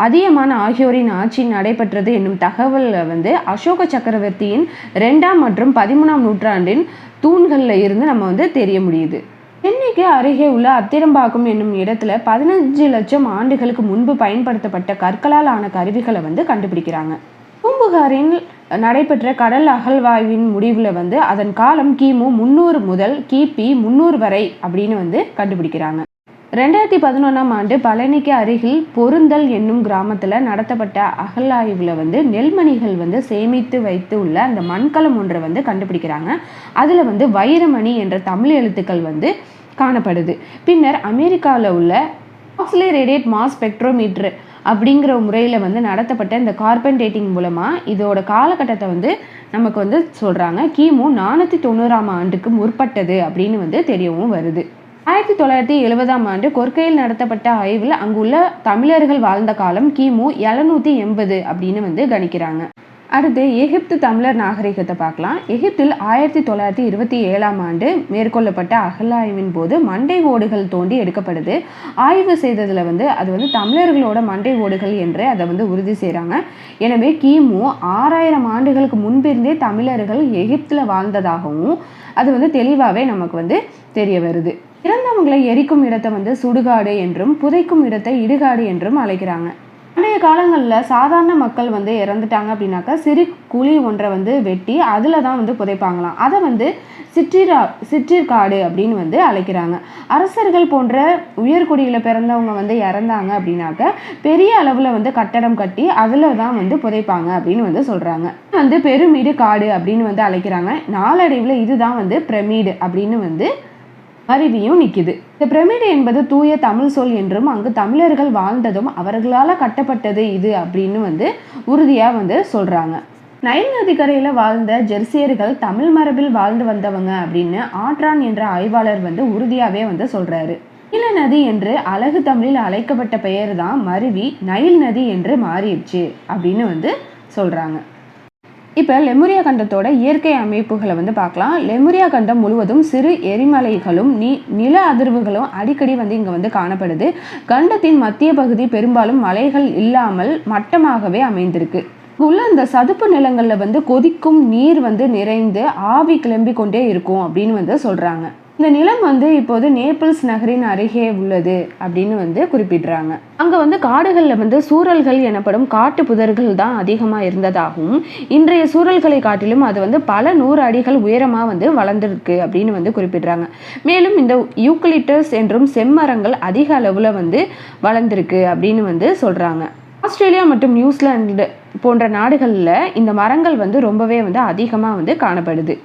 அதியமான் ஆகியோரின் ஆட்சி நடைபெற்றது என்னும் தகவல் வந்து அசோக சக்கரவர்த்தியின் 2ஆம் மற்றும் 13ஆம் நூற்றாண்டின் தூண்களில் இருந்து நம்ம வந்து தெரிய முடியுது. சென்னைக்கு அருகே உள்ள அத்திரம்பாக்கம் என்னும் இடத்துல 15 லட்சம் ஆண்டுகளுக்கு முன்பு பயன்படுத்தப்பட்ட கற்களால் ஆன கருவிகளை வந்து கண்டுபிடிக்கிறாங்க. பூம்புகாரில் நடைபெற்ற கடல் அகழ்வாய்வின் முடிவில் வந்து அதன் காலம் கிமு 300 முதல் கிபி 300 வரை அப்படின்னு வந்து கண்டுபிடிக்கிறாங்க. 2011ஆம் ஆண்டு பழனிக்கு அருகில் பொருந்தல் என்னும் கிராமத்தில் நடத்தப்பட்ட அகழாய்வில் வந்து நெல்மணிகள் வந்து சேமித்து வைத்து உள்ள அந்த மண்கலம் ஒன்றை வந்து கண்டுபிடிக்கிறாங்க. அதில் வந்து வைரமணி என்ற தமிழ் எழுத்துக்கள் வந்து காணப்படுது. பின்னர் அமெரிக்காவில் உள்ள ஆக்சிலரேட்டட் மாஸ் ஸ்பெக்ட்ரோமீட்டர் அப்படிங்கிற முறையில் வந்து நடத்தப்பட்ட இந்த கார்பன் டேட்டிங் மூலமாக இதோட காலகட்டத்தை வந்து நமக்கு வந்து சொல்கிறாங்க. கிமு 490ஆம் ஆண்டுக்கு முற்பட்டது அப்படின்னு வந்து தெரியவும் வருது. 1970ஆம் ஆண்டு கொற்கையில் நடத்தப்பட்ட ஆய்வில் அங்குள்ள தமிழர்கள் வாழ்ந்த காலம் கிமு 780 அப்படின்னு வந்து கணிக்கிறாங்க. அடுத்து எகிப்து தமிழர் நாகரிகத்தை பார்க்கலாம். எகிப்தில் 1927ஆம் ஆண்டு மேற்கொள்ளப்பட்ட அகழாய்வின் போது மண்டை ஓடுகள் தோண்டி எடுக்கப்படுது. ஆய்வு செய்ததில் வந்து அது வந்து தமிழர்களோட மண்டை ஓடுகள் என்று அதை வந்து உறுதி செய்கிறாங்க. எனவே கிமு 6000 ஆண்டுகளுக்கு முன்பிருந்தே தமிழர்கள் எகிப்தில் வாழ்ந்ததாகவும் அது வந்து தெளிவாகவே நமக்கு வந்து தெரிய வருது. இறந்தவங்களை எரிக்கும் இடத்தை வந்து சுடுகாடு என்றும் புதைக்கும் இடத்தை இடுகாடு என்றும் அழைக்கிறாங்க. பண்டைய காலங்களில் சாதாரண மக்கள் வந்து இறந்துட்டாங்க அப்படின்னாக்கா சிறு குழி ஒன்றை வந்து வெட்டி அதில் தான் வந்து புதைப்பாங்களாம். அதை வந்து சிற்றிற்காடு அப்படின்னு வந்து அழைக்கிறாங்க. அரசர்கள் போன்ற உயர்குடியில் பிறந்தவங்க வந்து இறந்தாங்க அப்படின்னாக்க பெரிய அளவில் வந்து கட்டடம் கட்டி அதில் தான் வந்து புதைப்பாங்க அப்படின்னு வந்து சொல்கிறாங்க. வந்து பெருமீடு காடு அப்படின்னு வந்து அழைக்கிறாங்க. நாளடைவில் இதுதான் வந்து பிரமிடு அப்படின்னு வந்து அருவியும் நிற்கிது. இந்த பிரமிடு என்பது தூய தமிழ் சொல் என்றும் அங்கு தமிழர்கள் வாழ்ந்ததும் அவர்களால் கட்டப்பட்டது இது அப்படின்னு வந்து உறுதியாக வந்து சொல்கிறாங்க. நைல் நதிக்கரையில் வாழ்ந்த ஜெர்சியர்கள் தமிழ் மரபில் வாழ்ந்து வந்தவங்க அப்படின்னு ஆற்றான் என்ற ஆய்வாளர் வந்து உறுதியாகவே வந்து சொல்கிறாரு. நீல நதி என்று அழகு தமிழில் அழைக்கப்பட்ட பெயர் தான் மருவி நைல் நதி என்று மாறிடுச்சு அப்படின்னு வந்து சொல்கிறாங்க. இப்போ லெமுரியா கண்டத்தோட இயற்கை அமைப்புகளை வந்து பார்க்கலாம். லெமுரியா கண்டம் முழுவதும் சிறு எரிமலைகளும் நில அதிர்வுகளும் அடிக்கடி வந்து இங்கே வந்து காணப்படுது. கண்டத்தின் மத்திய பகுதி பெரும்பாலும் மலைகள் இல்லாமல் மட்டமாகவே அமைந்திருக்கு. உள்ள இந்த சதுப்பு நிலங்களில் வந்து கொதிக்கும் நீர் வந்து நிறைந்து ஆவி கிளம்பி கொண்டே இருக்கும் அப்படின்னு வந்து சொல்கிறாங்க. இந்த நிலம் வந்து இப்போது நேபிள்ஸ் நகரின் அருகே உள்ளது அப்படின்னு வந்து குறிப்பிடுறாங்க. அங்கே வந்து காடுகளில் வந்து சூறல்கள் எனப்படும் காட்டு புதர்கள் தான் அதிகமாக இருந்ததாகவும் இன்றைய சூறல்களை காட்டிலும் அது வந்து பல 100 அடிகள் உயரமாக வந்து வளர்ந்துருக்கு அப்படின்னு வந்து குறிப்பிடுறாங்க. மேலும் இந்த யூக்கலிப்டஸ் என்றும் செம்மரங்கள் அதிக அளவில் வந்து வளர்ந்துருக்கு அப்படின்னு வந்து சொல்கிறாங்க. ஆஸ்திரேலியா மற்றும் நியூசிலாந்து போன்ற நாடுகளில் இந்த மரங்கள் வந்து ரொம்பவே வந்து அதிகமாக வந்து காணப்படுது.